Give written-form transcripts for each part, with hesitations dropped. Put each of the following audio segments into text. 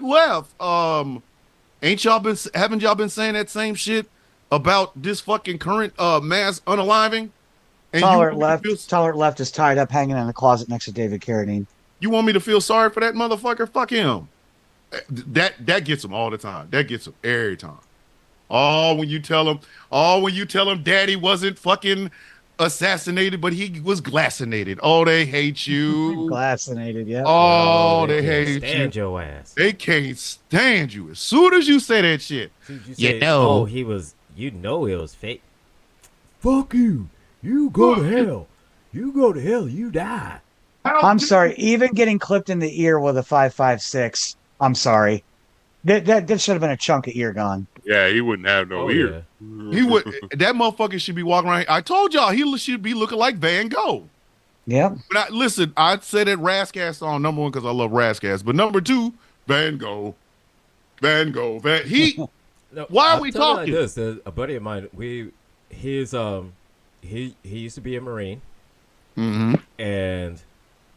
before it left, haven't y'all been saying that same shit about this fucking current mass unaliving? And Tolerant left is tied up, hanging in the closet next to David Carradine. you want me to feel sorry for that motherfucker? Fuck him. That gets him all the time. That gets him every time. When you tell him daddy wasn't fucking assassinated, but he was glassinated. Oh, they hate you. Glassinated, yep. Oh, Oh, they they can't hate you. stand your ass. They can't stand you as soon as you say that shit. Did you You say, oh, know. he was, it was fake. Fuck you. You go to hell. You go to hell. You die. I'm sorry. Even getting clipped in the ear with a 5.56. I'm sorry. That should have been a chunk of ear gone. Yeah, he wouldn't have no Oh, ear. He would. That motherfucker should be walking around. I told y'all he should be looking like Van Gogh. Yep. But listen, I'd say that Rascast song number one because I love Rascast, but number two, Van Gogh, he. No, Why are I'll we tell you talking? like this? A buddy of mine, he used to be a Marine, Mm-hmm. and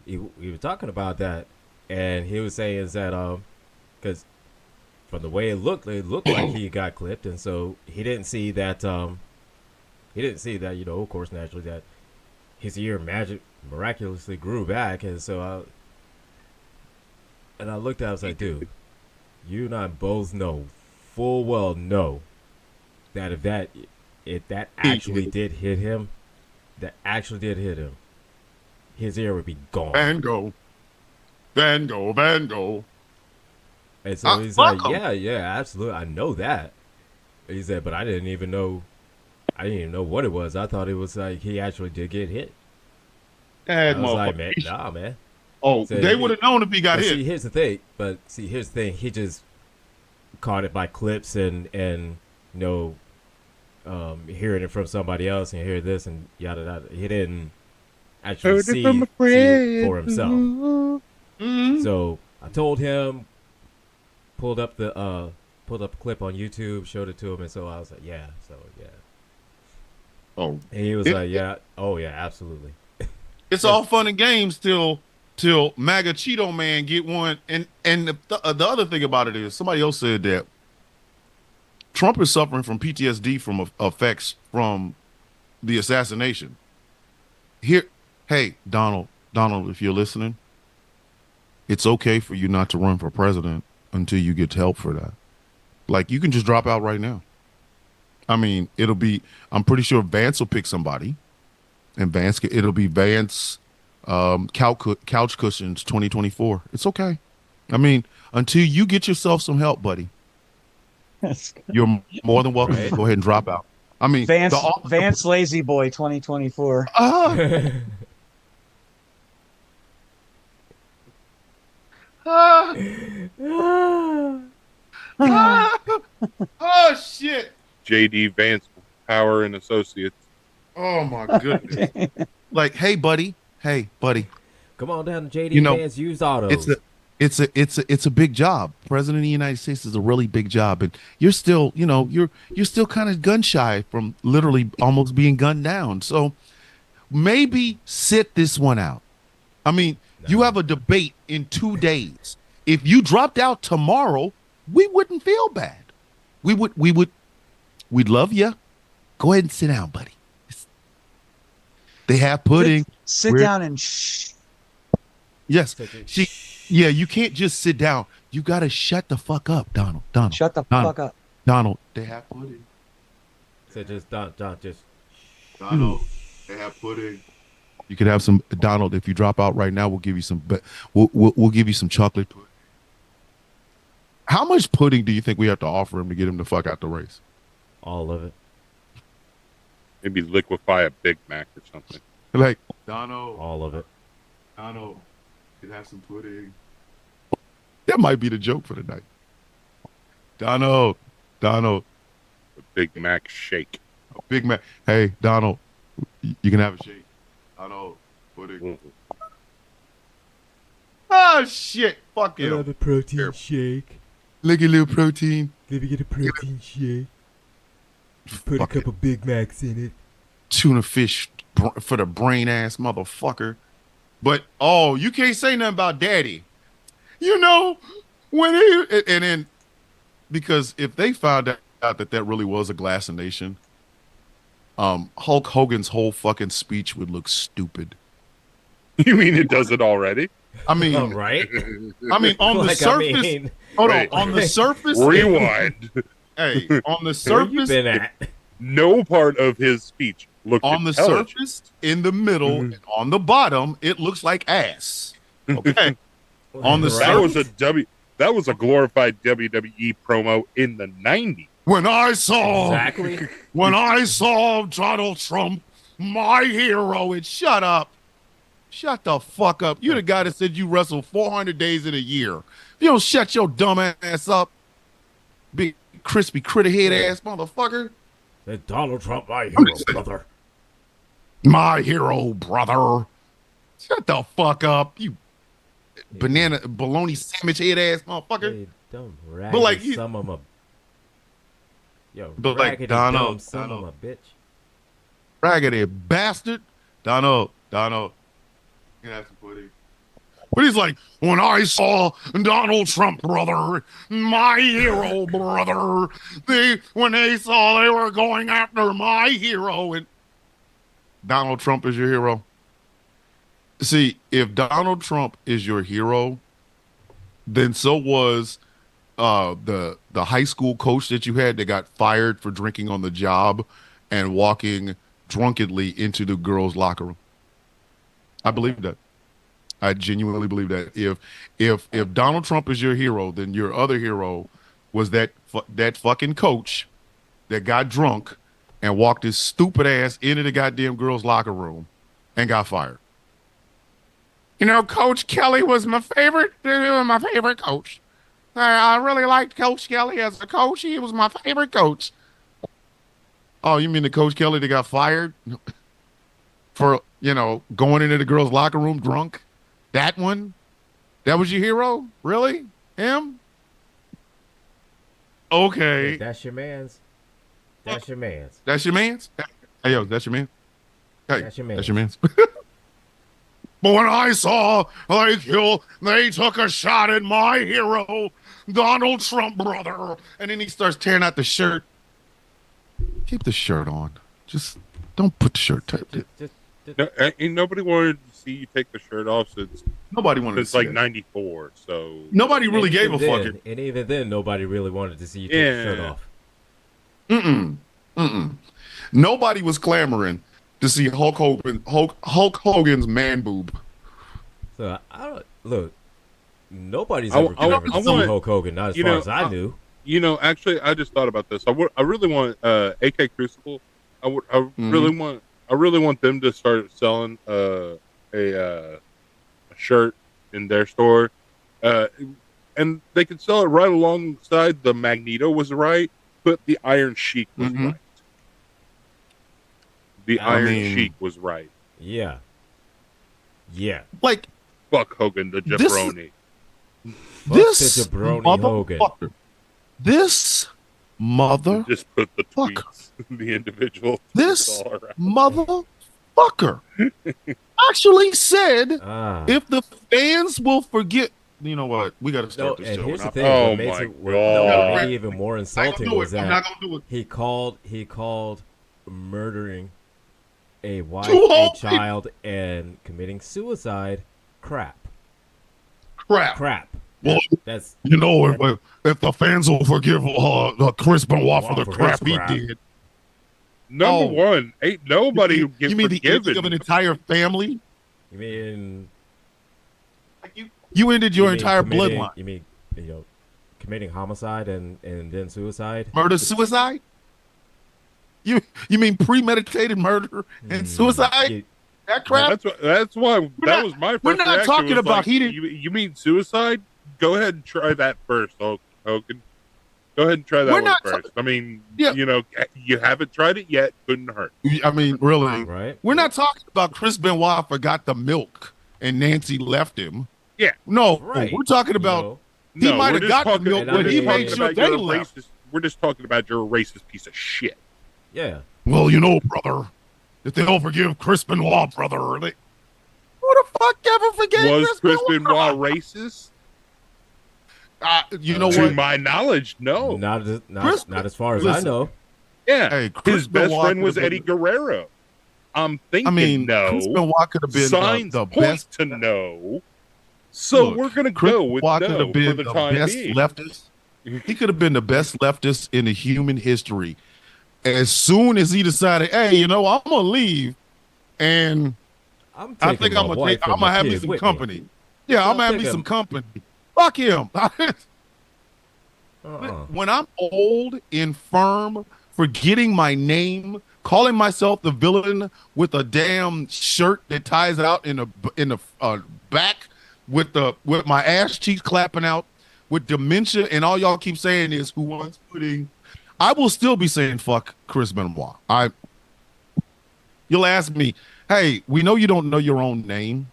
we were talking about that, and he was saying is that because from the way it looked like he got clipped, and so he didn't see that of course naturally that his ear miraculously grew back, and so I looked at it, I was like, dude, you and I both full well know that if that actually did hit him, his ear would be gone. Van Gogh. And so he's like, fuck 'em. yeah, absolutely, I know that. He said, but I didn't even know what it was. I thought it was like he actually did get hit. That I was like, man, motherfucker. nah, man. Oh, So they would have known if he got But hit. see, here's the thing. He just caught it by clips and hearing it from somebody else and hear this and yada yada. He didn't actually see it for himself. Mhm. So I told him, pulled up a clip on YouTube, showed it to him, and so I was like, yeah. Oh, And he was like, yeah, oh yeah, absolutely. it's all fun and games till MAGA Cheeto Man get one. And the other thing about it is somebody else said that Trump is suffering from PTSD from effects from the assassination. Hey, Donald, if you're listening, it's okay for you not to run for president until you get help for that. Like, you can just drop out right now. I mean, I'm pretty sure Vance will pick somebody, and it'll be Vance couch cushions 2024. It's okay. I mean, until you get yourself some help, buddy, you're more than welcome to go ahead and drop out. I mean, Vance Lazy Boy 2024. Oh shit! JD Vance, Power and Associates. Oh my goodness! Like, hey buddy. Come on down to JD Vance Used Autos. It's a big job. President of the United States is a really big job, and you're still, you're still kind of gun shy from literally almost being gunned down. So maybe sit this one out. I mean, you have a debate in 2 days. If you dropped out tomorrow, we wouldn't feel bad. We'd love you. Go ahead and sit down, buddy. They have pudding. Sit down and shh. Yes. Yeah, you can't just sit down. You got to shut the fuck up, Donald. Shut the fuck up. Donald, they have pudding. So just Donald, they have pudding. You could have some, Donald. If you drop out right now, we'll give you some. We'll give you some chocolate pudding. How much pudding do you think we have to offer him to get him the fuck out the race? all of it. Maybe liquefy a Big Mac or something. Like, Donald, All of it. Donald, could have some pudding. That might be the joke for the night. Donald, A Big Mac shake. a Big Mac. Hey, Donald, you can have a shake. Donald, pudding. Oh, shit. Fuck I'll you. have a protein Here. shake. Look at little protein. Let me get a protein shake. Put Fuck a couple Big Macs in it. Tuna fish for the brain ass motherfucker. But, oh, you can't say nothing about daddy. You know, when he and then because if they found out that really was a glass nation, Hulk Hogan's whole fucking speech would look stupid. You mean it does it already? I mean, Oh, right? I mean, on the Like, surface. Hold Wait. on the surface. Rewind. Hey, on the Where you surface. been at? No part of his speech looked On the intelligent. surface, in the middle, and on the bottom, it looks like ass. Okay. On the Right? That was a glorified WWE promo in the 90s. When I saw Exactly. Donald Trump, my hero, and shut up. Shut the fuck up. You're the guy that said you wrestle 400 days in a year. If you don't shut your dumb ass up, big crispy critter head ass motherfucker. Said Donald Trump, my hero, brother. My hero, brother. Shut the fuck up, you banana bologna sandwich head ass motherfucker. Hey, dumb But like, raggedy some of a yo, But like, raggedy Donald, dumb son of a bitch. Raggedy bastard. Donald. You have to put it. But he's like, when I saw Donald Trump, brother, my hero, brother, when they saw they were going after my hero, and Donald Trump is your hero. See, if Donald Trump is your hero, then so was the high school coach that you had that got fired for drinking on the job and walking drunkenly into the girls' locker room. I believe that. I genuinely believe that. If Donald Trump is your hero, then your other hero was that fucking coach that got drunk and walked his stupid ass into the goddamn girls' locker room and got fired. You know, Coach Kelly was my favorite coach. I really liked Coach Kelly as a coach. He was my favorite coach. Oh, you mean the Coach Kelly that got fired for, going into the girls' locker room drunk? That one? That was your hero? Really? Him? Okay. Hey, that's your man's. That's your man's. That's your man's? Hey, yo, that's your man? Hey, That's your man's. That's your man's. But when I saw they took a shot at my hero, Donald Trump, brother. And then he starts tearing out the shirt. Keep the shirt on. Just don't put the shirt tight. No, ain't nobody wanted to see you take the shirt off since Nobody wanted to see like it. '94. So Nobody really And gave a even fuck. then- And even then, nobody really wanted to see you take your shirt Yeah. off. Nobody was clamoring to see Hulk Hogan's man boob. So I don't look. Nobody's I- ever I clamored to see want- Hulk Hogan, not as you far know, as I knew. Actually, I just thought about this. I really want AK Crucible. I really want them to start selling a shirt in their store, and they could sell it right alongside the Magneto was right, but the Iron Sheik was Mhm. right. The I Iron mean- Sheik was right. Yeah. Like Fuck Hogan, the This- jabroni. this the jabroni Hogan. motherfucker. This mother. Just put the Fuck. tweets, the individual. This tweets all around. motherfucker actually said Ah. if the fans will forget, you know what? We got to No, start this and show. here's the And thing. Oh what makes my it what God. made it even more I'm not insulting gonna was do it. I'm that not gonna do it. he called murdering a wife, Two a whole child, and committing suicide crap. Crap. Well, That's you know, if the fans will forgive Chris Benoit for the For his crap he crap. did. Number one, ain't nobody You get mean the ending forgiven. of an entire family? you mean You ended your you mean entire committing- bloodline. You mean committing homicide and then suicide? Murder, suicide? You mean premeditated murder and suicide? You- That crap? That's why that not- was my first we're not reaction, talking was about like, he didn't- You mean suicide? Go ahead and try that first, Hogan. Go ahead and try that We're one not first. I mean, Yeah. you haven't tried it yet. Couldn't hurt. I mean, really? right? We're not talking about Chris Benoit forgot the milk and Nancy left him. Yeah. No, Right. we're talking You about know? He might we're have just got the talking- milk, And we're but just he talking made sure about they you're a left. racist. We're just talking about you're a racist piece of shit. Yeah. well, you know, brother, if they don't forgive Chris Benoit, brother, who the fuck ever forgave Was Chris Benoit? Benoit racist? You know To what? my knowledge, no. Not as far as I Listen. know. Yeah, Hey, Chris his best Benoit friend was could've been- Eddie Guerrero. I'm thinking I mean, no. Chris Benoit could have been Signs the point best. to no. So Look, we're gonna Chris go with Benoit could no have been for the time best being. leftist. He could have been the best leftist in the human history. As soon as he decided, hey, you know, I'm gonna leave, and I'm I taking think my I'm gonna wife I'm and gonna my have me kids some with company. Yeah, I'm I'll gonna have take me him. some company. Fuck him. Uh-uh. When I'm old, infirm, forgetting my name, calling myself the villain with a damn shirt that ties out in the back with my ass cheeks clapping out with dementia, and all y'all keep saying is who wants pudding. I will still be saying fuck Chris Benoit. You'll ask me, hey, we know you don't know your own name.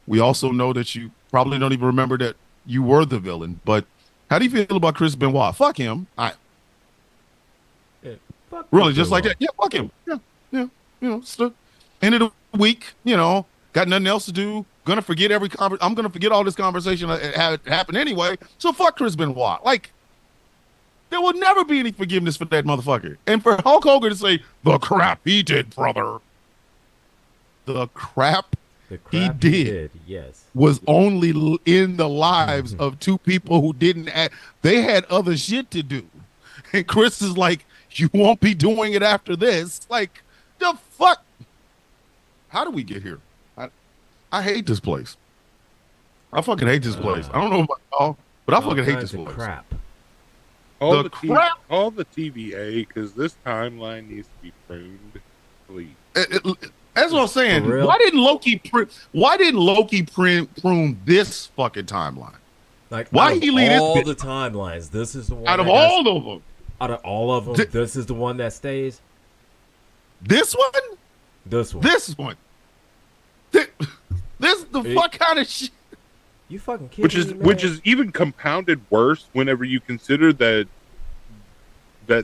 We also know that you probably don't even remember that you were the villain, but how do you feel about Chris Benoit? Fuck him. Yeah, fuck Really, Chris just like Benoit. that. Yeah, fuck him. Yeah. You know, it's the end of the week, you know, got nothing else to do. Gonna forget I'm gonna forget all this conversation that happened anyway. So fuck Chris Benoit. Like, there will never be any forgiveness for that motherfucker. And for Hulk Hogan to say, the crap he did, brother. The crap The crap he did. Yes. was only in the lives of two people who didn't act. They had other shit to do. And Chris is like, you won't be doing it after this. Like, the fuck? How do we get here? I hate this place. I fucking hate this place. I don't know about y'all, but I All fucking hate kinds this of place. crap. All The crap. all the TVA, because this timeline needs to be pruned, please. That's what I'm saying. For real? Why didn't Loki prune this fucking timeline? Like, Why out of he leave this all bitch- the timelines, this is the one Out of that got- all of them, out of all of them, Di- this is the one that stays. this one. This one. This one. This the It- fuck kind of shit. You fucking kidding me, man? Which is even compounded worse whenever you consider that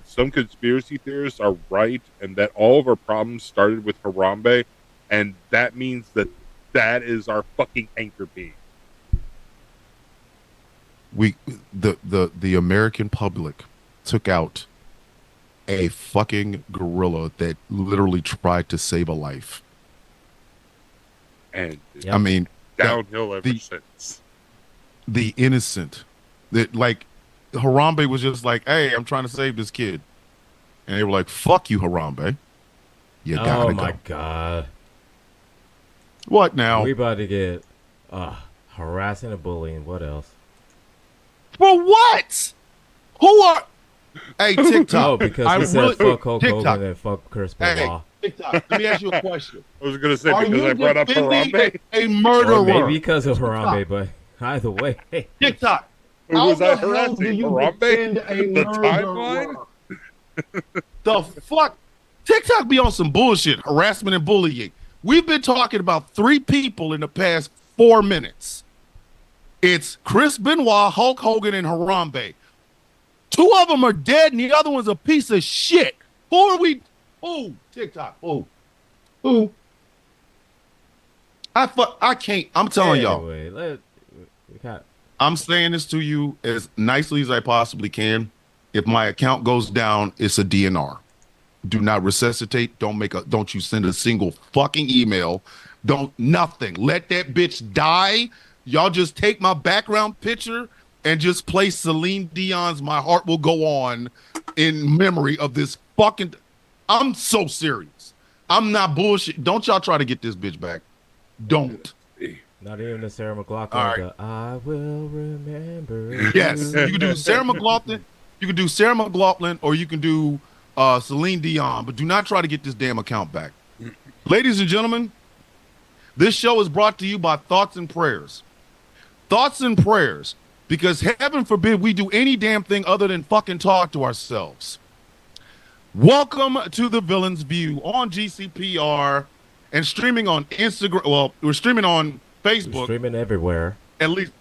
some conspiracy theorists are right and that all of our problems started with Harambe, and that means that is our fucking anchor beam. The American public took out a fucking gorilla that literally tried to save a life. And Yep. I mean, downhill ever the- since. the innocent, that like Harambe was just like, hey, I'm trying to save this kid, and they were like, fuck you, Harambe. You gotta Oh my go. god. What now? We about to get harassing and bullying. What else? For what? Who are? Hey, TikTok. Oh, because I we said really- fuck Hulk TikTok. Hogan and fuck Chris Hey, Benoit. TikTok. Let me ask you a question. I was going to say, Are because you I brought up defending Harambe. a Or murderer? maybe because of Harambe, but either way. TikTok. Who How was the I hell harassing? do you Harambe? defend a The murderer? timeline? The fuck? TikTok be on some bullshit, harassment and bullying. We've been talking about 3 people in the past 4 minutes. It's Chris Benoit, Hulk Hogan, and Harambe. 2 of them are dead, and the other one's a piece of shit. Who are we? Who? TikTok. Who? I can't. I'm telling y'all. Anyway, we got I'm saying this to you as nicely as I possibly can. If my account goes down, it's a DNR. Do not resuscitate. Don't you send a single fucking email. Nothing. Let that bitch die. Y'all just take my background picture and just play Celine Dion's "My Heart Will Go On" in memory of this fucking. I'm so serious. I'm not bullshit. Don't y'all try to get this bitch back. Don't. not even the Sarah McLachlan. All right. I will remember. Yes, you can do Sarah McLachlan. You can do Sarah McLachlan, or you can do Celine Dion. But do not try to get this damn account back. Ladies and gentlemen, this show is brought to you by Thoughts and Prayers. Thoughts and Prayers, because heaven forbid we do any damn thing other than fucking talk to ourselves. Welcome to The Villain's View on GCPR and streaming on Instagram. Well, we're streaming on Facebook. Streaming everywhere. At least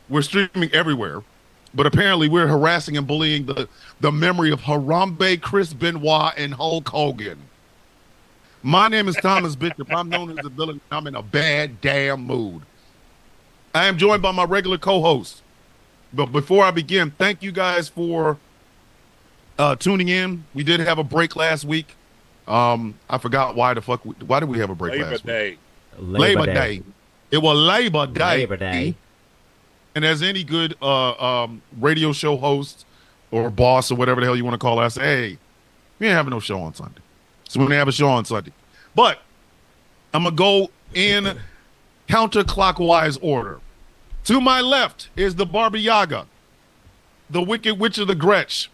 we're streaming everywhere. But apparently we're harassing and bullying the memory of Harambe, Chris Benoit, and Hulk Hogan. My name is Thomas Bishop. I'm known as the villain. I'm in a bad damn mood. I am joined by my regular co-host, But before I begin, thank you guys for tuning in. We did have a break last week. I forgot why did we have a break Labor last Day. week? Labor Day. It was Labor Day. Labor Day. And as any good radio show host or boss or whatever the hell you want to call it, I say, hey, we ain't having no show on Sunday. So we're going to have a show on Sunday. But I'm going to go in counterclockwise order. To my left is the Barbie Yaga, the Wicked Witch of the Gretsch.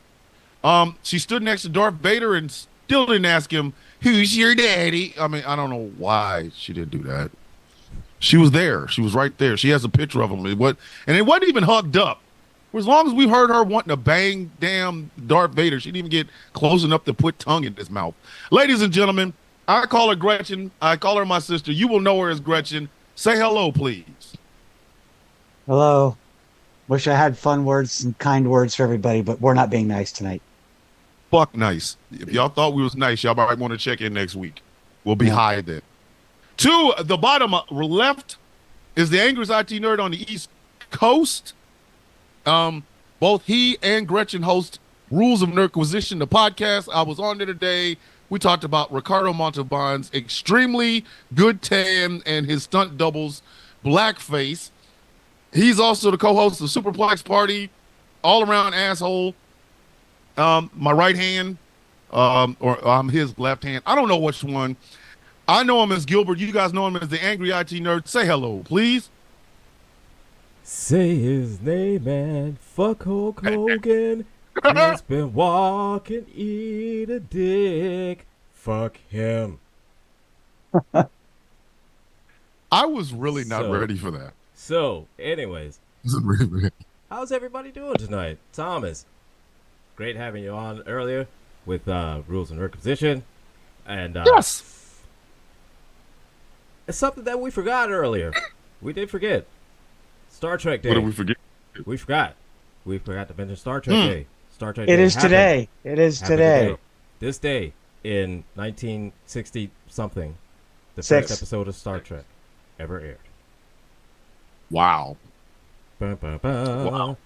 She stood next to Darth Vader and still didn't ask him, who's your daddy? I mean, I don't know why she didn't do that. She was there. She was right there. She has a picture of him. And it wasn't even hugged up. As long as we heard her wanting to bang damn Darth Vader, she didn't even get close enough to put tongue in his mouth. Ladies and gentlemen, I call her Gretchen. I call her my sister. You will know her as Gretchen. Say hello, please. Hello. Wish I had fun words and kind words for everybody, but we're not being nice tonight. Fuck nice. If y'all thought we was nice, y'all might want to check in next week. We'll be high then. To the bottom left is the Angry IT Nerd on the East Coast. Both he and Gretchen host Rules of Nerdquisition, the podcast. I was on there today. We talked about Ricardo Montalban's extremely good tan and his stunt doubles blackface. He's also the co-host of Superplex Party, all around asshole. My right hand, or I'm his left hand. I don't know which one. I know him as Gilbert. You guys know him as the Angry IT Nerd. Say hello, please. Say his name and fuck Hulk Hogan. He's been walking, eat a dick. Fuck him. I was really not ready for that. So, anyways, Really? how's everybody doing tonight? Thomas, great having you on earlier with Rules and Nerdquisition. And Yes. it's something that we forgot earlier. We did forget. Star Trek Day. What did we forget? We forgot. We forgot to mention Star Trek Day. Star Trek Day It is happened- today. It is happened today. This day in 1960 something, the Six. first episode of Star Trek ever aired. Wow. Ba, ba, ba. Wow.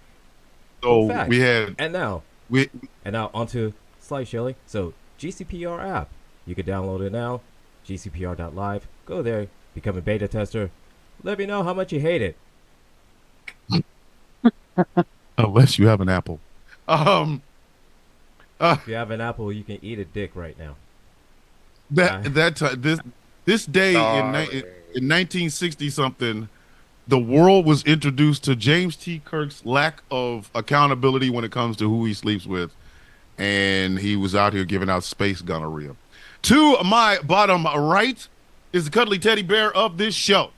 So Fact. we had And now onto Slice Shelly. So GCPR app, you can download it now. GCPR.live. Go there, become a beta tester. Let me know how much you hate it. unless you have an Apple. If you have an Apple, you can eat a dick right now. This day in 1960 something, the world was introduced to James T. Kirk's lack of accountability when it comes to who he sleeps with, and he was out here giving out space gonorrhea. To my bottom right is the cuddly teddy bear of this show.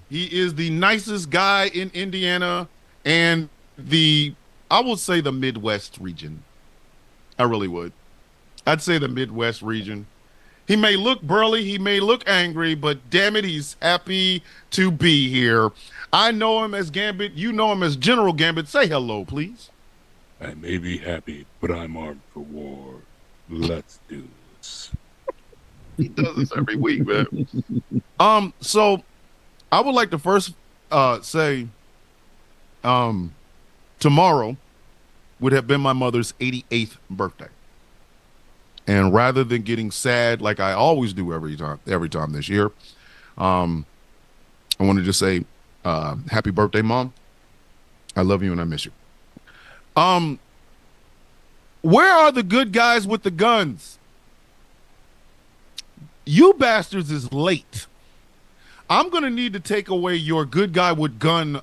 He is the nicest guy in Indiana and I would say the Midwest region. I really would. I'd say the Midwest region. He may look burly, he may look angry, but damn it, he's happy to be here. I know him as Gambit. You know him as General Gambit. Say hello, please. I may be happy, but I'm armed for war. Let's do this. He does this every week, man. So I would like to first say tomorrow would have been my mother's 88th birthday. And rather than getting sad like I always do every time this year, I want to just say happy birthday, Mom. I love you and I miss you. Where are the good guys with the guns? You bastards is late. I'm going to need to take away your good guy with gun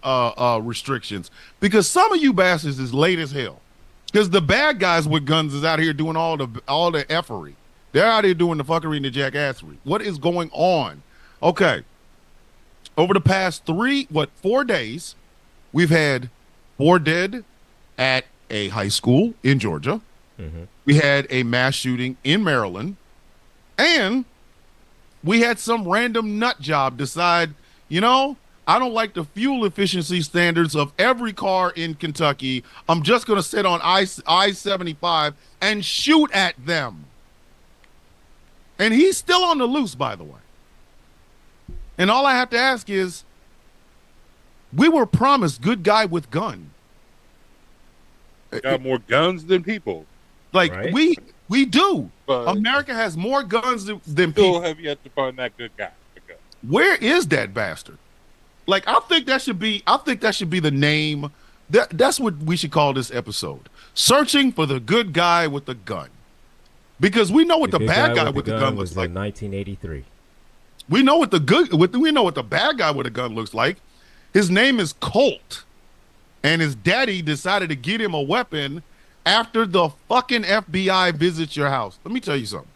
restrictions because some of you bastards is late as hell. Because the bad guys with guns is out here doing all the effery. They're out here doing the fuckery and the jackassery. What is going on? Okay. Over the past 4 days, we've had 4 dead at a high school in Georgia. Mm-hmm. We had a mass shooting in Maryland. And we had some random nut job decide, I don't like the fuel efficiency standards of every car in Kentucky. I'm just going to sit on I-75 and shoot at them. And he's still on the loose, by the way. And all I have to ask is, we were promised good guy with gun. got more guns than people. Like Right. we do. But America has more guns than still people. have yet to find that good guy. Okay. Where is that bastard? Like, I think that should be the name. That's what we should call this episode. Searching for the good guy with the gun. Because we know what the good bad guy with the gun was looks like. in 1983. We know what the bad guy with a gun looks like. His name is Colt. And his daddy decided to get him a weapon after the fucking FBI visits your house. Let me tell you something.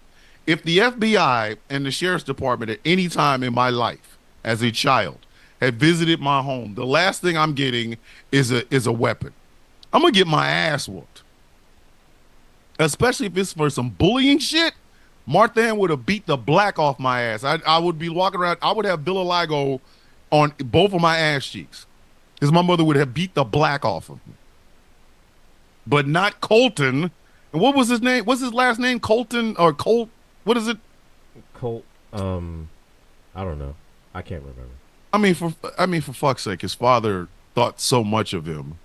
If the FBI and the sheriff's department at any time in my life as a child had visited my home, the last thing I'm getting is a weapon. I'm gonna get my ass whooped. Especially if it's for some bullying shit. Martha would have beat the black off my ass. I would be walking around. I would have vitiligo on both of my ass cheeks. Because my mother would have beat the black off of me. But not Colton. And what was his name? What's his last name? Colton or Colt? What is it? Colt. I don't know. I can't remember. I mean, for fuck's sake, his father thought so much of him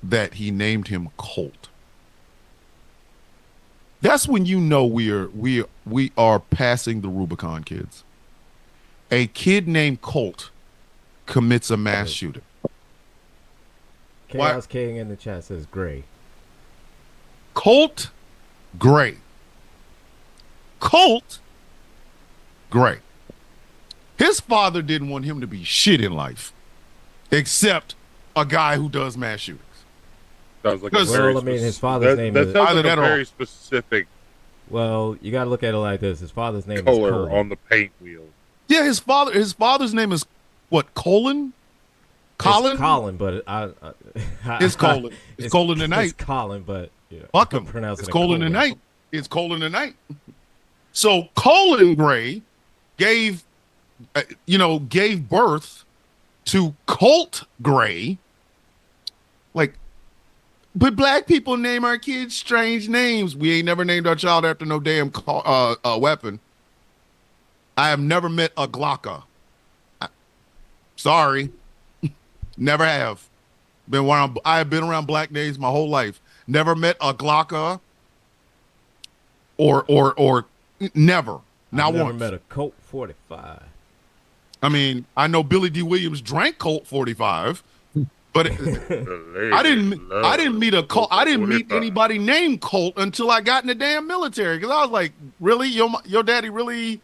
that he named him Colt. That's when you know we are passing the Rubicon, kids. A kid named Colt commits a mass shooting. Chaos King in the chat says gray. Colt Gray. Colt Gray. His father didn't want him to be shit in life, except a guy who does mass shootings. Sounds like Because- Well, I mean, his father's name that is. sounds Either like a that or- very specific Well, you got to look at it like this. His father's name is color Colin. on the paint wheel. Yeah, his father's name is what? Colin? Colin? It's Colin, but It's Colin. It's Colin tonight. It's Colin, but yeah, Fuck him. pronouncing It's it Colin tonight. It's Colin tonight. So Colin Gray gave birth to Colt Gray. Like, but black people name our kids strange names. We ain't never named our child after no damn weapon. I have never met a Glocka. Sorry. Never have. I have been around black names my whole life. Never met a Glocka or never. Not Never once. met a Colt 45. I mean, I know Billy D. Williams drank Colt 45, but I didn't meet a Colt. I didn't meet anybody named Colt until I got in the damn military. Because I was like, really, your daddy really?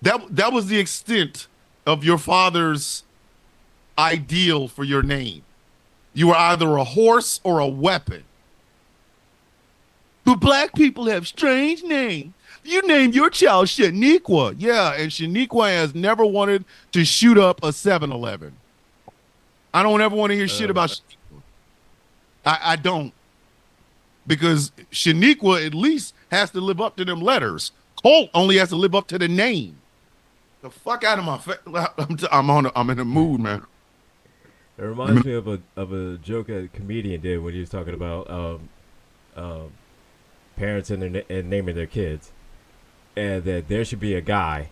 That was the extent of your father's ideal for your name. You were either a horse or a weapon. But black people have strange names. You named your child Shaniqua. Yeah, and Shaniqua has never wanted to shoot up a 7-Eleven. I don't ever want to hear shit about Shaniqua. I don't. Because Shaniqua at least has to live up to them letters. Colt only has to live up to the name. The fuck out of my face. I'm in the mood, man. It reminds me of a joke a comedian did when he was talking about parents and naming their kids, and that there should be a guy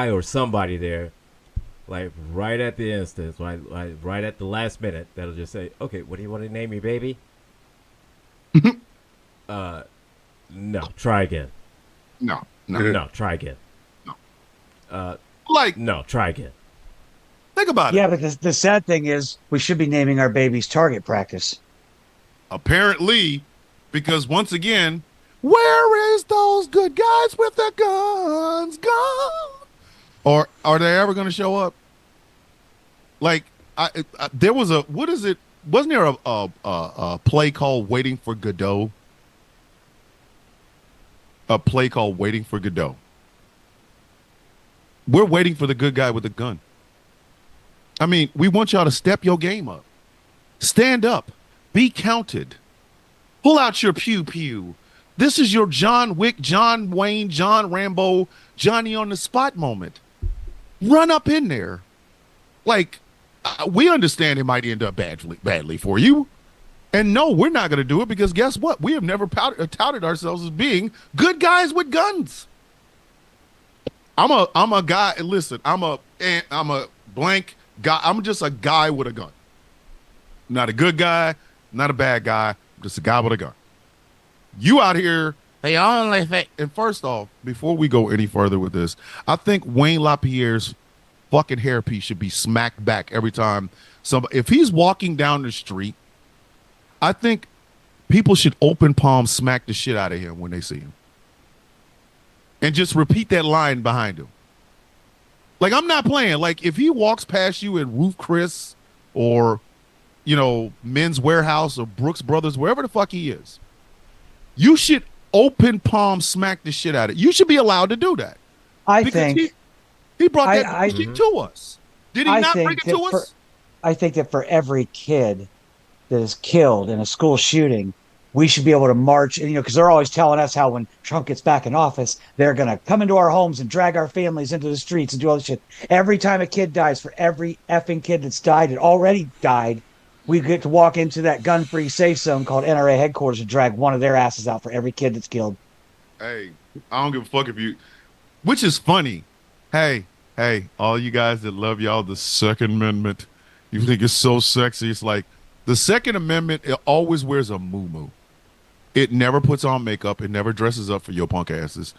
or somebody there, like right at the instance, right at the last minute, that'll just say, "Okay, what do you want to name your baby?" No, try again. No. No, try again. Like, No, try again. think about it. Yeah, but the sad thing is we should be naming our babies target practice. Apparently, because once again, where is those good guys with the guns gone? Or are they ever going to show up? Like, there was what is it? Wasn't there a play called Waiting for Godot? A play called Waiting for Godot. We're waiting for the good guy with the gun. I mean, we want y'all to step your game up. Stand up. Be counted. Pull out your pew-pew. This is your John Wick, John Wayne, John Rambo, Johnny on the spot moment. Run up in there. Like, we understand it might end up badly for you. And no, we're not going to do it because guess what? We have never touted ourselves as being good guys with guns. I'm a guy. Listen, I'm a blank guy. I'm just a guy with a gun. not a good guy, not a bad guy, just a guy with a gun. You out here, they only think. And first off, before we go any further with this, I think Wayne LaPierre's fucking hairpiece should be smacked back every time somebody. If he's walking down the street, I think people should open palm smack the shit out of him when they see him, and just repeat that line behind him. Like, I'm not playing. Like, if he walks past you at Ruth Chris or, Men's Warehouse or Brooks Brothers, wherever the fuck he is, you should open palm smack the shit out of it. You should be allowed to do that. I think he brought that shit to us. Did he not bring it to us? I think that for every kid that is killed in a school shooting, we should be able to march, and because they're always telling us how when Trump gets back in office, they're going to come into our homes and drag our families into the streets and do all this shit. Every time a kid dies, for every effing kid that's died and already died, we get to walk into that gun-free safe zone called NRA headquarters and drag one of their asses out for every kid that's killed. Hey, I don't give a fuck if you, which is funny. Hey, all you guys that love y'all, the Second Amendment, you think it's so sexy. It's like the Second Amendment, it always wears a muumuu. It never puts on makeup. It never dresses up for your punk asses.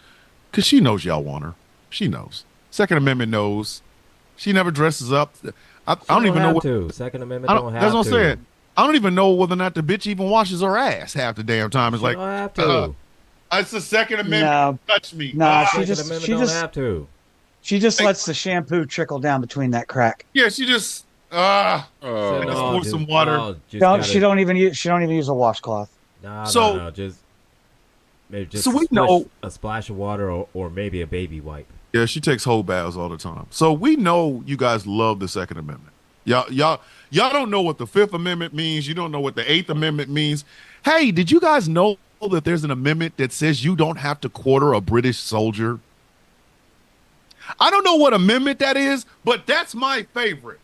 Because she knows y'all want her. She knows. Second Amendment knows. She never dresses up. I don't even know what to. Second Amendment don't have to. That's what I'm saying. I don't even know whether or not the bitch even washes her ass half the damn time. It's She like, don't have to. it's the Second Amendment. No. Touch me. No, Second Amendment don't have to. She just lets the shampoo trickle down between that crack. Yeah, she just So, pour some water. She don't even use a washcloth. No, just maybe just so we know a splash of water or maybe a baby wipe. Yeah, she takes whole baths all the time. So we know you guys love the Second Amendment. Y'all don't know what the Fifth Amendment means. You don't know what the Eighth Amendment means. Hey, did you guys know that there's an amendment that says you don't have to quarter a British soldier? I don't know what amendment that is, but that's my favorite.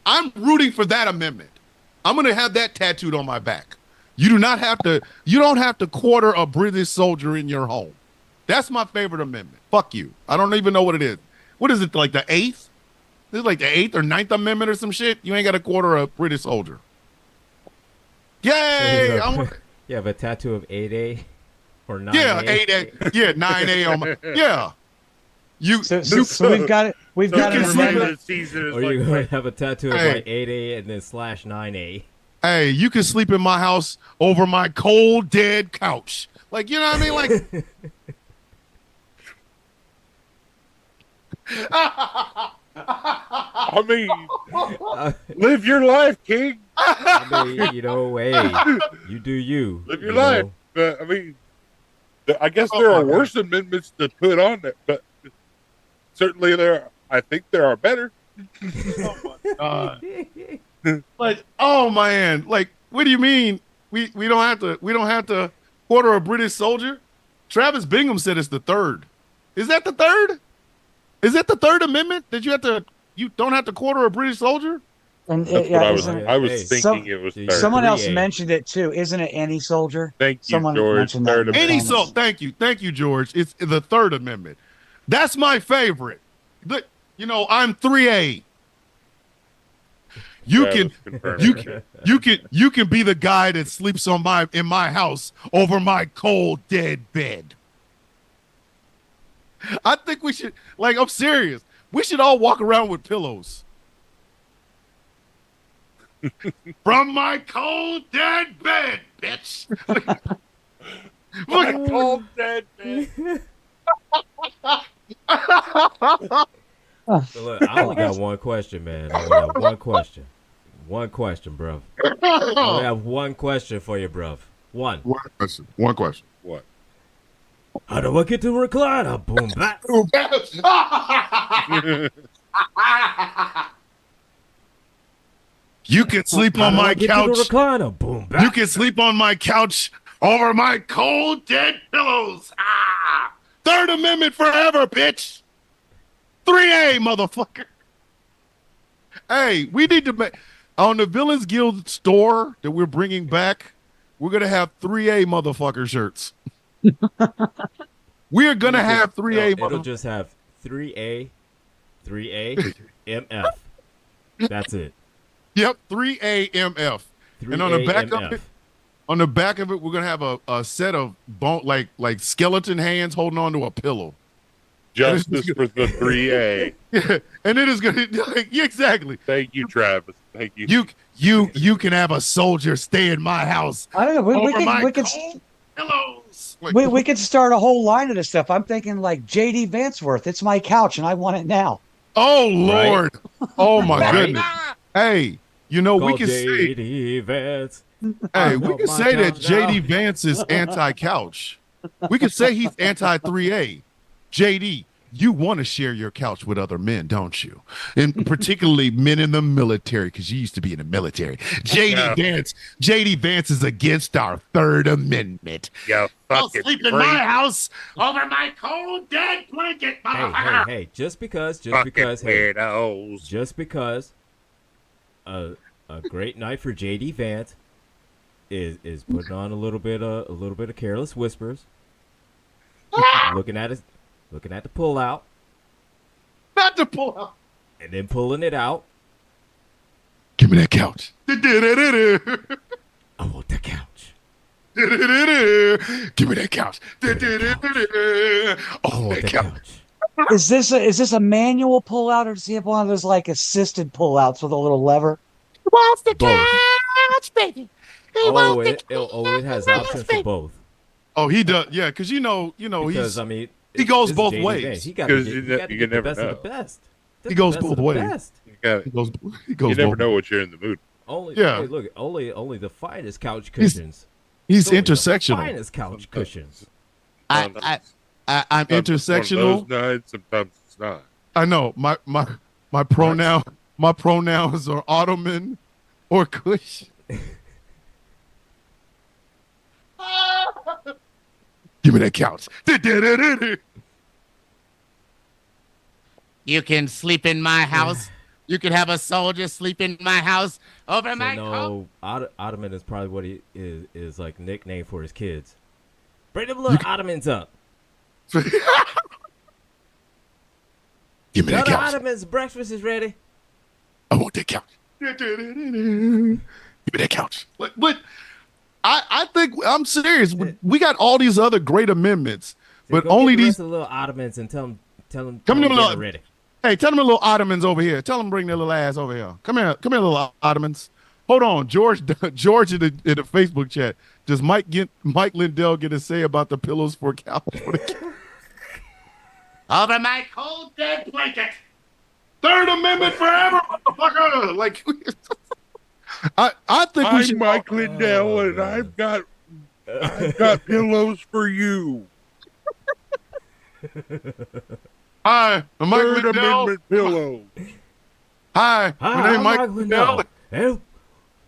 I'm rooting for that amendment. I'm going to have that tattooed on my back. You don't have to quarter a British soldier in your home. That's my favorite amendment. Fuck you. I don't even know what it is. What is it, like the 8th? This is like the 8th or 9th Amendment or some shit? You ain't got to quarter a British soldier. Yay! You have a tattoo of 8A or 9A? Yeah, 8A. Yeah, 9A on my... Yeah. So we've got it. We've got an amendment. Or you're going to have a tattoo of like 8A and then /9A. Hey, you can sleep in my house over my cold, dead couch. Like, you know what I mean? Like... I mean, live your life, King. I mean, hey, you do you. Live your life. But, I mean, I guess there are worse amendments to put on it, but certainly I think there are better. Oh my God. Like, oh man, like, what do you mean? We don't have to quarter a British soldier? Travis Bingham said it's the third. Is that the third? Is that the Third Amendment that you don't have to quarter a British soldier? And That's what I was thinking it was third. Someone else mentioned it too. Isn't it any soldier? Thank you, Someone George. mentioned that. Any soldier. Thank you, George. It's the Third Amendment. That's my favorite. I'm 3A. You can be the guy that sleeps in my house over my cold dead bed. I think we should, like, I'm serious. We should all walk around with pillows. From my cold dead bed, bitch. My cold dead bed. So look, I only got one question, man. I only got one question. One question, bruv. I only have one question for you, bruv. One question. What? How do I get to the recliner? Boom, back. You can sleep on my couch. Recliner? Boom, back. You can sleep on my couch over my cold dead pillows. Third Amendment forever, bitch. 3A, motherfucker. Hey, we need to make on the Villains Guild store that we're bringing back. We're gonna have 3A motherfucker shirts. We are gonna have 3A. It'll just have 3A, MF. That's it. Yep, 3AMF. And 3AMF. on the back of it, we're gonna have a set of bone like skeleton hands holding on to a pillow. Justice for the 3A. Yeah, and it is gonna yeah, exactly. Thank you, Travis. Thank you. You can have a soldier stay in my house. I don't know. We could pillows. Like, we could start a whole line of this stuff. I'm thinking like JD Vanceworth. It's my couch, and I want it now. oh Lord. Oh my Right. goodness. Hey, you know, we Call can say JD Vance. hey, we want can my say that couch now. JD Vance is anti-couch. We could say he's anti-3A. JD, you want to share your couch with other men, don't you? And particularly men in the military, because you used to be in the military. JD Vance is against our Third Amendment. Yeah, I'll fucking sleep in freak. my house over my cold dead blanket, motherfucker. Hey, just because, Fucking hey, weirdos. just because a great night for JD Vance is putting on a little bit of Careless Whispers, looking at the pull out, Not to pull out. and then pulling it out. Give me that couch. I want the couch. Give me that couch. I Oh, want that the couch. couch. Is this a manual pull out, or does he have one of those like assisted pull outs with a little lever? Wants the Both. couch, baby. It has options for both. Oh, he does. Yeah, because you know, Because he's I mean, he goes this is both JD ways. Vance. He got Because to you get can the never best of know. the best. He goes The best both of the ways. best. You, got, he goes you never both. know what you're in the mood. Only, Yeah. hey, look, only the finest couch cushions. He's Only the intersectional. finest couch cushions. I'm Sometimes it's one of intersectional. those nights, sometimes it's not. I know my pronouns are ottoman or cush. Give me that couch. You can sleep in my house. You can have a soldier sleep in my house over my coat. No, Ottoman is probably what he is like nickname for his kids. Bring them little Ottomans up. Give me Tell that the couch. Ottomans breakfast is ready. I want that couch. Give me that couch. But I think I'm serious. We got all these other great amendments, but Go only get the these. rest of the little Ottomans and tell them Come tell to them the get little- it ready. Hey, tell them the little Ottomans over here. Tell them bring their little ass over here. Come here, little Ottomans. Hold on, George in the Facebook chat. Does Mike Lindell get a say about the pillows for couch? Over my cold dead blanket. Third Amendment forever, motherfucker. Like, I think we I'm should. Mike Lindell, Oh, and man. I've got pillows for you. Hi, I'm Mike Third Lindell. Amendment pillows. Hi, my Hi, name I'm Mike Mike Lindell. Lindell. And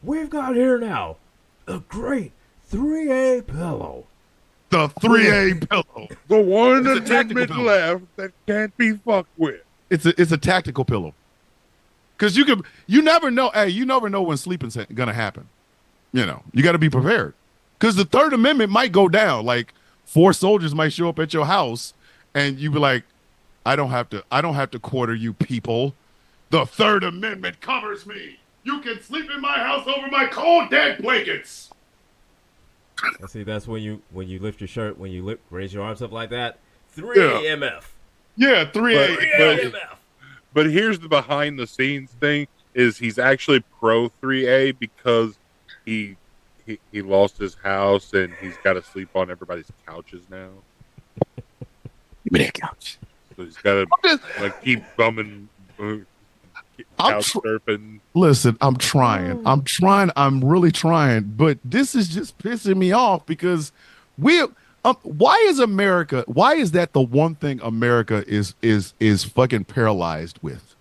we've got here now a great 3A pillow. The 3A pillow. The one It's a tactical amendment pillow. left that can't be fucked with. It's a tactical pillow. Cause you never know. Hey, you never know when sleeping's gonna happen. You know, you got to be prepared. Cause the Third Amendment might go down. Like 4 soldiers might show up at your house, and you be like, I don't have to quarter you people. The Third Amendment covers me. You can sleep in my house over my cold dead blankets. And see, that's when you lift your shirt, when you raise your arms up like that. 3AMF. Yeah, 3A. But- 3AMF. But here's the behind the scenes thing: is he's actually pro 3A because he lost his house and he's got to sleep on everybody's couches now. Give me that couch. So he's got to like keep bumming, I'm couch tr- surfing. Listen, I'm trying. I'm really trying. But this is just pissing me off because why is that the one thing America is fucking paralyzed with?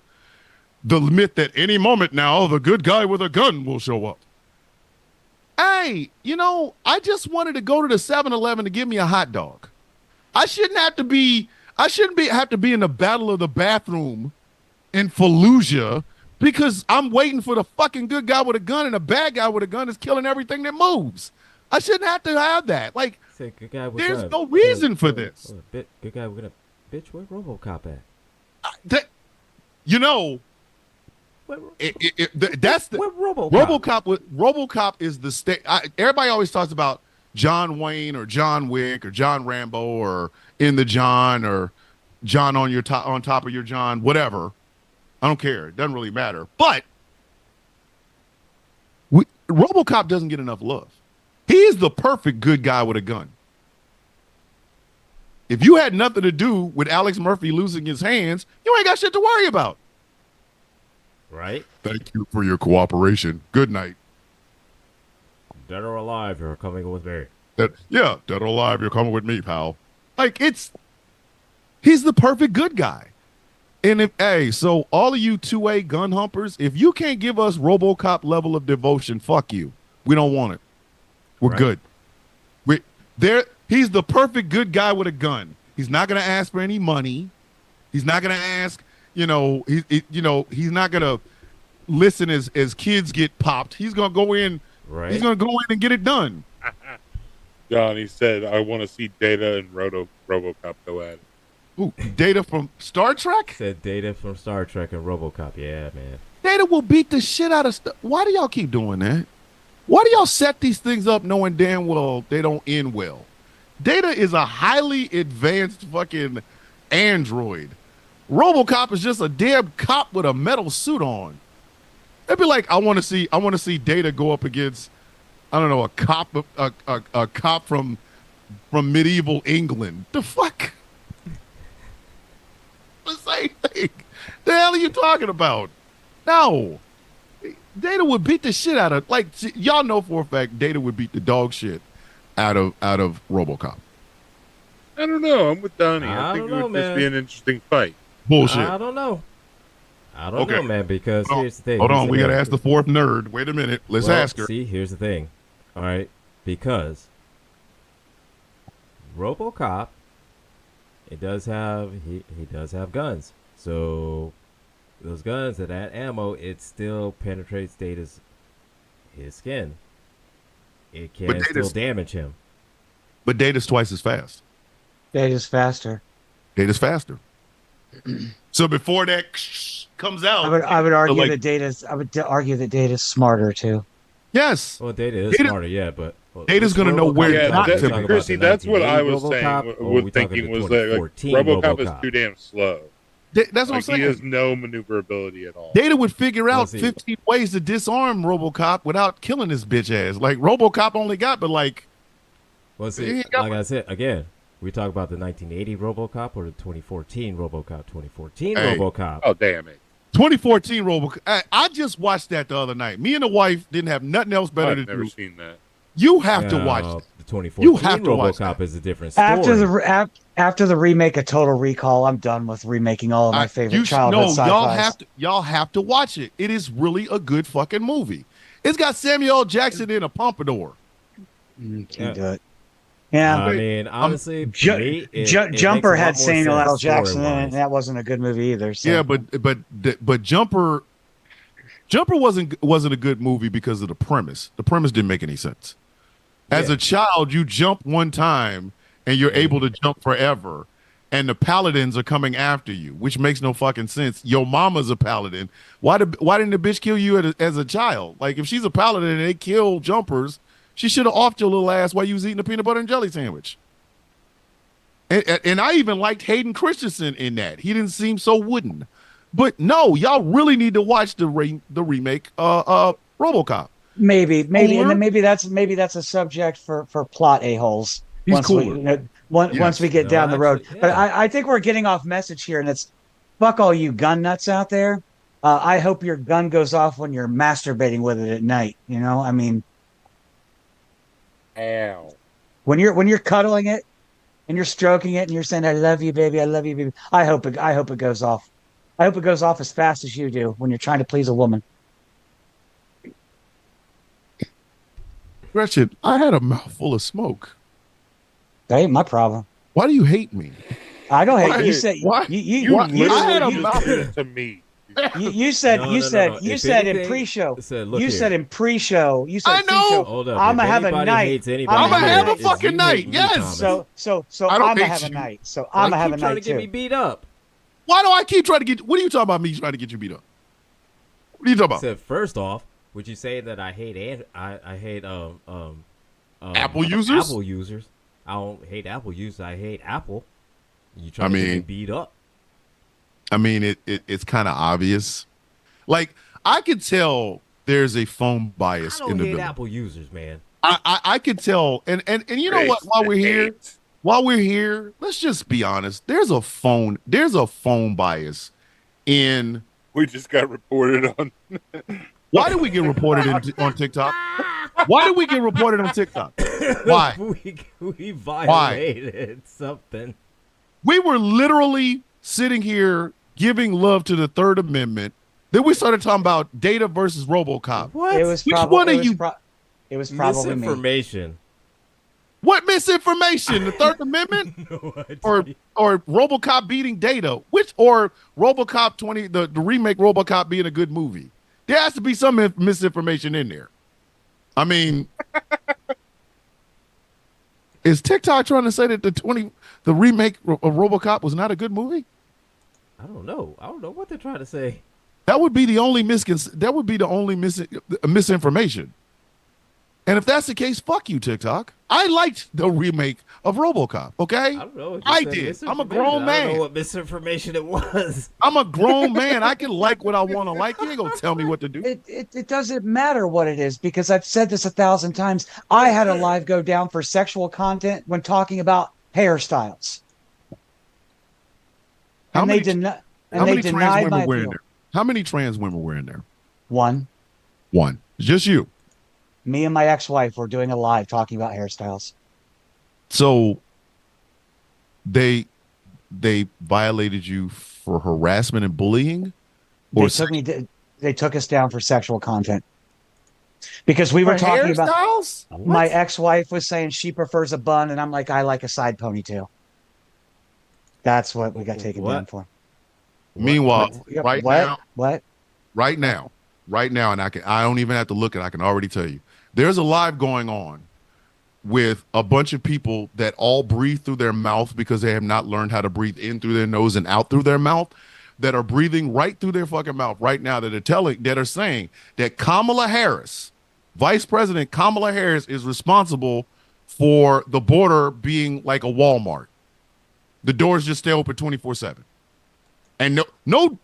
The myth that any moment now the good guy with a gun will show up. Hey, I just wanted to go to the 7-Eleven to give me a hot dog. I shouldn't have to be in the battle of the bathroom in Fallujah because I'm waiting for the fucking good guy with a gun, and the bad guy with a gun is killing everything that moves. I shouldn't have to have that. Like, Say, good guy with there's a- no reason for this. Good guy with a bitch. Where RoboCop at? That's the What RoboCop? RoboCop is the state. Everybody always talks about John Wayne or John Wick or John Rambo or In the John or John on top of your John, whatever. I don't care. It doesn't really matter. But RoboCop doesn't get enough love. He is the perfect good guy with a gun. If you had nothing to do with Alex Murphy losing his hands, you ain't got shit to worry about. Right? Thank you for your cooperation. Good night. Dead or alive, you're coming with me. Dead or alive, you're coming with me, pal. Like, he's the perfect good guy. And so all of you 2A gun humpers, if you can't give us RoboCop level of devotion, fuck you. We don't want it. We're good. He's the perfect good guy with a gun. He's not going to ask for any money. He's not going to ask, he's not going to listen as kids get popped. He's going to go in. Right. He's going to go in and get it done. Johnny said, I want to see Data and RoboCop go at it. Ooh, Data from Star Trek? Said Data from Star Trek and RoboCop. Yeah, man. Data will beat the shit out of Why do y'all keep doing that? Why do y'all set these things up knowing damn well they don't end well? Data is a highly advanced fucking android. RoboCop is just a damn cop with a metal suit on. It'd be like I want to see Data go up against, I don't know, a cop from medieval England. The fuck? The same thing. The hell are you talking about? No. Data would beat the shit out of, like, y'all know for a fact Data would beat the dog shit out of RoboCop. I don't know. I'm with Donnie. I think it would just be an interesting fight. Bullshit. I don't know, man, because here's the thing. Hold on, we got to ask the fourth nerd. Wait a minute. Let's ask her. See, here's the thing. All right, because RoboCop, he does have guns. So those guns that ammo, it still penetrates his skin. It can still damage him. But Data's twice as fast. Data's faster. So before that comes out, I would argue that Data's smarter too. Yes. Well, Data is smarter, yeah, but Data's gonna know where not to be. Chrissy, that's what I was thinking was that RoboCop is too damn slow. That's what I'm saying. He has no maneuverability at all. Data would figure out 15 ways to disarm RoboCop without killing his bitch ass. Like RoboCop only got, but like. Well, see, like I said again, we talk about the 1980 RoboCop or the 2014 RoboCop. 2014 RoboCop. Oh damn it. 2014 RoboCop. I just watched that the other night. Me and the wife didn't have nothing else better to do. I've never seen that. You have to watch it. The 2014 RoboCop is a different story. After the remake of Total Recall, I'm done with remaking all of my favorite childhood sci-fi. Y'all have to watch it. It is really a good fucking movie. It's got Samuel L. Jackson in a pompadour. Can't do it. Yeah, I mean, honestly, Jumper had Samuel L. Jackson in it, and that wasn't a good movie either. So. Yeah, but Jumper wasn't a good movie because of the premise. The premise didn't make any sense. As a child, you jump one time and you're able to jump forever, and the paladins are coming after you, which makes no fucking sense. Your mama's a paladin. Why didn't the bitch kill you as a child? Like, if she's a paladin and they kill jumpers, she should have offed your little ass while you was eating a peanut butter and jelly sandwich. And I even liked Hayden Christensen in that. He didn't seem so wooden. But no, y'all really need to watch the remake RoboCop. Maybe, and then maybe that's a subject for plot a-holes. Once we get down the road. Yeah. But I think we're getting off message here, and it's fuck all you gun nuts out there. I hope your gun goes off when you're masturbating with it at night. You know, I mean, ow. When you're cuddling it and you're stroking it and you're saying, "I love you, baby. I love you, baby." I hope it goes off. I hope it goes off as fast as you do when you're trying to please a woman. Gretchen, I had a mouthful of smoke. That ain't my problem. Why do you hate me? I don't hate you. You said I had a mouthful to me. You said in pre-show. You said in pre-show. I know. Hold up. I'm gonna have a night. I'm gonna have a fucking night. Yes. So I'm gonna have a night. So I'm gonna have a night trying to get me beat up. Why do I keep trying to get? What are you talking about? Me trying to get you beat up? What are you talking about? Said first off, would you say that I hate I hate Apple users? Apple users. I don't hate Apple users. I hate Apple. You try I to get me mean- beat up. I mean, it's kind of obvious. Like, I could tell there's a phone I bias don't in the hate building. Apple users, man. I could tell, and you know what? While we're here, let's just be honest. There's a phone bias in. We just got reported on. Why did we get reported on TikTok? Why did we get reported on TikTok? Why? we violated something. We were literally sitting here giving love to the Third Amendment. Then we started talking about data versus RoboCop. What? It was Which probably one of you- it was probably me. Misinformation. What misinformation? The Third Amendment No or idea. or RoboCop beating Data? Which or RoboCop 20 the remake RoboCop being a good movie? There has to be some misinformation in there. I mean, is TikTok trying to say that the remake of RoboCop was not a good movie? I don't know. I don't know what they're trying to say. That would be the only misinformation. And if that's the case, fuck you, TikTok. I liked the remake of RoboCop. Okay, I don't know. It just I said did. I'm a misinformation. grown I don't man. know what misinformation it was. I'm a grown man. I can like what I want to like. You ain't gonna tell me what to do. It doesn't matter what it is because I've said this 1,000 times. I had a live go down for sexual content when talking about hairstyles. How And many, they how they many trans denied my women were in appeal. there? How many trans women were in there? One, One. Just you. me and my ex-wife were doing a live talking about hairstyles. So they violated you for harassment and bullying, or They took us down for sexual content because we were for talking about. hairstyles? My ex-wife was saying she prefers a bun, and I'm like, I like a side ponytail. That's what we got taken down for. Meanwhile, right now, What? right now, and I don't even have to look at it, I can already tell you. There's a live going on with a bunch of people that all breathe through their mouth because they have not learned how to breathe in through their nose and out through their mouth, that are breathing right through their fucking mouth right now, that are saying that Kamala Harris, Vice President Kamala Harris, is responsible for the border being like a Walmart. The doors just stay open 24/7. And no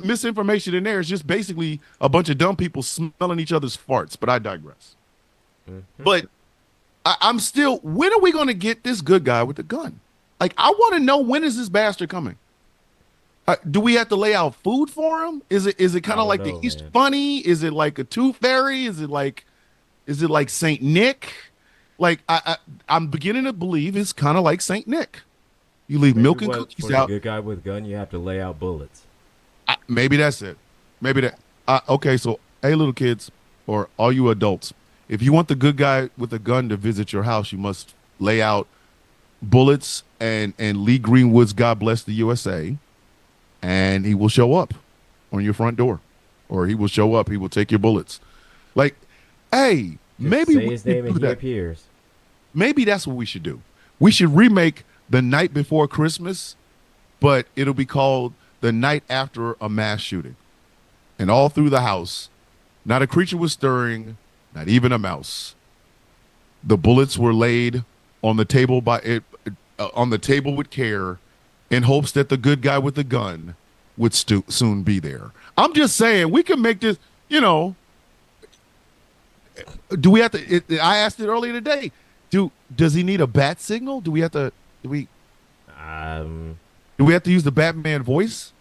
misinformation in there. It's just basically a bunch of dumb people smelling each other's farts. But I digress. Mm-hmm. But I'm still. When are we going to get this good guy with the gun? Like, I want to know, when is this bastard coming? Do we have to lay out food for him? Is it kind of like the East Bunny? Is it like a Tooth Fairy? Is it like Saint Nick? Like I'm beginning to believe it's kind of like Saint Nick. You leave milk and cookies out. For a good guy with a gun, you have to lay out bullets. Maybe that's it. Maybe that. Okay, so hey, little kids, or all you adults, if you want the good guy with a gun to visit your house, you must lay out bullets and Lee Greenwood's "God Bless the USA," and he will show up on your front door, or he will show up. He will take your bullets. Like, hey, maybe say we his should name do and he that. appears. Maybe that's what we should do. We should remake The Night Before Christmas, but it'll be called The Night After a Mass Shooting. And all through the house, not a creature was stirring, not even a mouse. The bullets were laid on the table on the table with care, in hopes that the good guy with the gun would soon be there. I'm just saying, we can make this. Do we have to? I asked it earlier today. Does he need a bat signal? Do we have to use the Batman voice?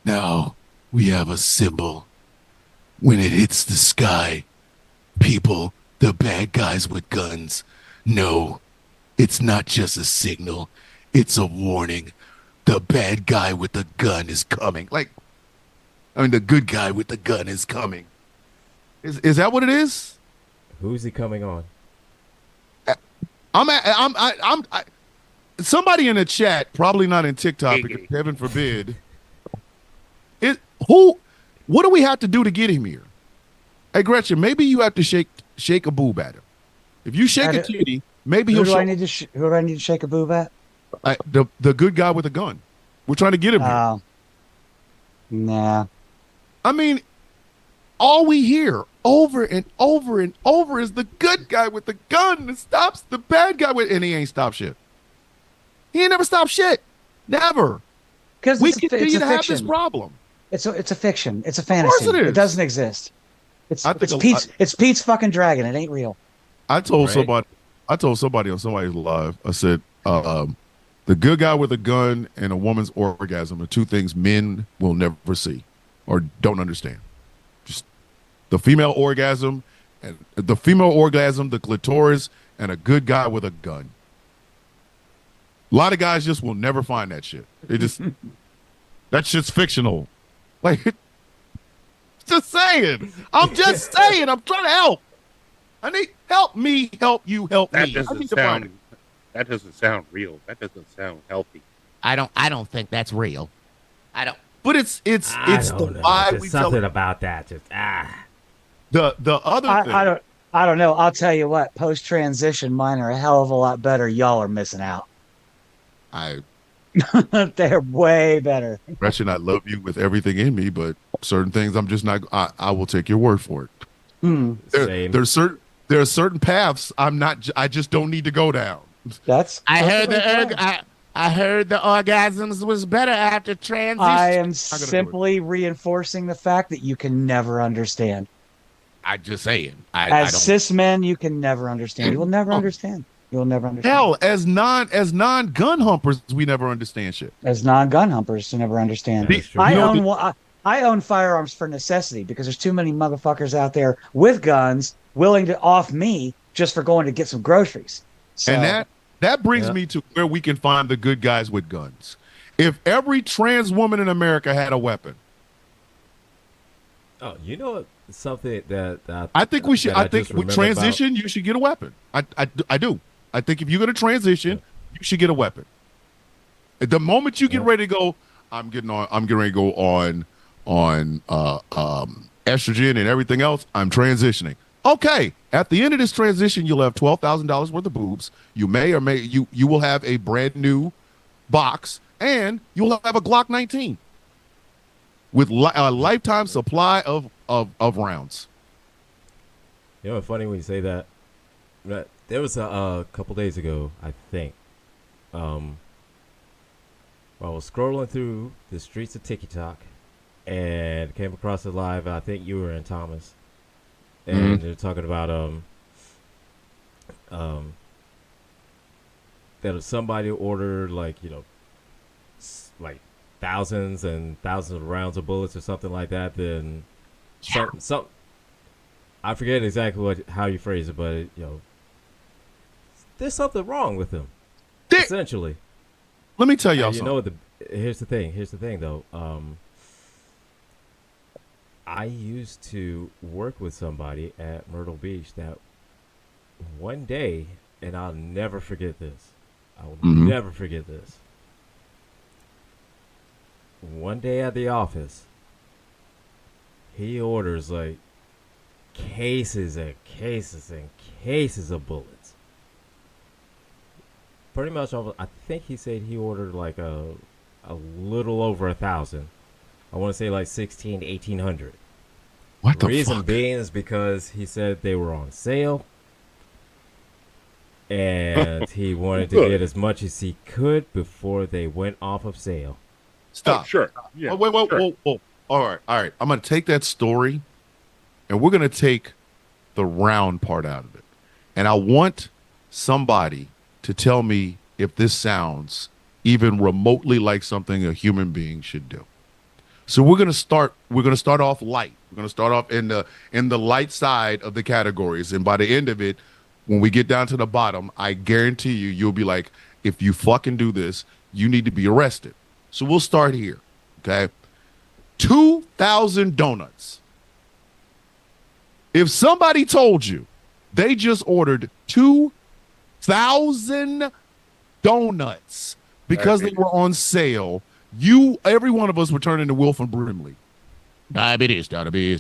Now we have a symbol. When it hits the sky, people, the bad guys with guns, know it's not just a signal, it's a warning. The bad guy with the gun is coming. The good guy with the gun is coming. Is that what it is? Who's he coming on? Somebody in the chat, probably not in TikTok, because heaven forbid. What do we have to do to get him here? Hey, Gretchen, maybe you have to shake a boob at him. If you shake a titty, maybe he'll Who show. do I need to shake a boob at? The good guy with a gun. We're trying to get him here. Nah. I mean, all we hear over and over and over is the good guy with the gun that stops the bad guy with, and he ain't stopped shit. He ain't never stopped shit. Never. Because We it's continue a to have fiction. this problem. It's a fiction. It's a course fantasy. it is. It doesn't exist. I think It's Pete's fucking dragon. It ain't real. I told Right. somebody on somebody's live, I said, the good guy with a gun and a woman's orgasm are two things men will never see or don't understand. Just the female orgasm, the clitoris, and a good guy with a gun. A lot of guys just will never find that shit. They just that shit's fictional. Like, just saying. I'm just saying. I'm trying to help. I need help me, help you, help That me. doesn't sound. That doesn't sound real. That doesn't sound healthy. I don't think that's real. I don't. But it's I the don't know. why There's we tell something about that. Just the other thing. I don't know. I'll tell you what. Post transition, mine are a hell of a lot better. Y'all are missing out. They're way better. Gretchen, I love you with everything in me, but certain things I'm just not. I will take your word for it. Hmm. Same. There are certain paths I just don't need to go down. That's. I heard perfectly fine. I heard the orgasms was better after transition. I am do it. simply reinforcing the fact that you can never understand. I'm just saying. I As don't. cis men, you can never understand. You will never understand. You will never understand. Hell, as non gun humpers, we never understand shit. As non-gun humpers, to never understand. That is true. I own firearms for necessity because there's too many motherfuckers out there with guns willing to off me just for going to get some groceries. So, And that brings Yeah. me to where we can find the good guys with guns. If every trans woman in America had a weapon, Oh, you know something that I think we should. that I think just with remembered transition, you should get a weapon. I do. I think if you're going to transition, you should get a weapon. The moment you get Yeah. ready to go, I'm getting ready to go on estrogen and everything else. I'm transitioning. Okay. At the end of this transition, you'll have $12,000 worth of boobs. You may or may you will have a brand new box, and you'll have a Glock 19 with a lifetime supply of rounds. You know, it's funny when you say that. But there was a couple days ago, I think. I was scrolling through the streets of TikTok and came across a live. I think you were in, Thomas, and they're talking about that if somebody ordered like like thousands and thousands of rounds of bullets or something like that, then some I forget exactly how you phrase it, but there's something wrong with them. Essentially, Let me tell y'all and something. here's the thing though. I used to work with somebody at Myrtle Beach that one day, and I'll never forget this. I will never forget this. One day at the office, he orders like cases and cases and cases of bullets. Pretty much, I think he said he ordered like a little over 1,000. I want to say like 1,600 to 1,800. What the Reason fuck? being is because he said they were on sale, and he wanted to get as much as he could before they went off of sale. Stop. Oh, sure. Yeah. Oh, wait, sure. whoa. All right. I'm going to take that story, and we're going to take the round part out of it. And I want somebody to tell me if this sounds even remotely like something a human being should do. So we're going to start off light. We're going to start off in the light side of the categories, and by the end of it, when we get down to the bottom, I guarantee you'll be like, if you fucking do this, you need to be arrested. So we'll start here. Okay. 2,000 donuts. If somebody told you they just ordered 2,000 donuts because they were on sale, every one of us would turn into Wilf and Brimley. Diabetes. Okay?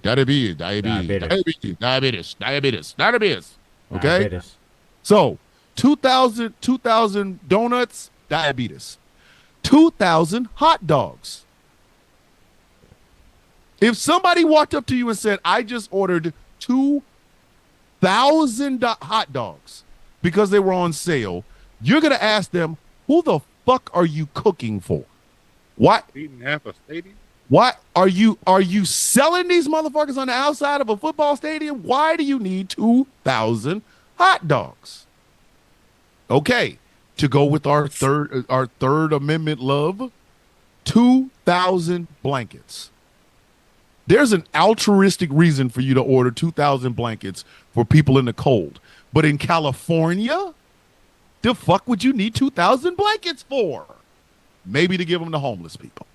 Diabetes. So 2,000 donuts, diabetes. 2,000 hot dogs. If somebody walked up to you and said, I just ordered 2,000 hot dogs because they were on sale, you're going to ask them, who the fuck are you cooking for? What? Eating half a stadium? Why are you selling these motherfuckers on the outside of a football stadium? Why do you need 2,000 hot dogs? Okay, to go with our third amendment love, 2,000 blankets. There's an altruistic reason for you to order 2,000 blankets for people in the cold. But in California, the fuck would you need 2,000 blankets for? Maybe to give them to homeless people.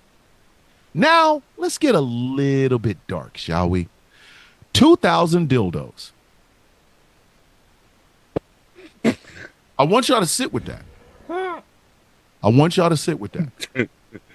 Now, let's get a little bit dark, shall we? 2,000 dildos. I want y'all to sit with that. I want y'all to sit with that.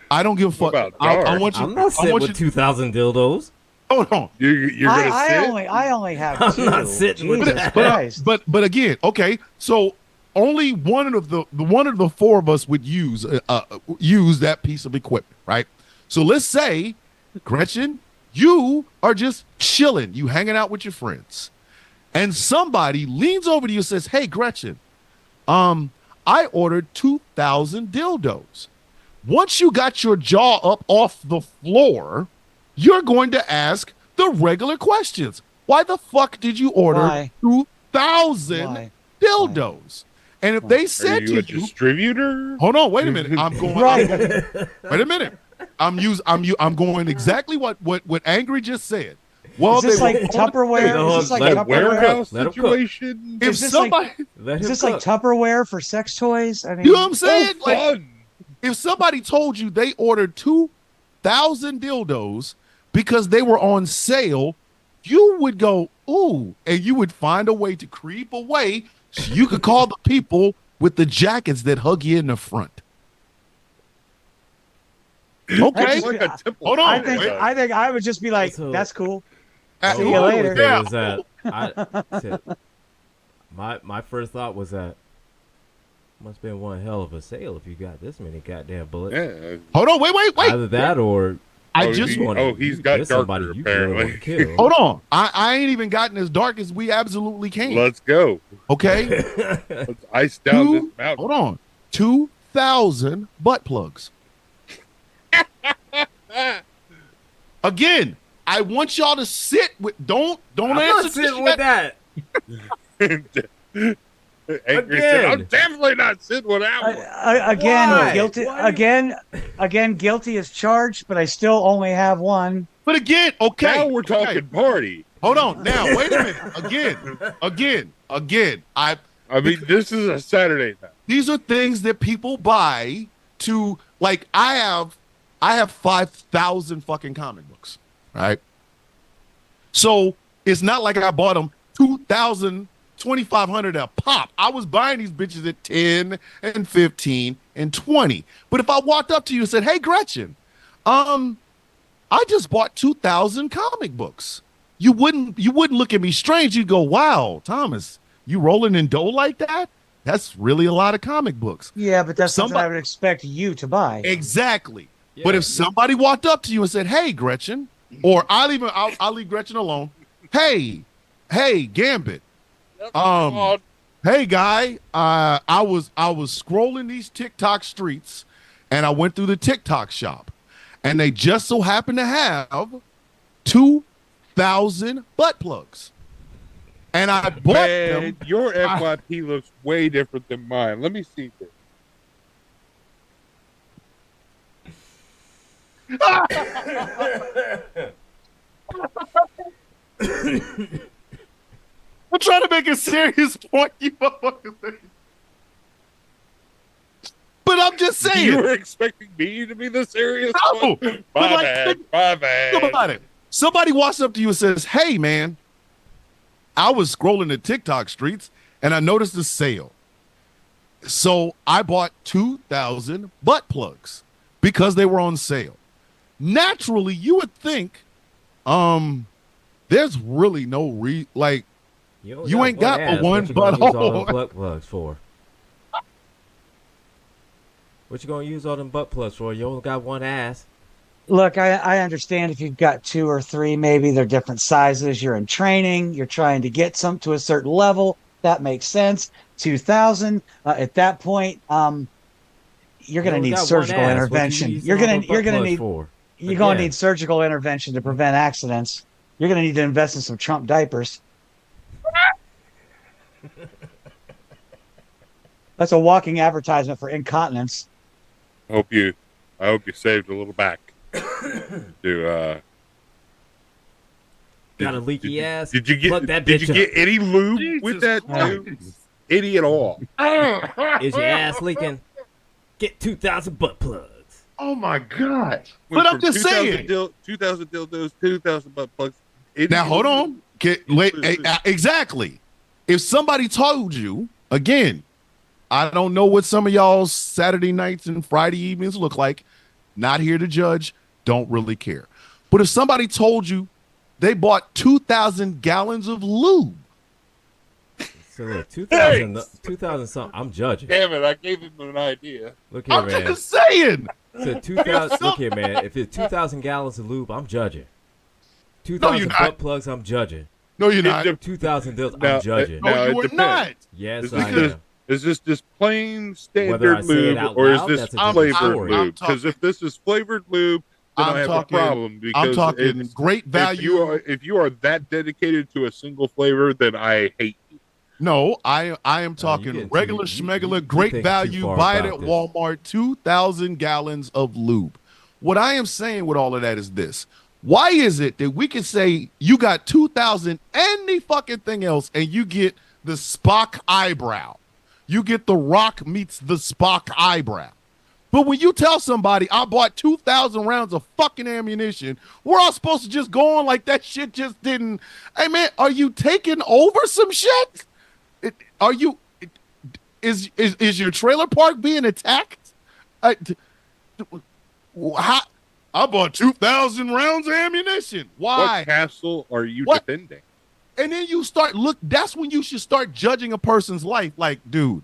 I don't give a fuck. I want you. I'm not sitting with 2,000 dildos. Hold on. You're gonna sit? I only have I'm two. not sitting with Jesus that. Christ. But again, okay. So only one of the four of us would use that piece of equipment, right? So let's say, Gretchen, you are just chilling, you hanging out with your friends, and somebody leans over to you and says, "Hey, Gretchen, I ordered 2,000 dildos." Once you got your jaw up off the floor, you're going to ask the regular questions. Why the fuck did you order 2,000 dildos? And if they said to you, distributor? hold on, wait a minute. I'm going. Right. Wait a minute. I'm going exactly what Angry just said. Well, Is this like Tupperware? Is this like Tupperware? Warehouse Let 'em situation? If Is this somebody, Is this like Tupperware for sex toys? I mean, you know what I'm saying? Oh, fun. If somebody told you they ordered 2,000 dildos because they were on sale, you would go, ooh, and you would find a way to creep away so you could call the people with the jackets that hug you in the front. Okay. It's like a temple. Hold on. I think I would just be like, So- that's cool. Uh, See you later. Yeah. Was that my first thought was that must have been one hell of a sale if you got this many goddamn bullets. Yeah. Hold on. Wait. Either that or he's got there's darker, somebody you really apparently. want to kill. Hold on. I ain't even gotten as dark as we absolutely can. Let's go. Okay. Let's ice down this mountain. Hold on. 2,000 butt plugs. Again, I want y'all to sit with. Don't I'm answer not sitting with that. Angry said, I'm definitely not sitting with that one. Again, Why? guilty. Why? Again, guilty as charged, but I still only have one. But again, okay. Now we're talking okay. party. Hold on. Now, wait a minute. Again. I mean, this is a Saturday night. These are things that people buy to, like, I have 5,000 fucking comic books, right? So it's not like I bought them 2,000, 2,500 a pop. I was buying these bitches at 10 and 15 and 20. But if I walked up to you and said, "Hey, Gretchen, I just bought 2,000 comic books," you wouldn't look at me strange. You'd go, "Wow, Thomas, you rolling in dough like that? That's really a lot of comic books." Yeah, but that's something Somebody- I would expect you to buy. Exactly. But if somebody walked up to you and said, "Hey, Gretchen," or I'll leave Gretchen alone. Hey, Gambit. Hey, guy. I was scrolling these TikTok streets, and I went through the TikTok shop, and they just so happened to have 2,000 butt plugs, and I bought them. Your FYP looks way different than mine. Let me see this. I'm trying to make a serious point, you motherfuckers. But I'm just saying. You were expecting me to be the serious No, one? but My like, bad. My bad. Think about it. Somebody walks up to you and says, "Hey, man, I was scrolling the TikTok streets and I noticed a sale. So I bought 2,000 butt plugs because they were on sale." Naturally, you would think, there's really no you ain't got but one butthole. Butt plugs for? What you gonna use all them butt plugs for? You only got one ass. Look, I understand if you've got two or three, maybe they're different sizes. You're in training, you're trying to get some to a certain level. That makes sense. 2000, at that point, you're You going to only need got one surgical ass. What you intervention. using all those butt plugs for? You're going to Again. need surgical intervention to prevent accidents. You're going to need to invest in some Trump diapers. That's a walking advertisement for incontinence. I hope you saved a little back to Got a leaky ass. Did you Plug get that did bitch you get any lube with that too? Any at all? Is your ass leaking? Get 2,000 butt plugs. Oh my God! Went But I'm from just saying. 2,000 dildos, 2,000 butt plugs. Now hold on. Exactly. If somebody told you again, I don't know what some of y'all's Saturday nights and Friday evenings look like. Not here to judge. Don't really care. But if somebody told you they bought 2,000 gallons of lube, So look, 2,000 something. I'm judging. Damn it! I gave him an idea. Look here, I'm man. just saying. So 2,000. Look here, man. If it's 2,000 gallons of lube, I'm judging. No, 2,000 you're butt not. plugs, I'm judging. No, you're not. 2,000 dills, Now, I'm judging. now, No, it you are depends. not. Yes, Is I this am. Is this just plain Whether I standard say it lube, out or is loud, this that's a different flavored story. I'm lube? Because if this is flavored lube, then I'm I have talking- a problem. Because I'm talking it's- great value. If you are that dedicated to a single flavor, then I hate you. No, I am you talking getting regular too- you schmegular, great thinking too value. far Buy it about at this. Walmart. 2,000 gallons of lube. What I am saying with all of that is this: why is it that we can say you got 2,000 any fucking thing else, and you get the Spock eyebrow, you get the Rock meets the Spock eyebrow? But when you tell somebody I bought 2,000 rounds of fucking ammunition, we're all supposed to just go on like that shit just didn't. Hey man, are you taking over some shit? Are you? Is your trailer park being attacked? How? I bought 2,000 rounds of ammunition. Why? What castle are you What? defending? And then you start that's when you should start judging a person's life. Like, dude,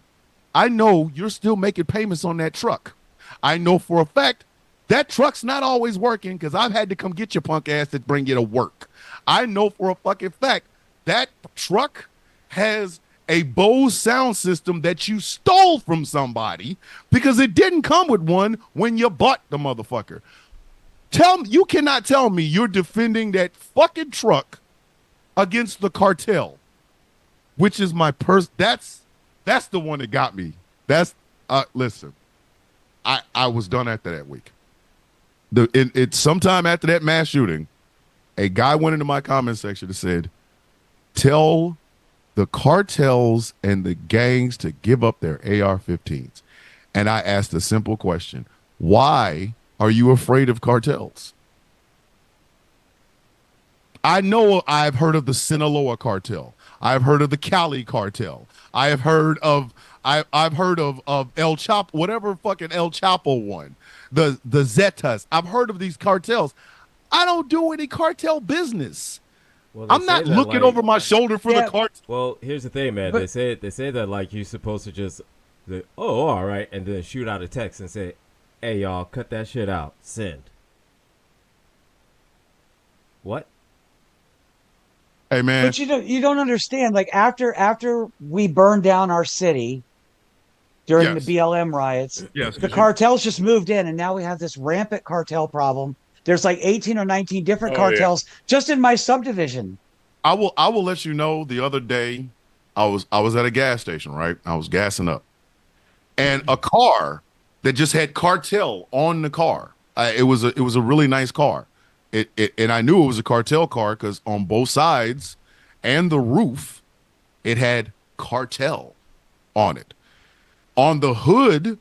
I know you're still making payments on that truck. I know for a fact that truck's not always working because I've had to come get your punk ass to bring you to work. I know for a fucking fact that truck has a Bose sound system that you stole from somebody because it didn't come with one when you bought the motherfucker. You cannot tell me you're defending that fucking truck against the cartel, which is my that's the one that got me. That's listen, I was done after that week. It's sometime after that mass shooting, a guy went into my comment section and said, tell the cartels and the gangs to give up their AR-15s. And I asked a simple question: why are you afraid of cartels? I know I've heard of the Sinaloa cartel. I've heard of the Cali cartel. I've heard of El Chapo, whatever fucking El Chapo one, the Zetas. I've heard of these cartels. I don't do any cartel business. Well, they I'm not say that, looking like- over my shoulder for the cartel. Well, here's the thing, man. But- They say that like you're supposed to just, all right, and then shoot out a text and say, "Hey, y'all, cut that shit out. Send." What? Hey man, But you don't understand. Like after we burned down our city during Yes. the BLM riots, yes, the cartels just moved in, and now we have this rampant cartel problem. There's like 18 or 19 different Oh, yeah. cartels just in my subdivision. I will let you know. The other day, I was at a gas station, right? I was gassing up, and a car that just had cartel on the car. It was a really nice car. And I knew it was a cartel car because on both sides and the roof, it had cartel on it. On the hood,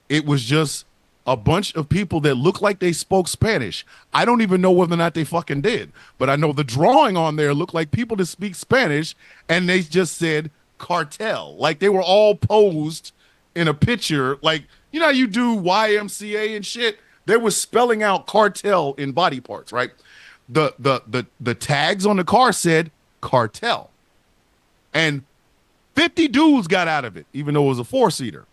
it was just a bunch of people that looked like they spoke Spanish. I don't even know whether or not they fucking did, but I know the drawing on there looked like people that speak Spanish, and they just said cartel. Like they were all posed in a picture, like, you know how you do YMCA and shit? They were spelling out cartel in body parts, right? The tags on the car said cartel. And 50 dudes got out of it, even though it was a 4-seater.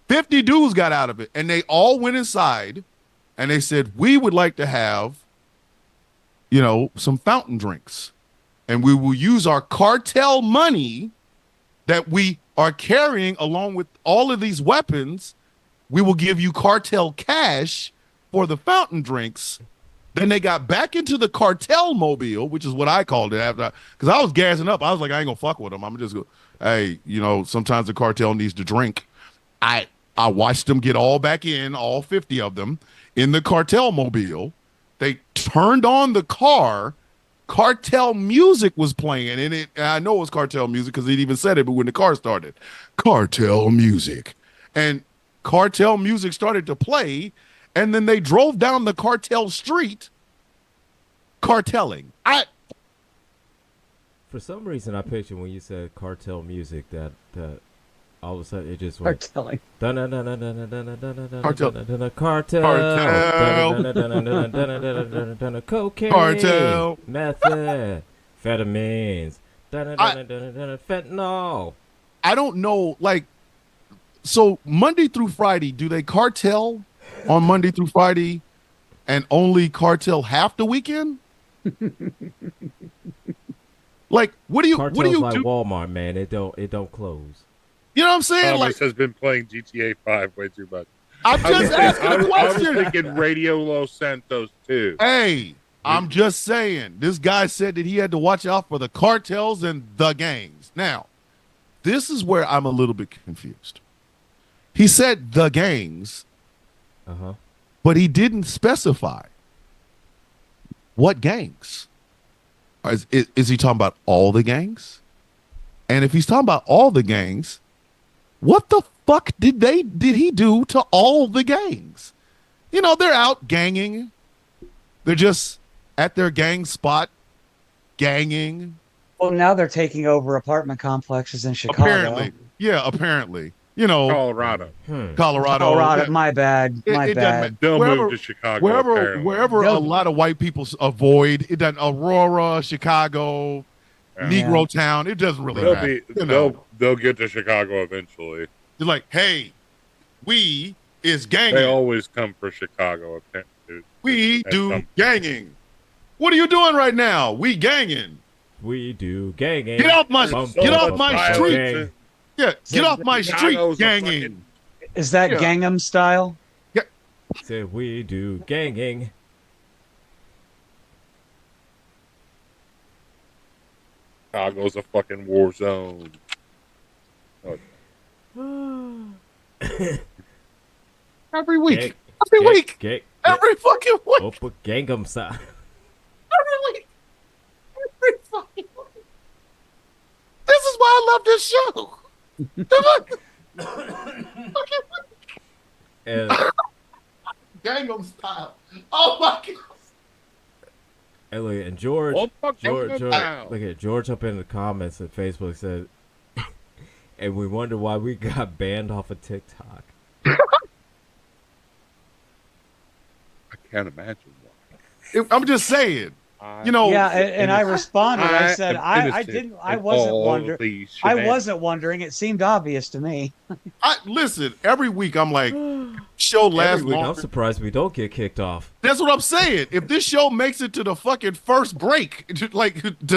50 dudes got out of it, and they all went inside and they said, we would like to have, some fountain drinks, and we will use our cartel money that we are carrying along with all of these weapons. We will give you cartel cash for the fountain drinks. Then they got back into the cartel mobile, which is what I called it after, because I was gassing up. I was like, I ain't gonna fuck with them. I'm just go, hey, sometimes the cartel needs to drink. I watched them get all back in, all 50 of them, in the cartel mobile. They turned on the car. Cartel music was playing, and I know it was cartel music because it even said it, but when the car started, cartel music. And cartel music started to play, and then they drove down the cartel street cartelling. For some reason, I pictured when you said cartel music that all of a sudden it just went Cartelling. cartel, cocaine, Cartel. methamphetamines, fentanyl. I don't know, so Monday through Friday, do they cartel on Monday through Friday and only cartel half the weekend? What do you Cartel's like do? Walmart, man. It don't close. You know what I'm saying? Thomas has been playing GTA 5 way too much. I'm just asking a I was question. thinking Radio Los Santos too. Hey, I'm just saying. This guy said that he had to watch out for the cartels and the gangs. Now, this is where I'm a little bit confused. He said the gangs, but he didn't specify what gangs. Is he talking about all the gangs? And if he's talking about all the gangs, what the fuck did he do to all the gangs? They're out ganging. They're just at their gang spot ganging. Well, now they're taking over apartment complexes in Chicago. Apparently. Colorado. Colorado. My bad. It doesn't They'll wherever, move to Chicago. Wherever a lot of white people avoid, it doesn't. Aurora, Chicago, Negro Town. It doesn't really matter. They'll get to Chicago eventually. They're like, hey, we is ganging. They always come for Chicago. We do ganging. What are you doing right now? We ganging. We do ganging. Get off my street. Gang. Yeah, get off my street, Chicago's ganging. Is that Gangnam Style? Say we do ganging. Chicago's a fucking war zone. Every week. Gang- Every week. Gang, Every fucking week. Opa Gangnam Style. Every week. Every fucking week. This is why I love this show. And Gangnam Style. Oh my god. And look, and George, look at George up in the comments at Facebook said, and we wonder why we got banned off of TikTok. I can't imagine why. I'm just saying. And I responded. I said I didn't. I wasn't wondering. I wasn't wondering. It seemed obvious to me. Listen. Every week I'm like, show lasts Every week, longer. I'm surprised we don't get kicked off. That's what I'm saying. If this show makes it to the fucking first break, to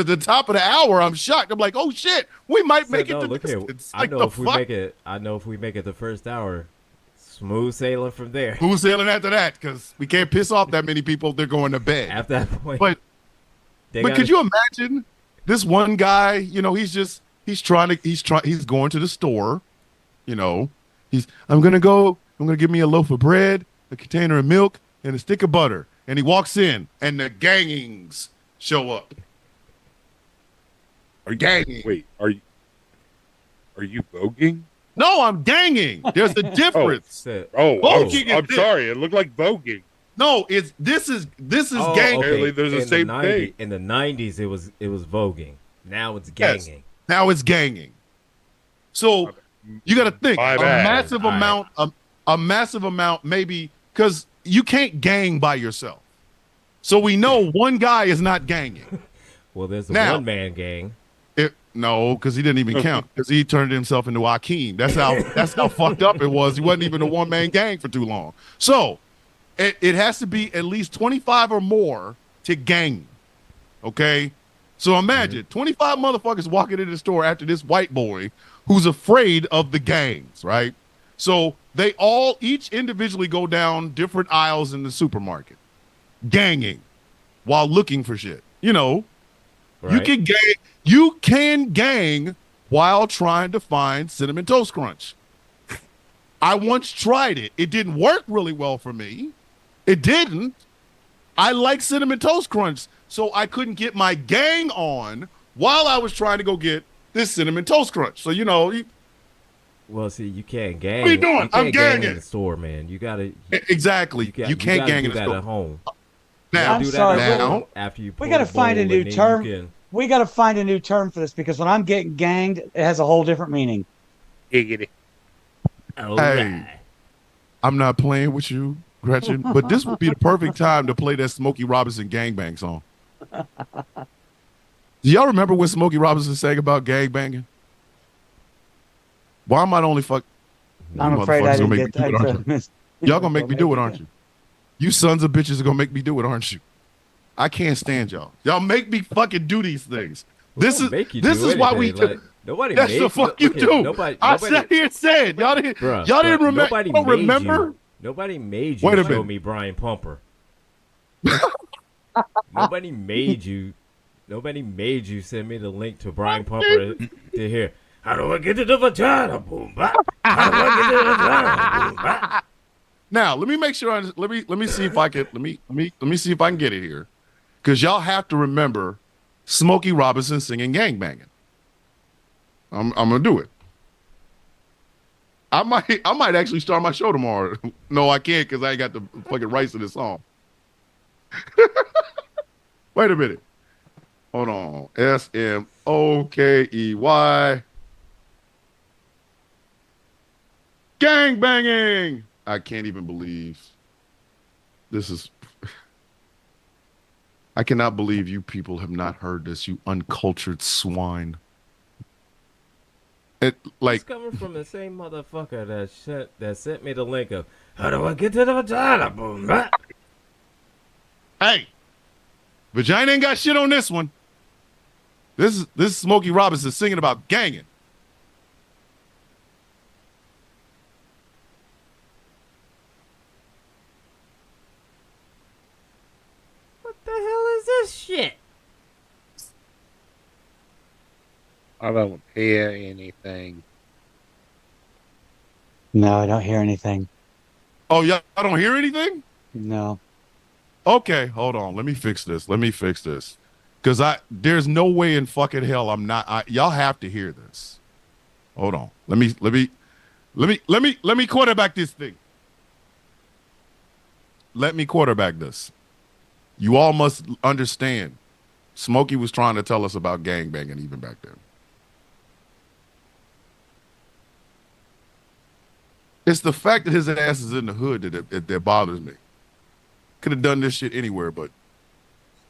the top of the hour, I'm shocked. I'm like, oh shit, we might make it to look here. distance. I know if we make it. I know if we make it the first hour, smooth sailing from there. Who's sailing after that? Because we can't piss off that many people. They're going to bed. At that point, But could you imagine this one guy? He's going to the store. I'm gonna give me a loaf of bread, a container of milk, and a stick of butter. And he walks in, and the gangings show up. Or ganging. Wait, are you voguing? No, I'm ganging. There's a difference. Voguing I'm is sorry. It looked like voguing. No, this is gang. Apparently there's a same thing. In the 90s, it was voguing. Now it's ganging. Yes, now it's ganging. So you got to think My a bad. massive amount, maybe, because you can't gang by yourself. So we know one guy is not ganging. Well, there's a Now- one-man gang. No, because he didn't even count, because he turned himself into Akeem. That's how fucked up it was. He wasn't even a one-man gang for too long. So it has to be at least 25 or more to gang. Okay? So imagine 25 motherfuckers walking into the store after this white boy who's afraid of the gangs, right? So they all each individually go down different aisles in the supermarket, ganging while looking for shit. You know, Right. you can gang while trying to find Cinnamon Toast Crunch. I once tried it. It didn't work really well for me. It didn't. I like Cinnamon Toast Crunch, so I couldn't get my gang on while I was trying to go get this Cinnamon Toast Crunch. So, you know, Well, see, you can't gang. What are you doing? can't I'm gang ganging. in the store, man. You gotta. exactly. You gotta can't gang do in the that store. at home. Now, I'm Do that sorry, at now- home after you. We pour got to the find a bowl, new and then you term. can- We got to find a new term for this because when I'm getting ganged, it has a whole different meaning. Giggity. Hey, I'm not playing with you, Gretchen, but this would be the perfect time to play that Smokey Robinson gangbang song. Do y'all remember when Smokey Robinson sang about gangbanging? Why am I the only fuck? I'm You afraid I motherfuckers gonna didn't make get me do it, aren't that. Y'all gonna make me do it, aren't you? You sons of bitches are gonna make me do it, aren't you? I can't stand y'all. Y'all make me fucking do these things. This is Make you this do is why we anything. do. Like, nobody That's made the fuck you look, do. Nobody. I sat here and said y'all didn't. Bruh, y'all didn't remember. Nobody Don't made remember. You. Nobody made you Wait a show minute. me Brian Pumper. Nobody made you. Nobody made you send me the link to Brian Pumper to hear. How do I get to the vagina? Boom, bap. How do I get to the vagina? Boom, bap. Now let me make sure. Let me see if I can. Let me see if I can get it here, because y'all have to remember Smokey Robinson singing "Gangbanging." I'm gonna do it. I might actually start my show tomorrow. No, I can't because I ain't got the fucking rights to this song. Wait a minute. Hold on. SMOKEY. Gang banging. I can't even believe this is. I cannot believe you people have not heard this, you uncultured swine. It like It's coming from the same motherfucker that sent me the link of. How do I get to the vagina? Boom, bap. hey, vagina ain't got shit on this one. This is Smokey Robinson singing about ganging. What the hell is this shit? I don't hear anything. No, I don't hear anything. Oh, y'all don't hear anything? No. Okay, hold on. Let me fix this. Because there's no way in fucking hell I'm not. Y'all have to hear this. Hold on. Let me quarterback this thing. Let me quarterback this. You all must understand. Smokey was trying to tell us about gangbanging even back then. It's the fact that his ass is in the hood that bothers me. Could have done this shit anywhere, but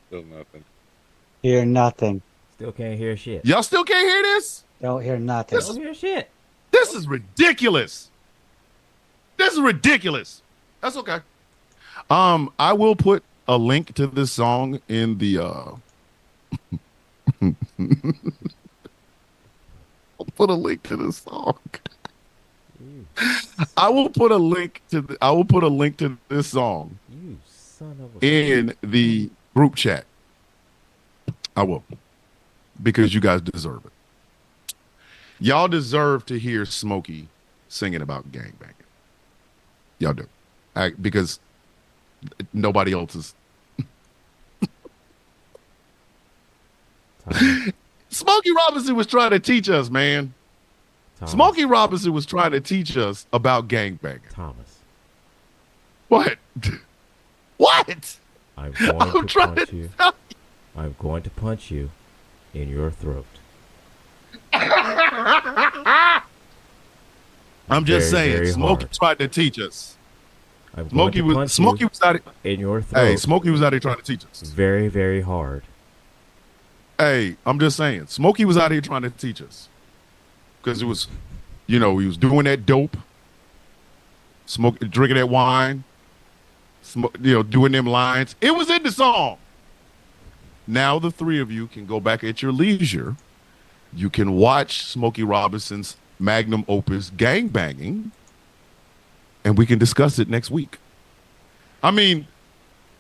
Still nothing. Hear nothing. Still can't hear shit. y'all still can't hear this? Don't hear nothing. Don't hear shit. This is ridiculous. This is ridiculous. That's okay. I will put a link to this song in the I'll put a link to this song. I will put a link to this song You son of a. in the group chat. I will. Because you guys deserve it. Y'all deserve to hear Smokey singing about gangbanging. Y'all do. Because nobody else is. Smokey Robinson was trying to teach us, man. Thomas. Smokey Robinson was trying to teach us about gangbanging. Thomas. What? What? I'm going I'm to trying punch to you. tell I'm going to punch you in your throat. I'm just Very, saying, very Smokey hard. tried to teach us. I'm going to punch Smokey you was out. in your throat. Hey, Smokey was out here trying to teach us. Very, very hard. Hey, I'm just saying, Smokey was out here trying to teach us because it was, he was doing that dope, drinking that wine, doing them lines. It was in the song. Now the three of you can go back at your leisure. You can watch Smokey Robinson's magnum opus, Gang Banging, and we can discuss it next week. I mean,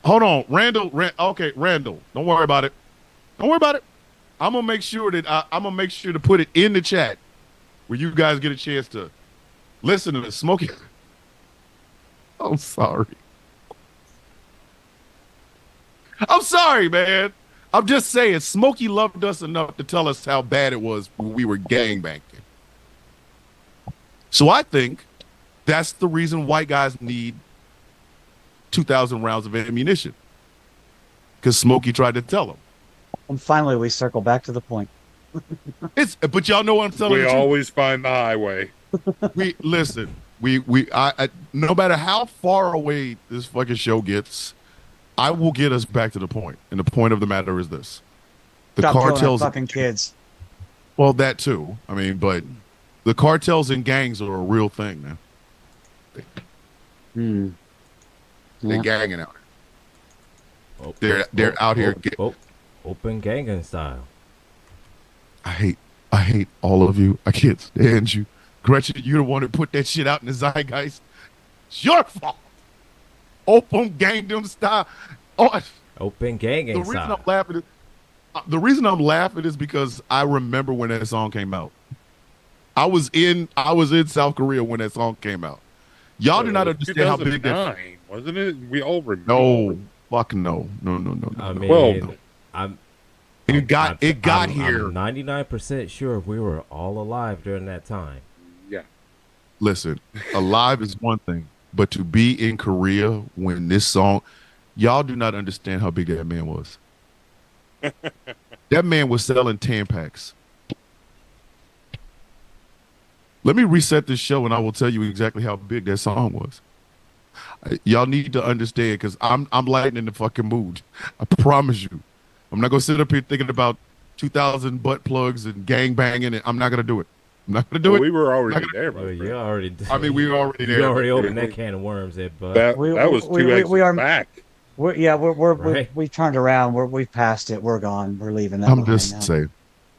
hold on, Randall. Okay, Randall, don't worry about it. Don't worry about it. I'm gonna make sure to put it in the chat where you guys get a chance to listen to the Smokey. I'm sorry. I'm sorry, man. I'm just saying, Smokey loved us enough to tell us how bad it was when we were gangbanging. So I think that's the reason white guys need 2,000 rounds of ammunition. Because Smokey tried to tell them. And finally, we circle back to the point. But y'all know what I'm telling you. We always find the highway. Listen. I no matter how far away this fucking show gets, I will get us back to the point. And the point of the matter is this: the Stop cartels, fucking kids. Well, that too. I mean, but the cartels and gangs are a real thing, man. They're ganging out. They're out here. Open ganging style. I hate all of you. I can't stand you. Gretchen, you're the one who put that shit out in the zeitgeist. It's your fault. Open Gangnam style. Open ganging style. The reason I'm laughing is because I remember when that song came out. I was in South Korea when that song came out. Y'all do not understand how big that. Wasn't it? We all remember. No, fuck no. I mean, well, it got here. I'm 99% sure we were all alive during that time. Yeah. Listen, alive is one thing, but to be in Korea when this song, y'all do not understand how big that man was. That man was selling Tampax. Let me reset this show and I will tell you exactly how big that song was. Y'all need to understand because I'm lightening the fucking mood. I promise you. I'm not gonna sit up here thinking about 2,000 butt plugs and gang banging, and I'm not gonna do it. I'm not gonna do it. We were already there. You already. I mean, we were already there. You already opened that can of worms, there, bud. That was two exits back. We turned around. We've passed it. We're gone. We're leaving that. I'm just saying.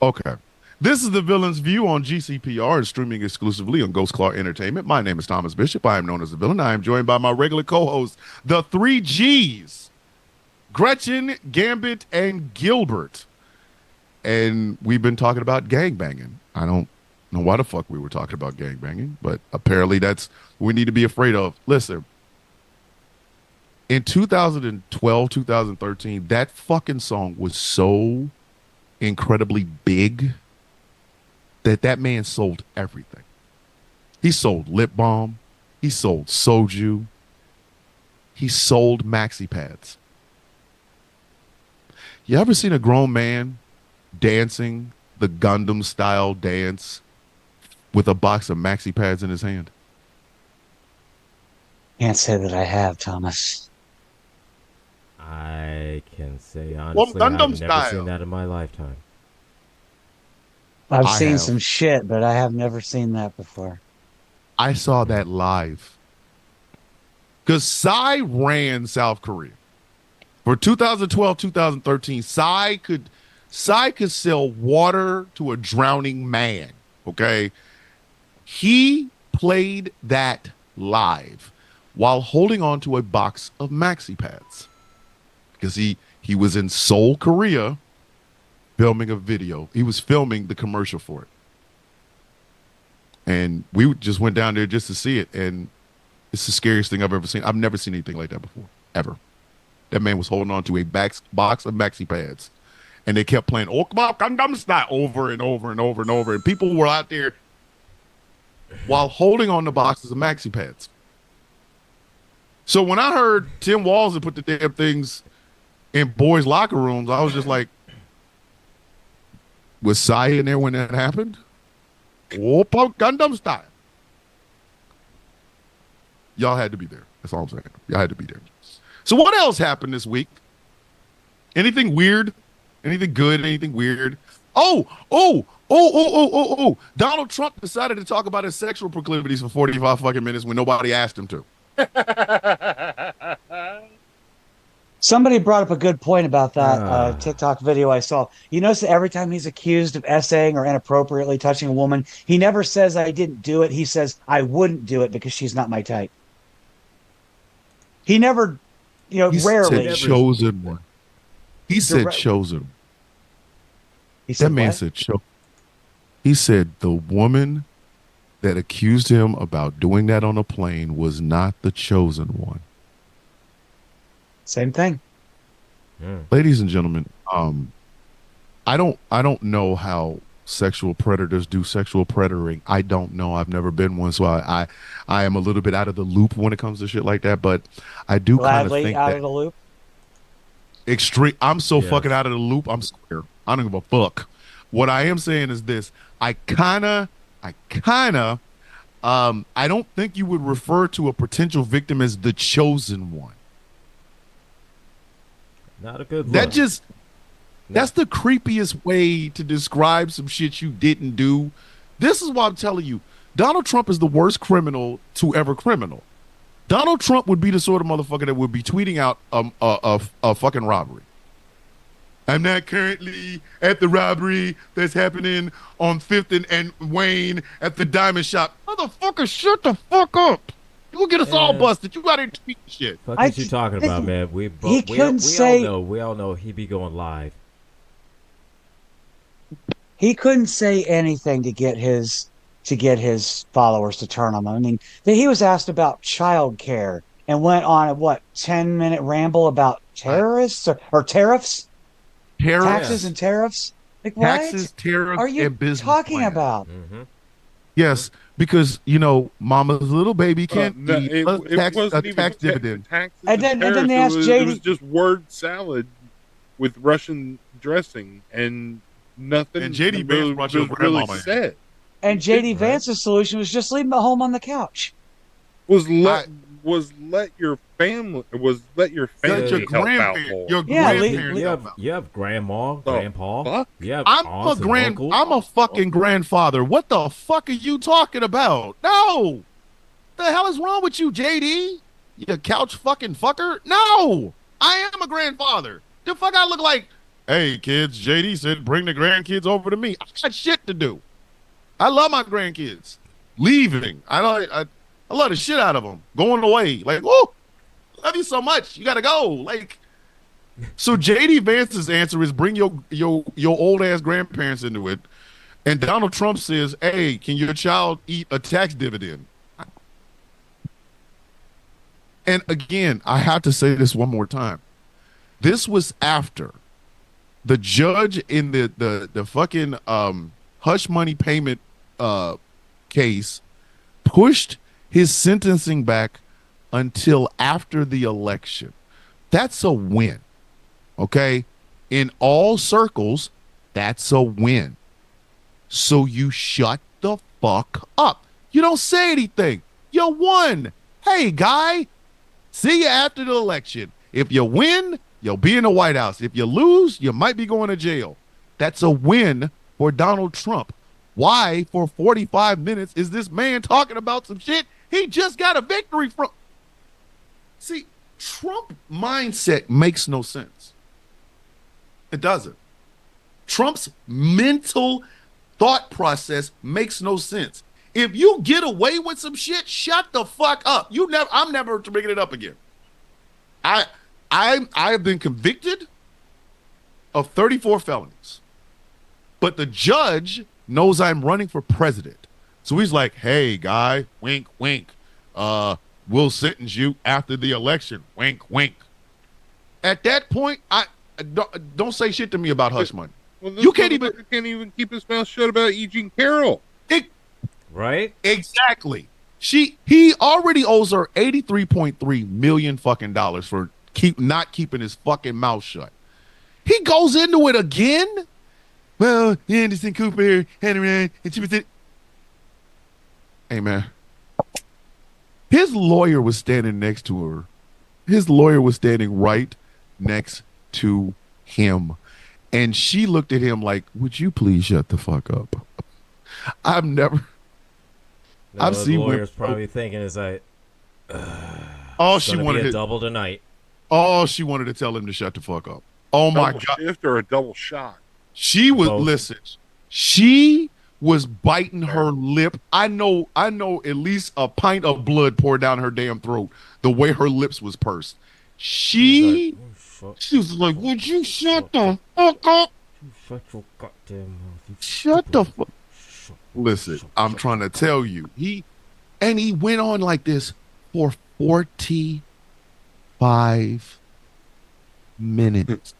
Okay. This is the Villain's View on GCPR and streaming exclusively on Ghost Claw Entertainment. My name is Thomas Bishop. I am known as the Villain. I am joined by my regular co-hosts, the 3 Gs. Gretchen, Gambit, and Gilbert. And we've been talking about gangbanging. I don't know why the fuck we were talking about gangbanging, but apparently that's what we need to be afraid of. Listen, in 2012, 2013, that fucking song was so incredibly big that man sold everything. He sold lip balm. He sold soju. He sold maxi pads. You ever seen a grown man dancing the Gundam style dance with a box of maxi pads in his hand? Can't say that I have, Thomas. I can say honestly, I've never seen that in my lifetime. I've seen some shit, but I have never seen that before. I saw that live. Because Psy ran South Korea. For 2012, 2013, Psy could sell water to a drowning man, okay? He played that live while holding on to a box of maxi pads. Because he was in Seoul, Korea, filming a video. He was filming the commercial for it. And we just went down there just to see it, and it's the scariest thing I've ever seen. I've never seen anything like that before, ever. That man was holding on to a box of maxi pads, and they kept playing Gangnam Style over and over and over and over, and people were out there while holding on to boxes of maxi pads. So when I heard Tim Walls had put the damn things in boys' locker rooms, I was just like, was Psy in there when that happened? Gundam Style. Y'all had to be there. That's all I'm saying. Y'all had to be there. So what else happened this week? Anything weird? Anything good? Anything weird? Oh. Donald Trump decided to talk about his sexual proclivities for 45 fucking minutes when nobody asked him to. Somebody brought up a good point about that TikTok video I saw. You notice that every time he's accused of essaying or inappropriately touching a woman, he never says I didn't do it. He says I wouldn't do it because she's not my type. He never, He rarely. said chosen one. He said Direct- chosen. He said That man what? said chosen. He said the woman that accused him about doing that on a plane was not the chosen one. Same thing. Ladies and gentlemen, I don't know how sexual predators do sexual predating. I don't know. I've never been one, so I am a little bit out of the loop when it comes to shit like that. But I do kind of Gladly think out that of the loop. extreme. I'm so Yes. fucking out of the loop. I'm scared. I don't give a fuck. What I am saying is this: I don't think you would refer to a potential victim as the chosen one. Not a good look. That's the creepiest way to describe some shit you didn't do. This is why I'm telling you, Donald Trump is the worst criminal to ever criminal. Donald Trump would be the sort of motherfucker that would be tweeting out a fucking robbery. I'm not currently at the robbery that's happening on 5th and Wayne at the diamond shop. Motherfucker, shut the fuck up. You will get us all busted. You out here tweeting shit. Fuck is you talking about, man? We all know he be going live. He couldn't say anything to get his followers to turn on him. I mean, he was asked about childcare and went on a 10-minute ramble about terrorists or tariffs, taxes and tariffs. Like what? Taxes, tariffs, are you and business talking plan. about? Mm-hmm. Yes, because mama's little baby can't eat it wasn't even tax dividend. Taxes And then they tariffs. asked It JD was just word salad with Russian dressing and nothing. And JD Vance brought your was really grandmama in. said. And JD Vance's solution was just leave him at home on the couch. Was let your family Let your help out grandparents, more. your Yeah, grandparents You help have out. you have grandma, The grandpa. fuck? You have I'm aunts and uncles. I'm a fucking grandfather. What the fuck are you talking about? No. The hell is wrong with you, JD? You couch fucking fucker? No. I am a grandfather. The fuck I look like? Hey kids, JD said bring the grandkids over to me. I got shit to do. I love my grandkids. Leaving. I love the shit out of them. Going away. Like, whoa, love you so much. You gotta go. Like, so JD Vance's answer is bring your old ass grandparents into it. And Donald Trump says, hey, can your child eat a tax dividend? And again, I have to say this one more time. This was after the judge in the fucking hush money payment case pushed his sentencing back until after the election. That's a win. Okay? In all circles, that's a win. So you shut the fuck up. You don't say anything. You won. Hey, guy, see you after the election. If you win, you'll be in the White House. If you lose, you might be going to jail. That's a win for Donald Trump. Why, for 45 minutes, is this man talking about some shit he just got a victory from? See, Trump mindset makes no sense. It doesn't. Trump's mental thought process makes no sense. If you get away with some shit, shut the fuck up. I'm never bringing it up again. I have been convicted of 34 felonies. But the judge knows I'm running for president. So he's like, hey, guy, wink, wink. We'll sentence you after the election. Wink, wink. At that point, I don't say shit to me about hush money. Well, You can't even keep his mouth shut about E. Jean Carroll. Right? Exactly. He already owes her $83.3 million fucking dollars for not keeping his fucking mouth shut. He goes into it again. Well, Anderson Cooper, Henry, and Timothy. Hey man, his lawyer was standing next to her. His lawyer was standing right next to him, and she looked at him like, "Would you please shut the fuck up?" I've No, seen the lawyer's women- probably thinking is like, all it's she gonna wanted be a to double tonight. Oh, she wanted to tell him to shut the fuck up. Oh my Double God. shift or a double shot? She was Both. listen. She was biting her lip. I know at least a pint of blood poured down her damn throat the way her lips was pursed. She was like, "Would you shut the fuck up? Shut your goddamn mouth. Shut the fuck." Listen, I'm trying to tell you. He went on like this for 45 minutes.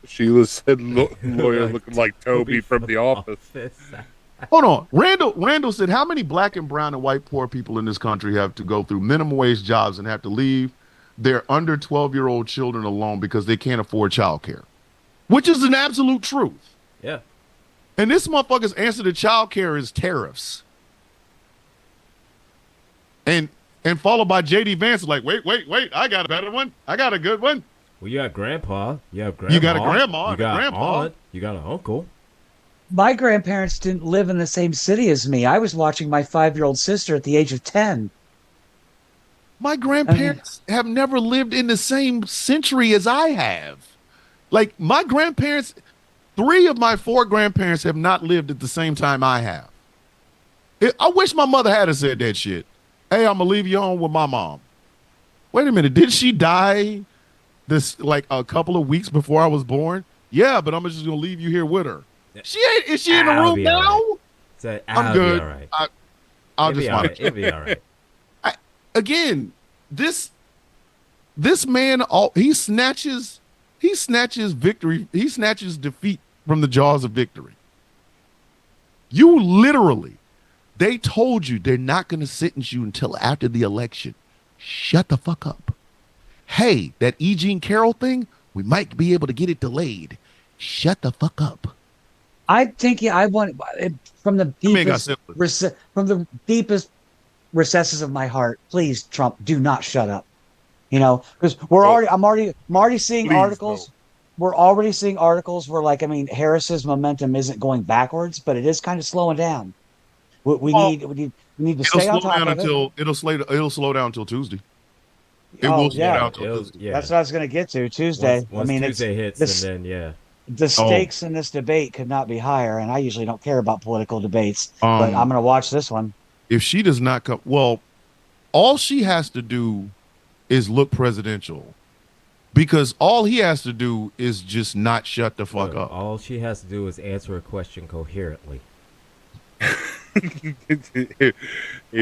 Sheila said, "Lawyer looking like Toby from The Office." Hold on. Randall said, how many black and brown and white poor people in this country have to go through minimum wage jobs and have to leave their under 12-year-old children alone because they can't afford childcare? Which is an absolute truth. Yeah. And this motherfucker's answer to childcare is tariffs. And followed by JD Vance like, wait, I got a better one. I got a good one. Well, you got grandpa. You have grandma. You got a grandma. You got grandpa. aunt. You got an uncle. My grandparents didn't live in the same city as me. I was watching my 5-year-old sister at the age of 10. My grandparents have never lived in the same century as I have. Like, my grandparents, 3 of my 4 grandparents have not lived at the same time I have. I wish my mother had said that shit. Hey, I'm going to leave you home with my mom. Wait a minute. Did she die this like a couple of weeks before I was born? Yeah, but I'm just going to leave you here with her. Is she in the room now? Right. I'm good. All right. I'll just find it. It'll be all right. Again, this man, he snatches victory. He snatches defeat from the jaws of victory. You literally, they told you they're not going to sentence you until after the election. Shut the fuck up. Hey, that E. Jean Carroll thing, we might be able to get it delayed. Shut the fuck up. I think I want from the deepest recesses of my heart. Please, Trump, do not shut up. You know, because I'm already seeing articles. No. We're already seeing articles where, like, I mean, Harris's momentum isn't going backwards, but it is kind of slowing down. We need to stay on top of it. It'll slow down until Tuesday. It Oh, will slow yeah. down until Tuesday. Yeah. That's what I was going to get to Tuesday. Once Tuesday hits, and then yeah. The stakes in this debate could not be higher, and I usually don't care about political debates, but I'm going to watch this one. If she does not come, well, all she has to do is look presidential, because all he has to do is just not shut the fuck up. All she has to do is answer a question coherently. I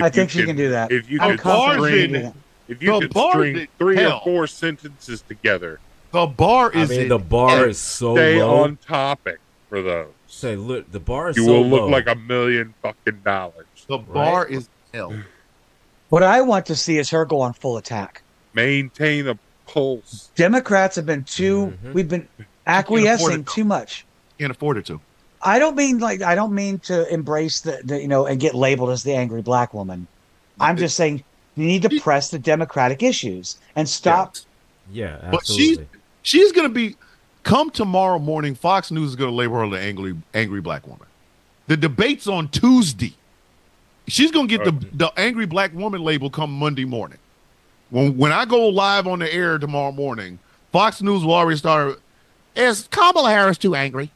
think she can do that. If you I'm could confident. string 3 or 4 sentences together, The bar is the bar is so stay low. on topic for those. Say, look, the bar is You so will low. look like $1 million fucking dollars. the bar is hell. What I want to see is her go on full attack. Maintain a pulse. Democrats have been we've been acquiescing too much. Can't afford it to. I don't mean to embrace the and get labeled as the angry black woman. I'm just saying you need to press the Democratic issues and stop. Yeah, But absolutely. she's going to be, come tomorrow morning, Fox News is going to label her the angry black woman. The debate's on Tuesday. She's going to get the angry black woman label come Monday morning. When I go live on the air tomorrow morning, Fox News will already start, is Kamala Harris too angry?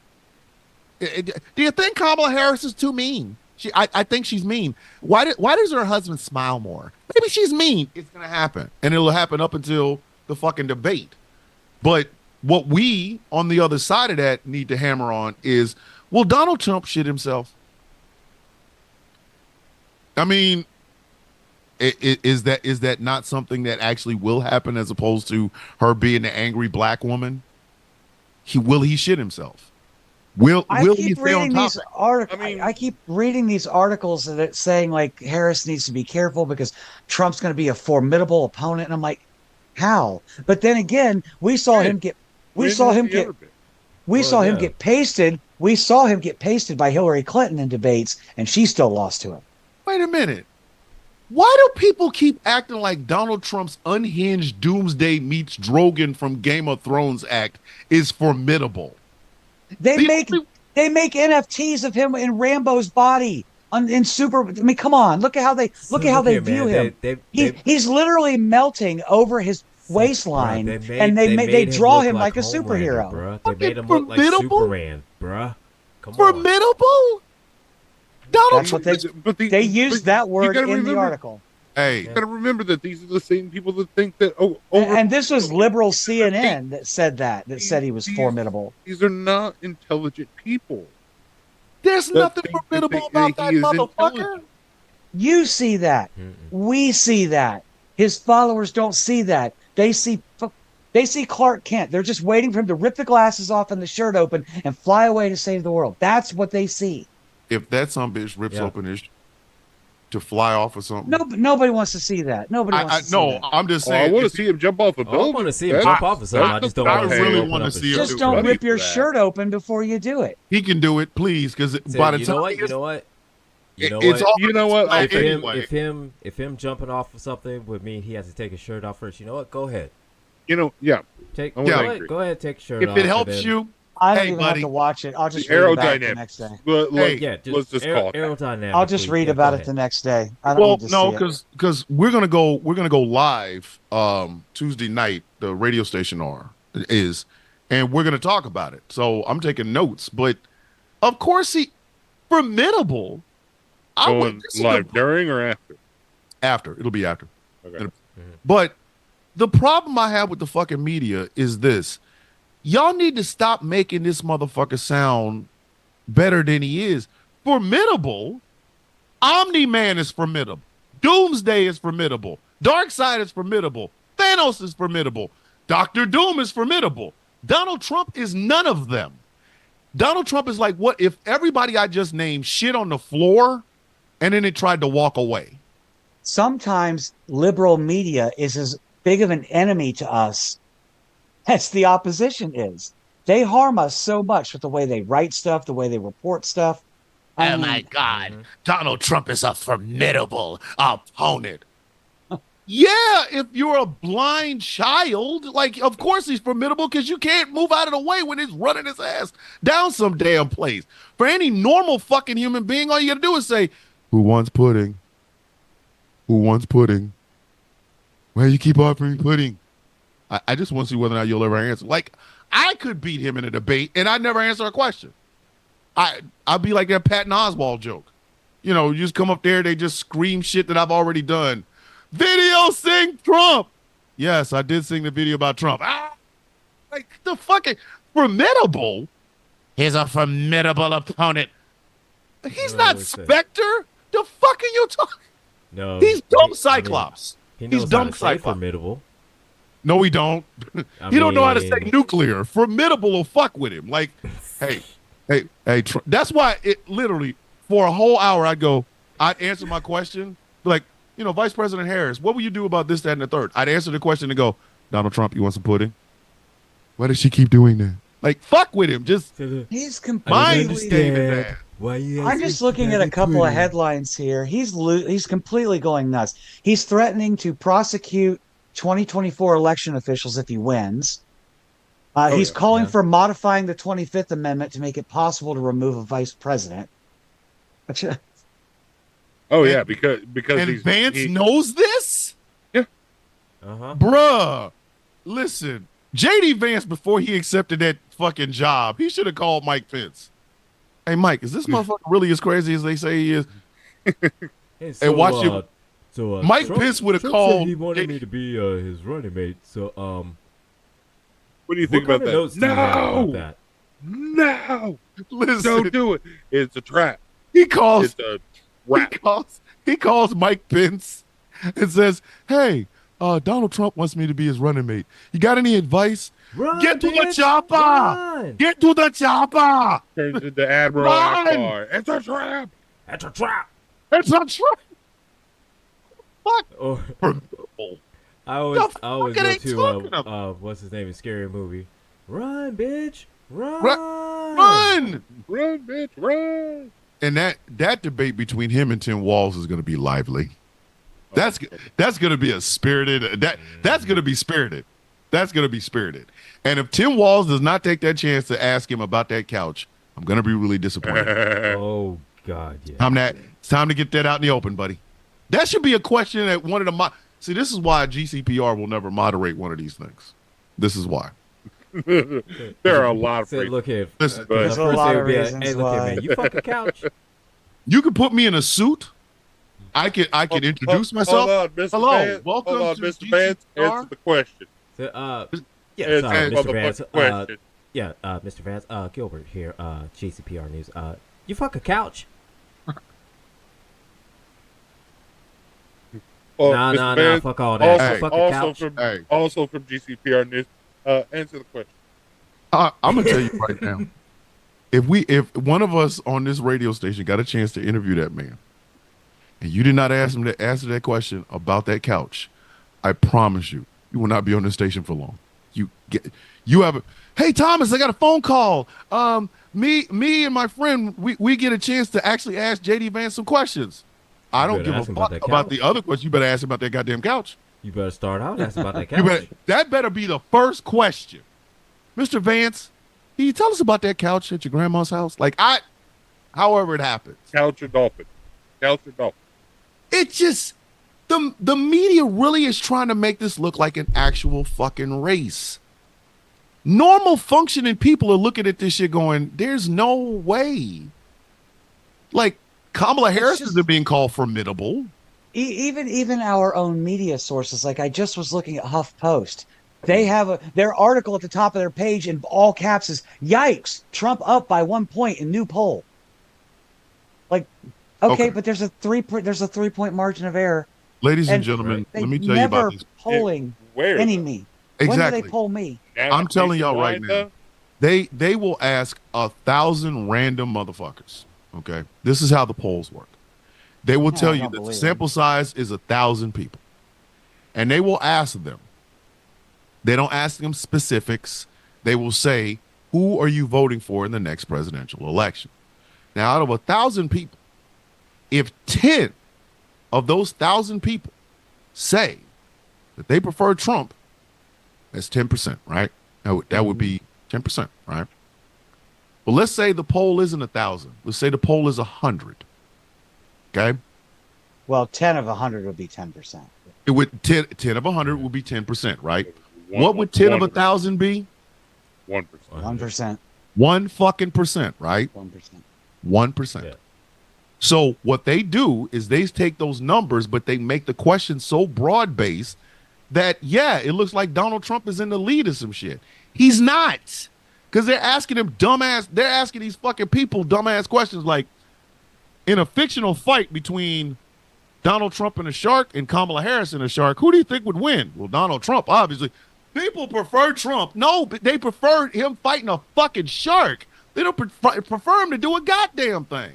Do you think Kamala Harris is too mean? I think she's mean. Why does her husband smile more? Maybe she's mean. It's going to happen. And it'll happen up until the fucking debate. But what we on the other side of that need to hammer on is, will Donald Trump shit himself? I mean, is that not something that actually will happen, as opposed to her being the angry black woman? Will he shit himself? Will he stay on top? I keep reading these articles that it's saying like Harris needs to be careful because Trump's going to be a formidable opponent, and I'm like, how? But then again, we saw him get pasted. We saw him get pasted by Hillary Clinton in debates, and she still lost to him. Wait a minute. Why do people keep acting like Donald Trump's unhinged doomsday meets Drogon from Game of Thrones act is formidable? They make NFTs of him in Rambo's body in Super. I mean, come on, look at how they view him. He's literally melting over his waistline, Bruh, and they made draw look him like a Homelander, superhero. Bruh. They made Fucking him look like formidable? Superman, bruh. Come on. Formidable? Donald That's Trump. what they used that word gotta in the remember- article. Hey, You gotta remember that these are the same people that think that And this was liberal CNN that said he was These- formidable. these are not intelligent people. there's That nothing think that formidable they- about that that he is motherfucker. intelligent. You see that. We see that. His followers don't see that. They see Clark Kent. They're just waiting for him to rip the glasses off and the shirt open and fly away to save the world. That's what they see. If that some bitch rips open his to fly off or something. Nobody wants to see that. Nobody wants to see no, that. I'm just Oh, I saying. want to if- see him jump off a I building. want to see him jump off of something. I just don't I want to see really him wanna open up see his him shirt. Just don't Ready rip your for that. shirt open before you do it. he can do it, please, because So, by the you time know what? he You gets- know what? You know it's what? all You know what? like, If anyway. if him jumping off of something would mean he has to take his shirt off first. You know what? Go ahead. Yeah. Take I'm go angry. ahead, go ahead, take your shirt if off. it and helps then- you, I don't Hey, even buddy. have to watch it. I'll just The read about it the next day. aerodynamics. yeah, Let's just call it that. aerodynamic. I'll just read about it the next day. I don't well, need to no, see it. because we're gonna go live Tuesday night. The radio station is, and we're gonna talk about it. So I'm taking notes, but of course he formidable. Going this is live during or after? after. It'll be after. Okay. But the problem I have with the fucking media is this. Y'all need to stop making this motherfucker sound better than he is. Formidable. Omni-Man is formidable. Doomsday is formidable. Darkseid is formidable. Thanos is formidable. Doctor Doom is formidable. Donald Trump is none of them. Donald Trump is like, what if everybody I just named shit on the floor and then it tried to walk away? Sometimes liberal media is as big of an enemy to us as the opposition is. They harm us so much with the way they write stuff, the way they report stuff. I Oh mean, my God. Mm-hmm. Donald Trump is a formidable opponent. Yeah, if you're a blind child, like, of course he's formidable because you can't move out of the way when he's running his ass down some damn place. For any normal fucking human being, all you gotta do is say, "Who wants pudding? Who wants pudding? Why you keep offering pudding?" I just want to see whether or not you'll ever answer. Like, I could beat him in a debate and I'd never answer a question. I'd be like that Patton Oswalt joke. You know, you just come up there, they just scream shit that I've already done. Video sing Trump. Yes, I did sing the video about Trump. Like the fucking formidable. He's a formidable opponent. He's No, not it's a- Spectre. The fuck are you talking? No, He's dumb I Cyclops. mean, he He's knows dumb how to say Cyclops. formidable. No, he don't. I He don't know how to say mean- nuclear. Formidable will fuck with him. Like, hey, that's why it literally for a whole hour I'd answer my question, be like, you know, Vice President Harris, what will you do about this, that, and the third? I'd answer the question and go, Donald Trump, you want some pudding? Why does she keep doing that? Like, fuck with him. Just he's I completely. don't mind David understand that. why you I'm just looking at a couple of headlines here. He's completely going nuts. He's threatening to prosecute 2024 election officials if he wins. He's calling for modifying the 25th Amendment to make it possible to remove a vice president. Which, Oh yeah, because And Vance knows this? Uh-huh. Bruh, listen, J.D. Vance, before he accepted that fucking job, he should have called Mike Pence. Hey, Mike, is this motherfucker really as crazy as they say he is? Hey, And watch him. So, Mike Pence would have Trump called. said he wanted me to be his running mate. So, What do you think what about kind of notes that? do you have about No, that? no, Listen, don't do it. It's a trap. he calls. It's a trap. He calls Mike Pence and says, "Hey, Donald Trump wants me to be his running mate. You got any advice? Run, Get to the bitch, chopper! run. Get to the chopper! Turns into Admiral Run! Akbar. It's a trap. That's a trap. It's a trap." Fuck. Or Formidable. I always The go fuck are they talking to about? what's his name in Scary Movie? Run, bitch, run. Run! Run, bitch, run. And that debate between him and Tim Walz is going to be lively. That's going to be a spirited. That's going to be spirited. That's going to be spirited. And if Tim Walz does not take that chance to ask him about that couch, I'm going to be really disappointed. Oh God, yeah. It's time to get that out in the open, buddy. That should be a question that one of the See, this is why GCPR will never moderate one of these things. This is why. There are a lot of Say, reasons. look here. Listen, But- There's a lot of Hey, reasons look here, why. man. You fucking couch. you can put me in a suit. I can introduce myself. Hold on, Mr. Hello, Vance. welcome Hold on, to Mr. Vance. GCPR. Answer the question. So, yes, Answer the Mr. Vance. motherfucking question. Yeah, Mr. Vance. Gilbert here. GCPR News. You fuck a couch? Oh, Nah, Mr. nah, nah. Vance, Fuck all that. Also, You fuck a also couch. from Hey. also from GCPR News. Answer the question. I'm gonna tell you right now. If one of us on this radio station got a chance to interview that man, and you did not ask him to answer that question about that couch, I promise you, you will not be on this station for long. Hey Thomas, I got a phone call. Me and my friend, we get a chance to actually ask JD Vance some questions. I You don't better give a ask him about fuck that about couch. the other question. You better ask him about that goddamn couch. You better start out asking about that You couch. that better be the first question. Mr. Vance, can you tell us about that couch at your grandma's house? However it happens. Couch or dolphin? Couch or dolphin? It just the media really is trying to make this look like an actual fucking race. Normal functioning people are looking at this shit going, there's no way. Like Kamala Harris just- is being called formidable. Even our own media sources, like I just was looking at HuffPost. They have their article at the top of their page in all caps is "Yikes! Trump up by 1 point in new poll." Like, okay. But there's a 3-point margin of error. Ladies and And gentlemen, They let me tell you never about this. polling Where? any me. Exactly. When do they poll me? I'm telling y'all right Nationwide, now. They will ask 1,000 random motherfuckers. Okay, this is how the polls work. They will Yeah, tell I you don't that the believe sample size is 1,000 people, and they will ask them. They don't ask them specifics. They will say, "Who are you voting for in the next presidential election?" Now, out of 1,000 people, if 10 of those 1,000 people say that they prefer Trump, that's 10%, right? That would be 10%, right? But let's say the poll isn't 1,000. Let's say the poll is 100. Okay, Well, 10 of 100 would be 10%. it would 10 of 100 would be 10%, right? One- What would 10 of 1%. 1,000 be? 1%. 1%. 1 fucking percent, right? 1%. 1%. Yeah. So what they do is they take those numbers, but they make the question so broad based that it looks like Donald Trump is in the lead of some shit. He's not, because they're asking him they're asking these fucking people dumbass questions like, in a fictional fight between Donald Trump and a shark and Kamala Harris and a shark, who do you think would win? Well, Donald Trump, obviously. People prefer Trump. No, but they prefer him fighting a fucking shark. They don't prefer him to do a goddamn thing.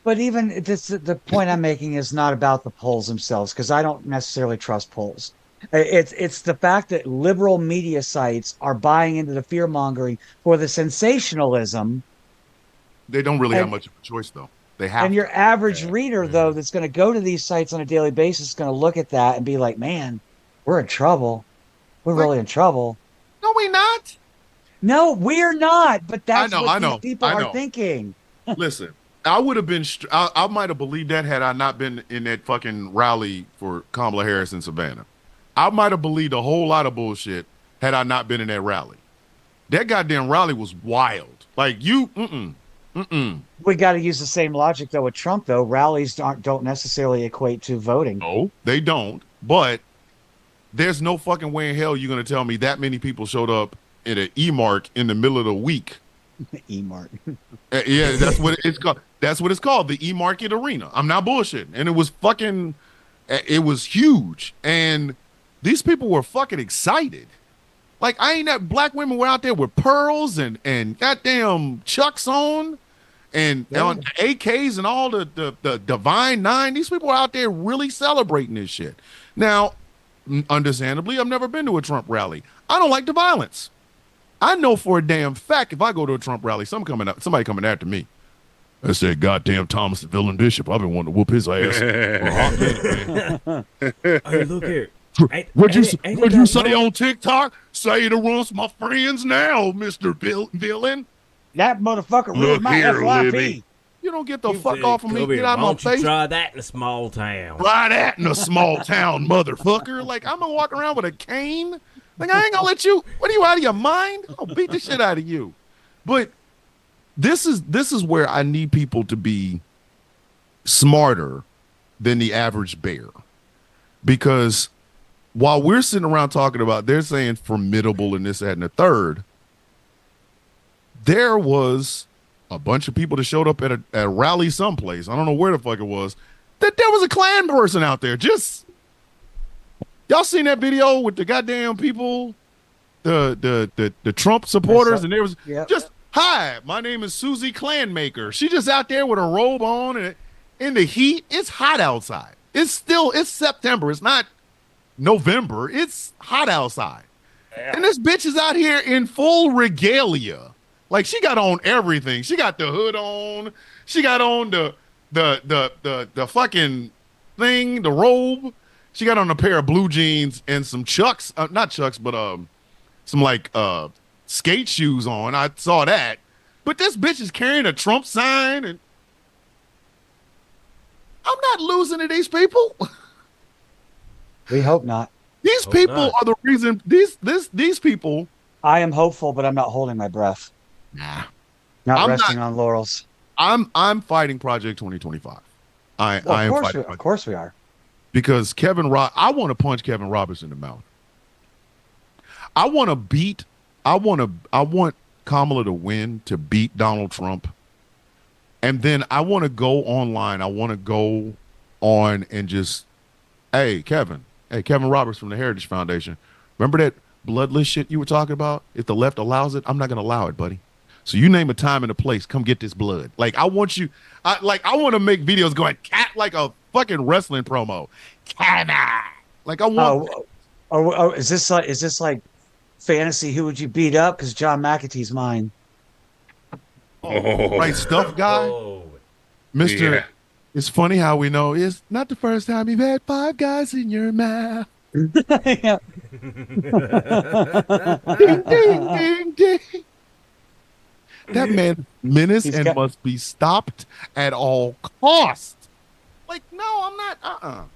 But even the point I'm making is not about the polls themselves, because I don't necessarily trust polls. It's the fact that liberal media sites are buying into the fear mongering for the sensationalism. They don't really have And- much of a choice, though. They have And your average Yeah. reader, though, that's going to go to these sites on a daily basis is going to look at that and be like, man, we're in trouble. We're really in trouble. No, we not. No, we're not. But that's I what know, these people I are know. thinking. Listen, I would have been. I might have believed that had I not been in that fucking rally for Kamala Harris in Savannah. I might have believed a whole lot of bullshit had I not been in that rally. That goddamn rally was wild. Like you, We got to use the same logic, though, with Trump, though. Rallies don't necessarily equate to voting. No, they don't. But there's no fucking way in hell you're gonna tell me that many people showed up at an E-Mark in the middle of the week. E-Mart. Yeah, that's what it's called. That's what it's called, the E-Market Arena. I'm not bullshitting. And it was fucking, it was huge. And these people were fucking excited. Like, black women were out there with pearls and goddamn Chucks on and on AKs and all the Divine Nine. These people were out there really celebrating this shit. Now, understandably, I've never been to a Trump rally. I don't like the violence. I know for a damn fact if I go to a Trump rally, somebody coming after me. I said, goddamn Thomas the Villain Bishop. I've been wanting to whoop his ass for a hot minute, man. Hey, look here. What'd you that say wrong? on TikTok? Say it amongst my friends now, Mr. Villain. That motherfucker ruined Look my here, FYP. Libby. You don't get the You fuck say, off of me. Kobe, Get out why of don't my you face. try that in a small town? Try that in a small town, motherfucker. Like, I'm gonna walk around with a cane. Like, I ain't gonna let you. What are you, out of your mind? I'll beat the shit out of you. But this is where I need people to be smarter than the average bear. Because while we're sitting around talking about, they're saying formidable and this, that, and the third, there was a bunch of people that showed up at a rally someplace. I don't know where the fuck it was. That there was a Klan person out there. Just y'all seen that video with the goddamn people, the Trump supporters, and there was just, hi, my name is Susie Clanmaker. She just out there with a robe on, and in the heat, it's hot outside. It's September. It's not November. It's hot outside. And this bitch is out here in full regalia. Like, she got on everything. She got the hood on. She got on the fucking thing, the robe. She got on a pair of blue jeans and some Chucks, not Chucks, but some like skate shoes on. I saw that. But this bitch is carrying a Trump sign, and I'm not losing to these people. We hope not. These people are the reason. These people. I am hopeful, but I'm not holding my breath. Nah. Not resting on laurels. I'm fighting Project 2025. I am fighting. Of course we are. Because I want to punch Kevin Roberts in the mouth. I want Kamala to win, to beat Donald Trump. And then I want to go online. I want to go on and just, hey, Kevin Roberts from the Heritage Foundation. Remember that bloodless shit you were talking about? If the left allows it, I'm not going to allow it, buddy. So you name a time and a place. Come get this blood. Like, I want to make videos going cat like a fucking wrestling promo. Like, I want. Is this like fantasy? Who would you beat up? Because John McAtee's mine. Right stuff guy. Mr. Yeah. It's funny how we know it's not the first time you've had 5 guys in your mouth. Yeah. Ding, ding, ding, ding. That man menace must be stopped at all costs. Like, no, I'm not.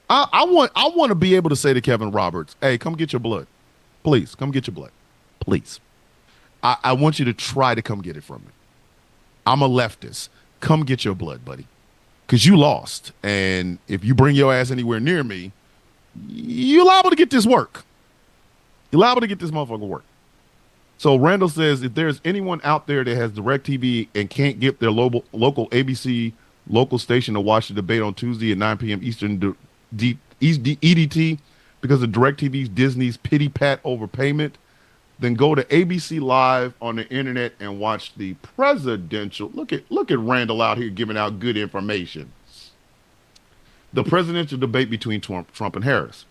I want to be able to say to Kevin Roberts, hey, come get your blood. Please, come get your blood. Please. I want you to try to come get it from me. I'm a leftist. Come get your blood, buddy. Because you lost. And if you bring your ass anywhere near me, you're liable to get this work. You're liable to get this motherfucker work. So Randall says, if there's anyone out there that has DirecTV and can't get their local ABC local station to watch the debate on Tuesday at 9 p.m. Eastern EDT because of DirecTV's Disney's pity pat overpayment, then go to ABC Live on the internet and watch the presidential. Look at Randall out here giving out good information. The presidential debate between Trump and Harris.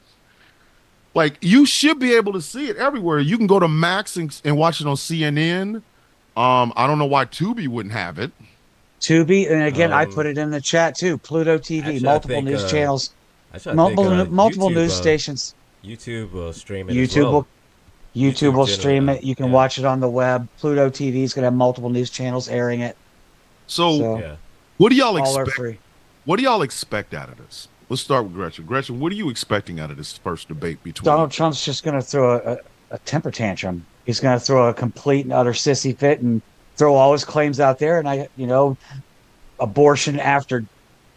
Like, you should be able to see it everywhere. You can go to Max and watch it on CNN. I don't know why Tubi wouldn't have it. Tubi, and again, I put it in the chat too. Pluto TV, multiple news channels, multiple news stations. YouTube will stream it. YouTube will stream it. You can watch it on the web. Pluto TV is going to have multiple news channels airing it. So what do y'all all expect? are free. What do y'all expect out of this? Let's start with Gretchen. Gretchen, what are you expecting out of this first debate between Donald Trump's just going to throw a temper tantrum. He's going to throw a complete and utter sissy fit and throw all his claims out there. And abortion after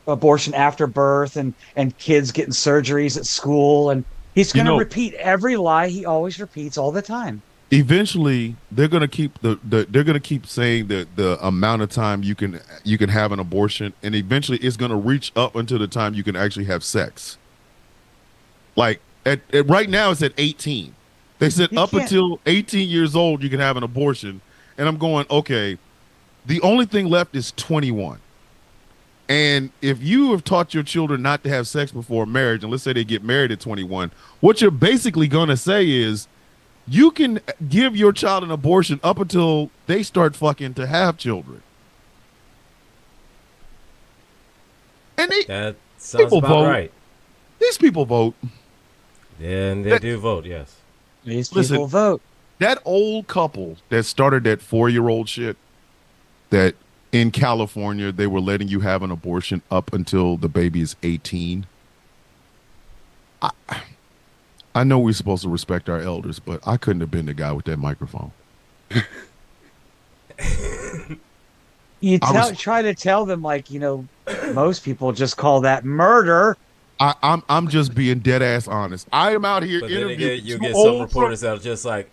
birth and kids getting surgeries at school. And he's going to repeat every lie he always repeats all the time. Eventually, they're going to keep they're going to keep saying that the amount of time you can have an abortion, and eventually it's going to reach up until the time you can actually have sex. Like right now, it's at 18. They said until 18 years old you can have an abortion, and I'm going, okay. The only thing left is 21. And if you have taught your children not to have sex before marriage, and let's say they get married at 21, what you're basically going to say is, you can give your child an abortion up until they start fucking to have children. And that sounds about vote. Right. These people vote. Yeah, and they do vote, yes. These people vote. That old couple that started that 4-year-old shit, that in California, they were letting you have an abortion up until the baby is 18. I know we're supposed to respect our elders, but I couldn't have been the guy with that microphone. Try to tell them, like, most people just call that murder. I'm just being dead ass honest. I am out here But then interviewing. again, you get some reporters that are just like,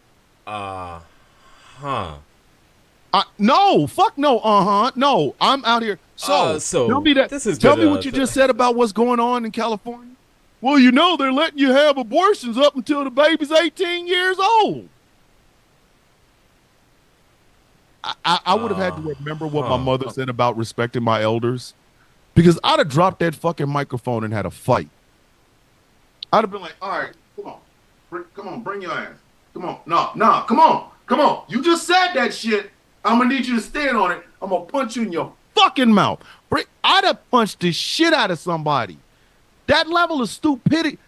huh. No, fuck no, no. I'm out here. So tell me that. Tell me what you just said about what's going on in California. Well, they're letting you have abortions up until the baby's 18 years old. I would have had to remember what my mother said about respecting my elders, because I'd have dropped that fucking microphone and had a fight. I'd have been like, all right, come on, bring your ass. Come on, no, come on. You just said that shit. I'm going to need you to stand on it. I'm going to punch you in your fucking mouth. I'd have punched the shit out of somebody. That level of stupidity.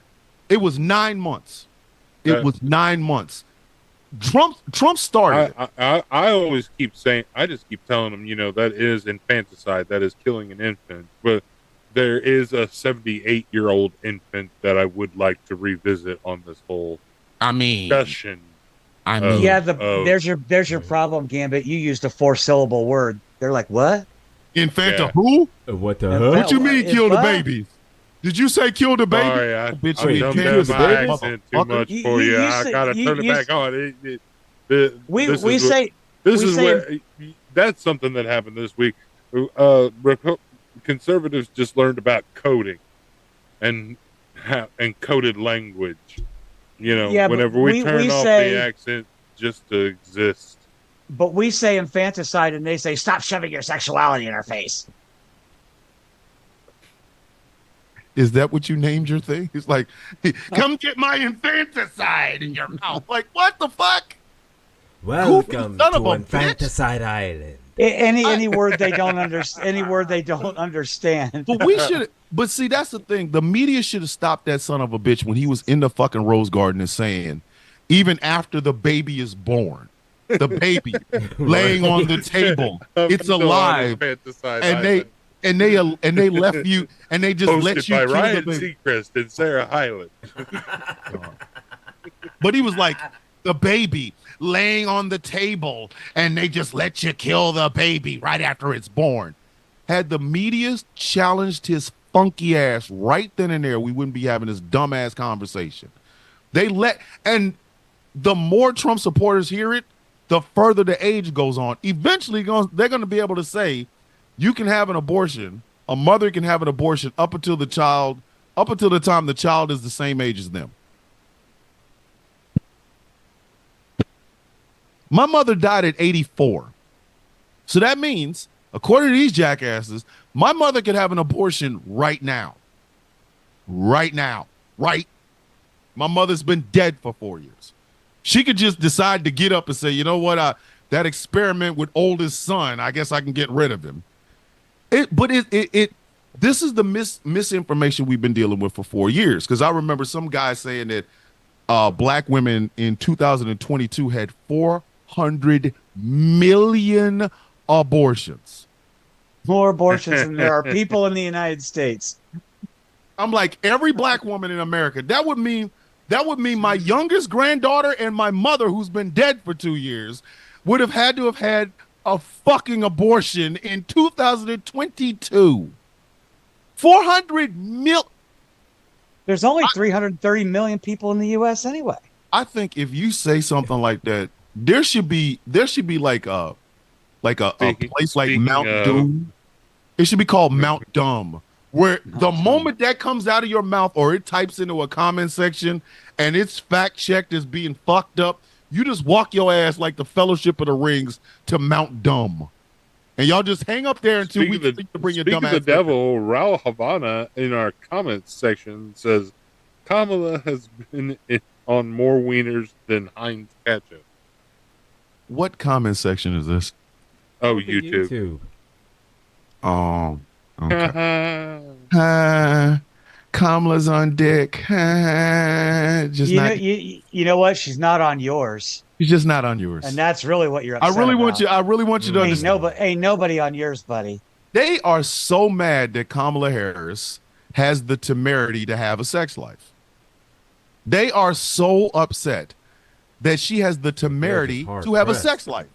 It was 9 months. It was 9 months. Trump started. I always keep saying, I just keep telling them, that is infanticide. That is killing an infant. But there is a 78-year-old infant that I would like to revisit on this whole discussion. There's your problem, Gambit. You used a 4-syllable word. They're like, what? Infanta who? What the hell? What you mean kill the babies? Did you say kill the baby? Sorry, I bitch, dumbed down my accent too much for you. I gotta turn it back on. That's something that happened this week. Conservatives just learned about coding and coded language. Whenever we turn off the accent just to exist. But we say infanticide, and they say stop shoving your sexuality in our face. Is that what you named your thing? It's like, come get my infanticide in your mouth. Like, what the fuck? Welcome to Infanticide Island. Any word they don't understand. Any word they don't understand. But we should. But see, that's the thing. The media should have stopped that son of a bitch when he was in the fucking Rose Garden and saying, even after the baby is born, the baby laying on the table, it's alive, and they left you, and they just let you by kill Ryan the baby. Seacrest and Sarah Hyland. But he was like, the baby laying on the table, and they just let you kill the baby right after it's born. Had the media challenged his funky ass right then and there, we wouldn't be having this dumbass conversation. And the more Trump supporters hear it, the further the age goes on. Eventually, they're going to be able to say, you can have an abortion. A mother can have an abortion up until the time the child is the same age as them. My mother died at 84. So that means, according to these jackasses, my mother could have an abortion right now. Right now. Right. My mother's been dead for 4 years. She could just decide to get up and say, you know what, that experiment with oldest son, I guess I can get rid of him. This is the misinformation we've been dealing with for 4 years. Because I remember some guy saying that black women in 2022 had 400 million abortions. More abortions than there are people in the United States. I'm like, every black woman in America. That would mean my youngest granddaughter and my mother, who's been dead for 2 years, would have had to have had a fucking abortion in 2022. 400 million. There's only 330 million people in the U.S. anyway. I think if you say something like that, there should be like a place like Mount Doom. It should be called Mount Dumb, where the moment that comes out of your mouth or it types into a comment section and it's fact checked as being fucked up, you just walk your ass like the Fellowship of the Rings to Mount Dumb. And y'all just hang up there until we think to bring your dumb ass. Speaking of the devil, Raul Havana in our comments section says Kamala has been on more wieners than Heinz ketchup. What comment section is this? Oh, YouTube. Oh, okay. Kamala's on dick. You know what? She's not on yours. She's just not on yours. And that's really what you're I upset really about. want you. I really want you to understand. Ain't nobody on yours, buddy. They are so mad that Kamala Harris has the temerity to have a sex life. They are so upset that she has the temerity to have a sex life.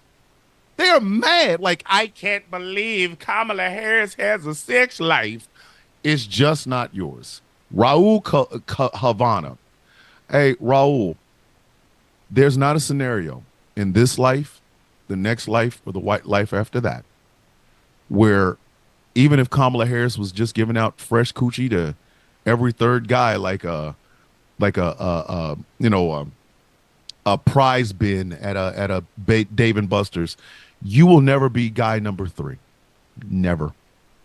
They are mad. Like, I can't believe Kamala Harris has a sex life. It's just not yours. Raul Havana. Hey, Raul, there's not a scenario in this life, the next life, or the white life after that, where even if Kamala Harris was just giving out fresh coochie to every third guy, like a prize bin at a Dave and Buster's, you will never be guy number 3. Never.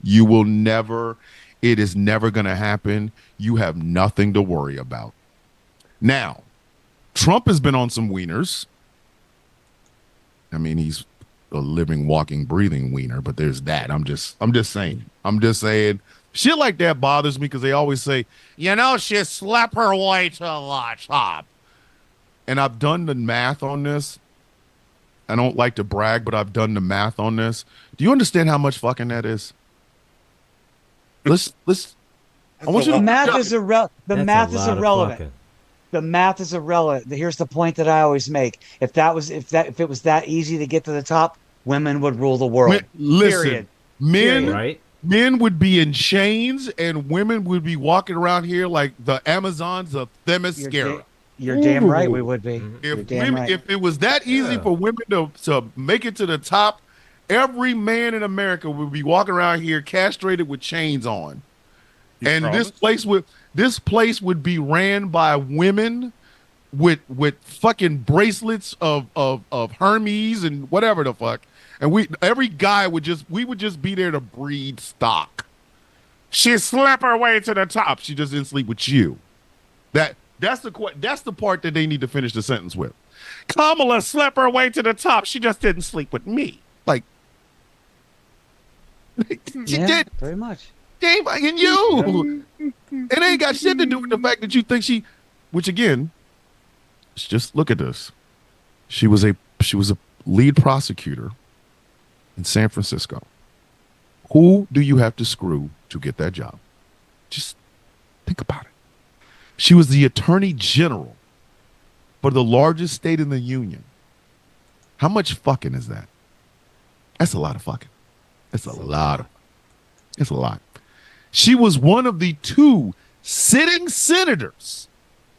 You will never. It is never going to happen. You have nothing to worry about. Now, Trump has been on some wieners. I mean, he's a living, walking, breathing wiener, but there's that. I'm just saying. Shit like that bothers me because they always say, she slept her way to the top. And I've done the math on this. I don't like to brag, but I've done the math on this. Do you understand how much fucking that is? Let's. I want you to. The math is irrelevant. The math is irrelevant. Here's the point that I always make. If it was that easy to get to the top, women would rule the world. Listen, men would be in chains, and women would be walking around here like the Amazons of Themyscira. You're damn right we would be. If it was that easy for women to make it to the top, every man in America would be walking around here castrated with chains on. This place would be ran by women with fucking bracelets of Hermes and whatever the fuck. And every guy would just be there to breed stock. She slept her way to the top. She just didn't sleep with you. That's the part that they need to finish the sentence with. Kamala slept her way to the top. She just didn't sleep with me. Like, she did. Very much. She ain't fucking you. It ain't got shit to do with the fact that you think which again, just look at this. She was a lead prosecutor in San Francisco. Who do you have to screw to get that job? Just think about it. She was the attorney general for the largest state in the union. How much fucking is that? That's a lot of fucking. It's a lot. She was one of the 2 sitting senators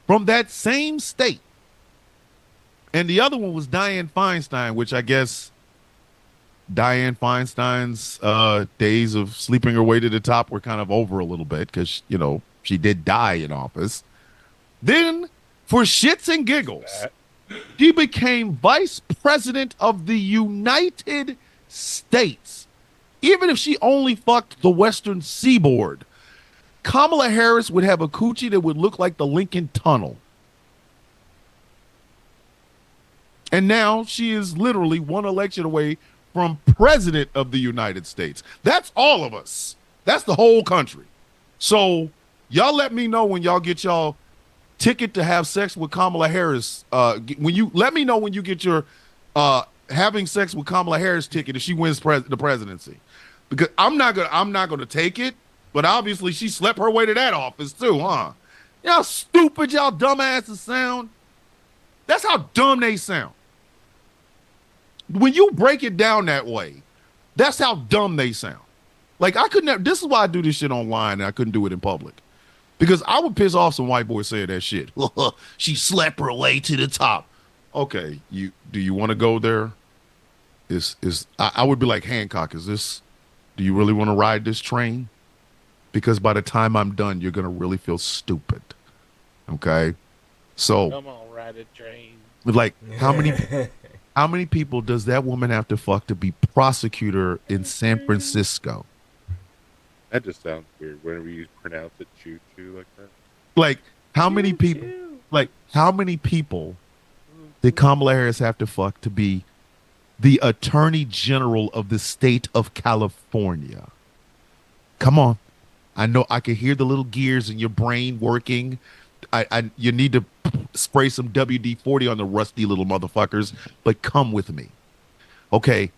from that same state. And the other one was Dianne Feinstein, which I guess Dianne Feinstein's days of sleeping her way to the top were kind of over a little bit because, she did die in office. Then, for shits and giggles, she became vice president of the United States. Even if she only fucked the Western Seaboard, Kamala Harris would have a coochie that would look like the Lincoln Tunnel. And now she is literally one election away from president of the United States. That's all of us. That's the whole country. So y'all let me know when y'all get y'all ticket to have sex with Kamala Harris. Let me know when you get your having sex with Kamala Harris ticket if she wins the presidency. Because I'm not gonna take it, but obviously she slept her way to that office too, huh? Y'all stupid, y'all dumbasses sound. That's how dumb they sound. When you break it down that way, that's how dumb they sound. Like this is why I do this shit online and I couldn't do it in public. Because I would piss off some white boys saying that shit. She slept her way to the top. Okay, do you want to go there? I would be like, Hancock, do you really want to ride this train? Because by the time I'm done, you're gonna really feel stupid. Okay? So come on, ride a train. Like, how many people does that woman have to fuck to be prosecutor in San Francisco? That just sounds weird whenever you pronounce it choo-choo like that. Like, how many people did Kamala Harris have to fuck to be the attorney general of the state of California? Come on. I know I can hear the little gears in your brain working. you need to spray some WD-40 on the rusty little motherfuckers, but come with me. Okay.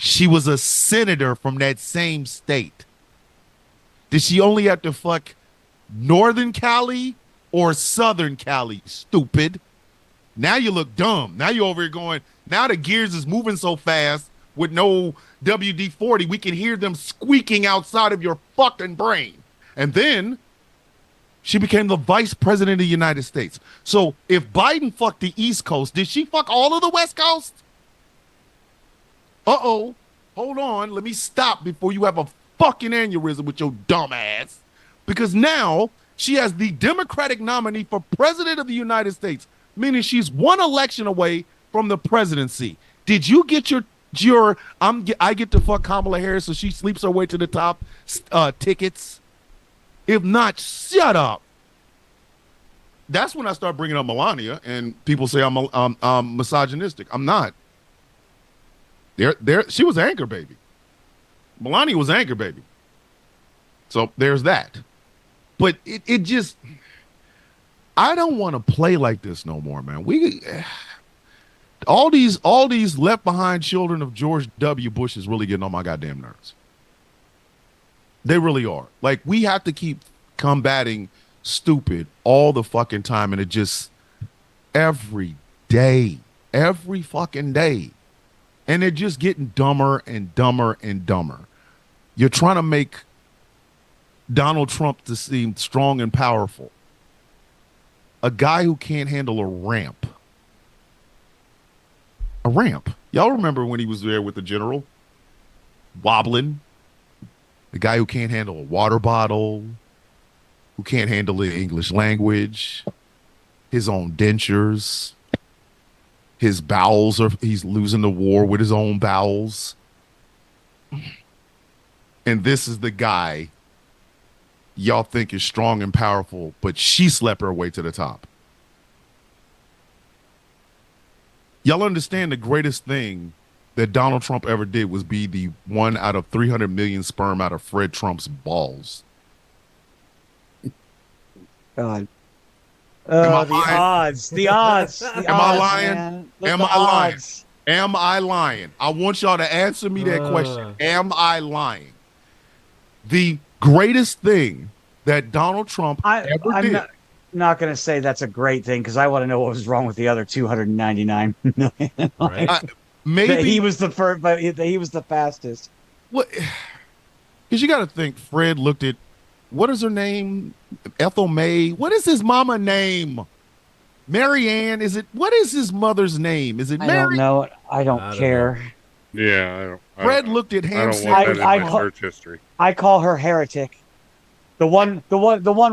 She was a senator from that same state. Did she only have to fuck Northern Cali or Southern Cali? Stupid. Now you look dumb. Now you're over here going, now the gears is moving so fast with no WD-40, we can hear them squeaking outside of your fucking brain. And then she became the vice president of the United States. So if Biden fucked the East Coast, did she fuck all of the West Coast? Uh-oh. Hold on. Let me stop before you have a fucking aneurysm with your dumb ass. Because now she has the Democratic nominee for president of the United States, meaning she's one election away from the presidency. Did you get your I get to fuck Kamala Harris so she sleeps her way to the top tickets? If not, shut up. That's when I start bringing up Melania, and people say I'm misogynistic. I'm not. She was anchor baby. Melania was anchor baby. So there's that. But it just, I don't want to play like this no more, man. All these left behind children of George W. Bush is really getting on my goddamn nerves. They really are. Like, we have to keep combating stupid all the fucking time, and it just every fucking day. And they're just getting dumber and dumber and dumber. You're trying to make Donald Trump to seem strong and powerful. A guy who can't handle a ramp. A ramp. Y'all remember when he was there with the general? Wobbling. The guy who can't handle a water bottle. Who can't handle the English language. His own dentures. His bowels he's losing the war with his own bowels. And this is the guy y'all think is strong and powerful, but she slept her way to the top. Y'all understand the greatest thing that Donald Trump ever did was be the 1 out of 300 million sperm out of Fred Trump's balls. God. Oh, the odds. The odds. Am I lying? Am I lying? Am I lying? I want y'all to answer me that question. Am I lying? The greatest thing that Donald Trump ever did. Not going to say that's a great thing, because I want to know what was wrong with the other 299 million. Right. Maybe he was the first, but he was the fastest. What? Because you got to think. Fred looked at, what is her name? Ethel May. What is his mama name? Mary Ann. Is it? What is his mother's name? Is it Mary? I don't know. I don't care. Yeah, Fred looked at him. I don't want that in my search history. I call her heretic. The one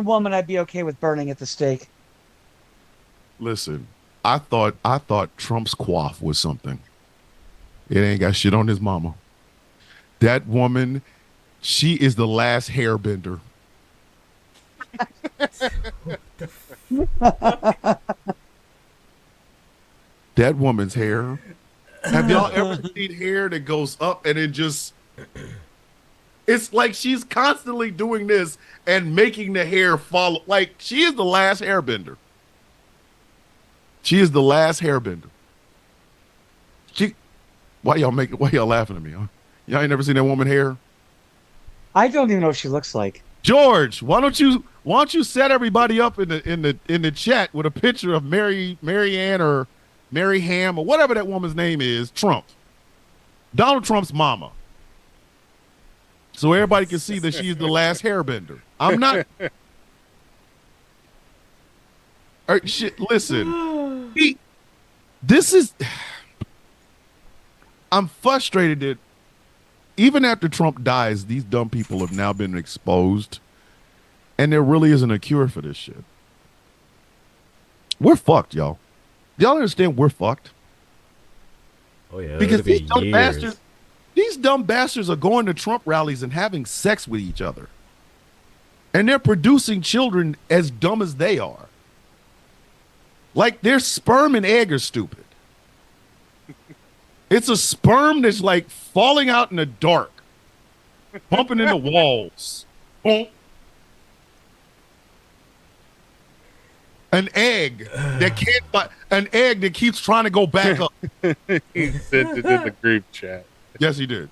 woman I'd be okay with burning at the stake. Listen, I thought Trump's quaff was something. It ain't got shit on his mama. That woman, she is the last hairbender. That woman's hair. Have y'all ever seen hair that goes up and it just... It's like she's constantly doing this and making the hair follow. Like, she is the last hairbender. She is the last hairbender. Why y'all laughing at me? Huh? Y'all ain't never seen that woman hair? I don't even know what she looks like. George, why don't you set everybody up in the chat with a picture of Mary Ann or Mary Ham or whatever that woman's name is, Trump. Donald Trump's mama. So everybody can see that she's the last hairbender. I'm not. Listen. I'm frustrated that even after Trump dies, these dumb people have now been exposed, and there really isn't a cure for this shit. We're fucked, y'all. Do y'all understand we're fucked? Oh yeah, because these dumb bastards are going to Trump rallies and having sex with each other. And they're producing children as dumb as they are. Like, their sperm and egg are stupid. It's a sperm that's like falling out in the dark, bumping into walls. Boom. An egg that can't, an egg that keeps trying to go back up. He sent it in the group chat. Yes, he did.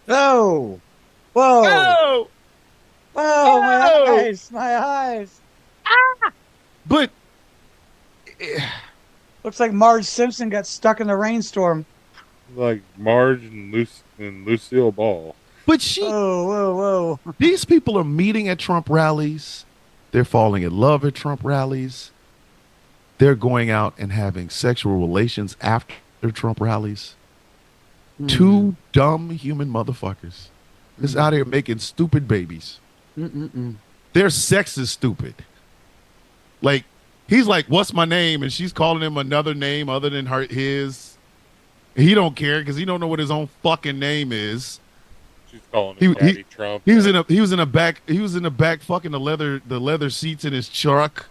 Oh, whoa, Oh, whoa, Oh! my eyes. but Looks like Marge Simpson got stuck in the rainstorm. Like Marge and Lucille Ball. but she, Whoa. these people are meeting at Trump rallies. They're falling in love at Trump rallies. They're going out and having sexual relations after Trump rallies. Two dumb human motherfuckers is out here making stupid babies. Their sex is stupid. Like, he's like, "What's my name?" And she's calling him another name other than his. He don't care because he don't know what his own fucking name is. She's calling him Daddy Trump. He was in the back fucking the leather seats in his truck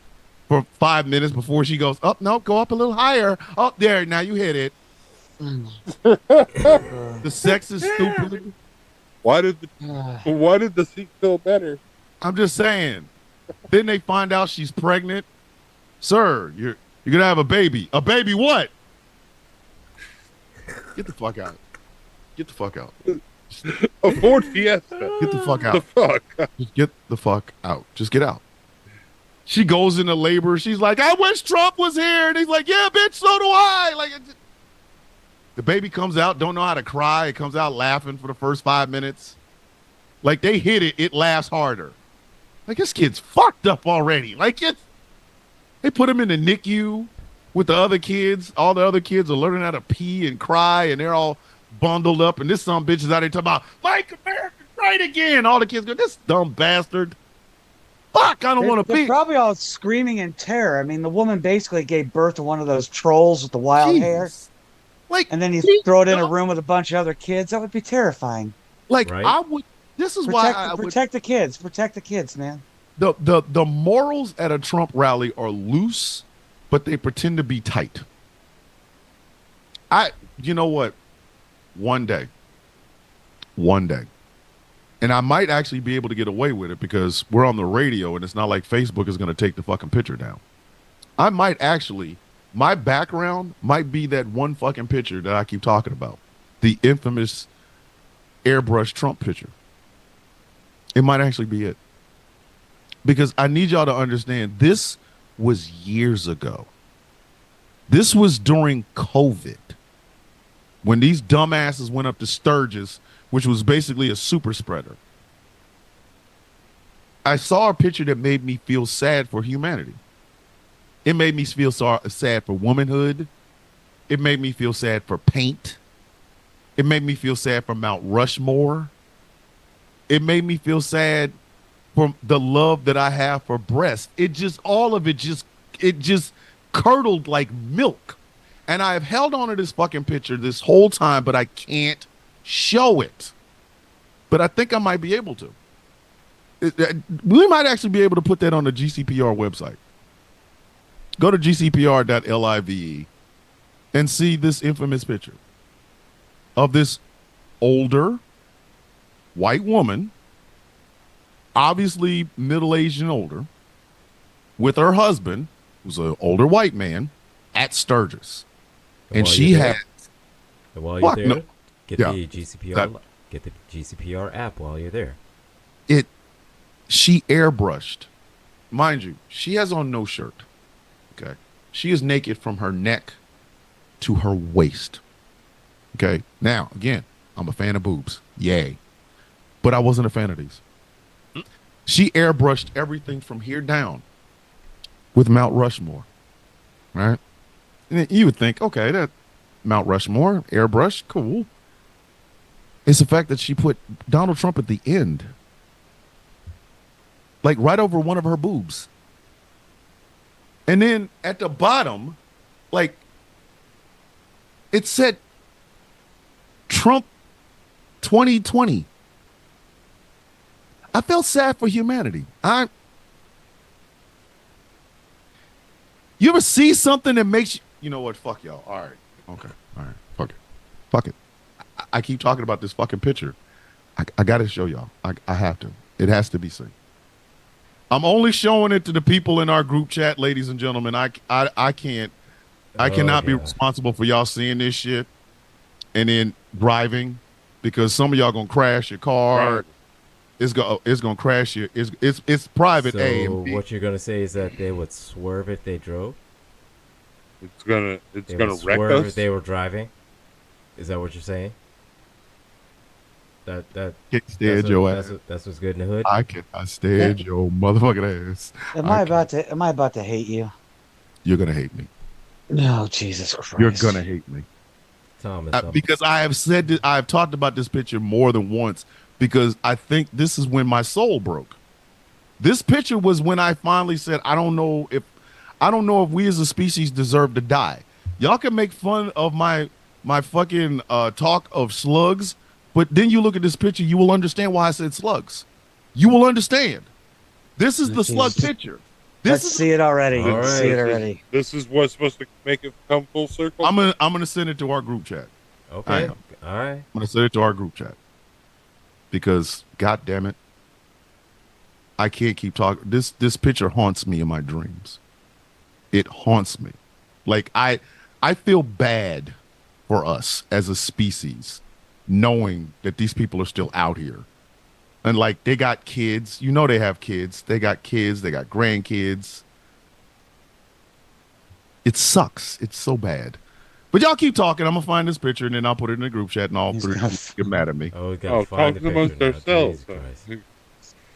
for 5 minutes before she goes, "Up, no, go up a little higher. Up there, now you hit it." The sex is stupid. Why did the seat feel better? I'm just saying. Then they find out she's pregnant. Sir, you're gonna have a baby. A baby what? Get the fuck out. Get the fuck out. A Ford Fiesta. Get the fuck out. The fuck? Just get the fuck out. Just get out. She goes into labor. She's like, "I wish Trump was here." And he's like, "Yeah, bitch, so do I." Like, the baby comes out, don't know how to cry. It comes out laughing for the first 5 minutes. Like, they hit it, it laughs harder. Like, this kid's fucked up already. Like, they put him in the NICU with the other kids. All the other kids are learning how to pee and cry, and they're all bundled up. And this some bitch is out there talking about, "Make America great again." All the kids go, "This dumb bastard. Fuck, I don't want to They're be." probably all screaming in terror. I mean, the woman basically gave birth to one of those trolls with the wild hair. Jeez. Like, And then you throw it in a room with a bunch of other kids. That would be terrifying. like Right? I would. This is why I would. Protect the kids. Protect the kids, man. The morals at a Trump rally are loose, but they pretend to be tight. You know what? One day, and I might actually be able to get away with it because we're on the radio and it's not like Facebook is going to take the fucking picture down. I might actually, my background might be that one fucking picture that I keep talking about, the infamous airbrush Trump picture. It might actually be it. Because I need y'all to understand, this was years ago. This was during COVID, when these dumbasses went up to Sturgis, which was basically a super spreader. I saw a picture that made me feel sad for humanity. It made me feel sad for womanhood. It made me feel sad for paint. It made me feel sad for Mount Rushmore. It made me feel sad for the love that I have for breasts. All of it just curdled like milk. And I have held on to this fucking picture this whole time, but I can't show it. But I think I might be able to. We might actually be able to put that on the GCPR website. Go to gcpr.live and see this infamous picture of this older white woman, obviously middle-aged and older, with her husband, who's an older white man, at Sturgis. And she had... And while you're there, get Yeah. the GCPR app while you're there. She airbrushed. Mind you, she has on no shirt. Okay. She is naked from her neck to her waist. Okay. Now, again, I'm a fan of boobs. Yay. But I wasn't a fan of these. She airbrushed everything from here down with Mount Rushmore. Right? And you would think, okay, that Mount Rushmore, airbrush, cool. It's the fact that she put Donald Trump at the end. Like right over one of her boobs. And then at the bottom, like, it said Trump 2020. I felt sad for humanity. You ever see something that makes you know what? Fuck y'all. All right. Okay. All right. Fuck it. Fuck it. I keep talking about this fucking picture. I got to show y'all. I have to. It has to be seen. I'm only showing it to the people in our group chat, ladies and gentlemen. I can't. I cannot be responsible for y'all seeing this shit and then driving, because some of y'all gonna crash your car. Right. It's gonna crash you. It's private. So A and B. what you're gonna say is that they would swerve if they drove? It's gonna They wreck would swerve us. if they were driving? Is that what you're saying? That Can't stand your ass. that's what's good in the hood. I cannot stand your motherfucking ass. Am I about to hate you? You're gonna hate me. No, Jesus Christ. You're gonna hate me. Thomas, Because I have said that I've talked about this picture more than once, because I think this is when my soul broke. This picture was when I finally said, I don't know if we as a species deserve to die. Y'all can make fun of my fucking talk of slugs, but then you look at this picture, you will understand why I said slugs. You will understand. This is the slug picture. Let's see it already. All Let's see it already. This is what's supposed to make it come full circle. I'm gonna send it to our group chat. okay. am. All right. I'm gonna send it to our group chat, because god damn it, I can't keep talking. This picture haunts me in my dreams. It haunts me. Like I feel bad for us as a species, knowing that these people are still out here. And like, they got kids, they have kids. They got kids, they got grandkids. It sucks. It's so bad. But y'all keep talking. I'm gonna find this picture and then I'll put it in the group chat and all three get mad at me. Oh, we gotta talk find the amongst picture now. ourselves. Jesus Christ. Talk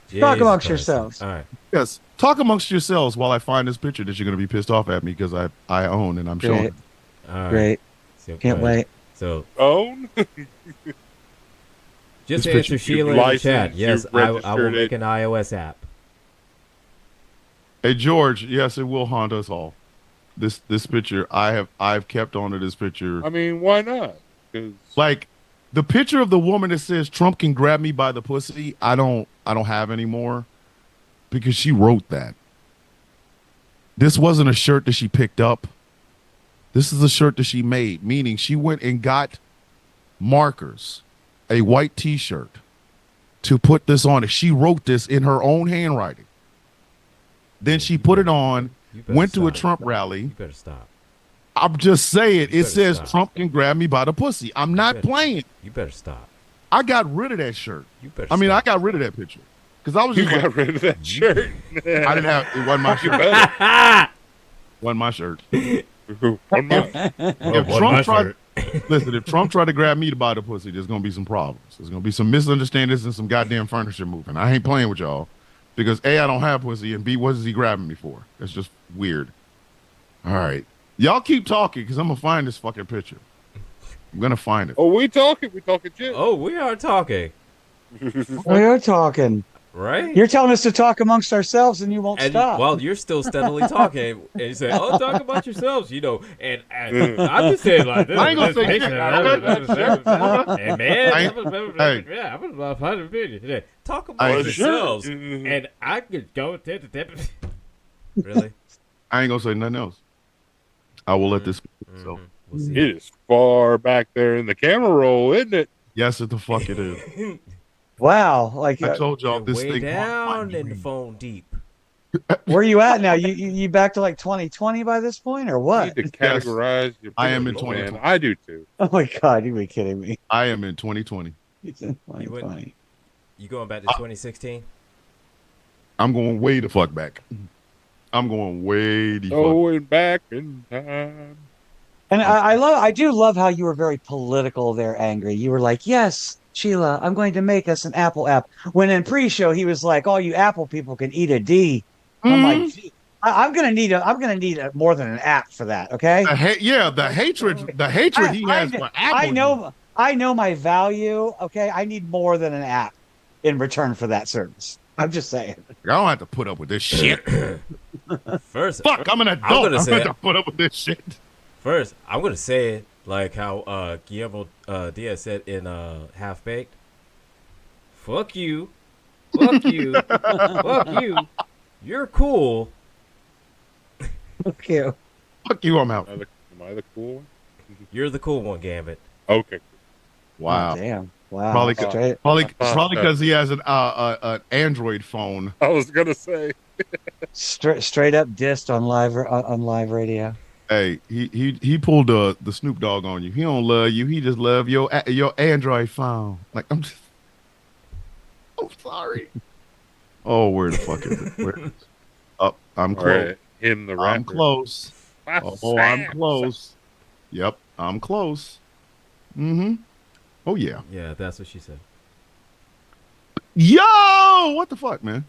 Jesus amongst Christ. yourselves. All right. Yes. Talk amongst yourselves while I find this picture that you're gonna be pissed off at me because I own and I'm showing Great. it. All right. Great. So, Can't wait. So Own. just This to picture answer Sheila in the chat, licensed, yes, you've I will registered make it. an iOS app. Hey George, yes, it will haunt us all. This picture, I've kept on to this picture. I mean, why not? 'Cause Like the picture of the woman that says Trump can grab me by the pussy, I don't have anymore, because she wrote that. This wasn't a shirt that she picked up. This is a shirt that she made, meaning she went and got markers, a white t-shirt, to put this on it. She wrote this in her own handwriting. Then she put it on, You better went to a stop. Trump rally. You better stop. I'm just saying, You it better says stop. Trump can grab me by the pussy. I'm not better- playing. You better stop. I got rid of that shirt. You better. I mean, stop. I got rid of that picture because I was you just like, got rid of that shirt. I didn't have it. Wasn't my You shirt. better. Wasn't my shirt. One month. If Well, Trump my tried, shirt. listen, if Trump tried to grab me to buy the pussy, there's gonna be some problems. There's gonna be some misunderstandings and some goddamn furniture moving. I ain't playing with y'all because A, I don't have pussy, and B, what is he grabbing me for? It's just weird. All right, y'all keep talking because I'm gonna find this fucking picture. I'm gonna find it. Oh, we talking shit. Oh, we are talking, We are talking. right? You're telling us to talk amongst ourselves and you won't And stop. while you're still steadily talking, and you say, "Oh, talk about yourselves," and I'm just saying like this. I ain't gonna this say picture, shit. and man, Hey. yeah, I'm about 100 million. Talk Hey. about Well, yourselves, sure. and I could go really. I ain't gonna say nothing else. I will let this. So We'll see. It is far back there in the camera roll, isn't it? yes, it the fuck it is. Wow. Like, I told y'all You're this way thing. down in the phone deep. where are you at now? You back to like 2020 by this point or You what? need to categorize your I am in people, man. 2020. I do too. Oh my God, you be kidding me. I am in 2020. It's in 2020. You going back to 2016? I'm going way the fuck back. I'm going way the fuck. Going back in time. And I do love how you were very political there, Angry. You were like, yes, Sheila, I'm going to make us an Apple app. When in pre-show, he was like, all you Apple people can eat a D. I'm like, gee, I'm gonna need more than an app for that. Okay. The hatred he has for Apple. I know my value. Okay. I need more than an app in return for that service. I'm just saying. I don't have to put up with this shit. First, Fuck, I'm an adult. gonna I don't say have to put up with this shit. First, I'm gonna say it like how Guillermo Diaz said in Half Baked. Fuck you, fuck you, fuck you. You're cool. Fuck you. Fuck you, I'm out. Am I the cool one? You're the cool one, Gambit. Okay. Wow. Oh, damn. Wow. Probably Straight. probably because he has an Android phone. I was gonna say. Straight up dissed on live radio. Hey, he pulled the Snoop Dogg on you. He don't love you. He just love your Android phone. Like I'm sorry. Oh, where the fuck is it? Where is it? Up, I'm Or close. him, the rapper. I'm close. Oh, I'm close. Yep, I'm close. Mm-hmm. Oh yeah. Yeah, that's what she said. Yo, what the fuck, man?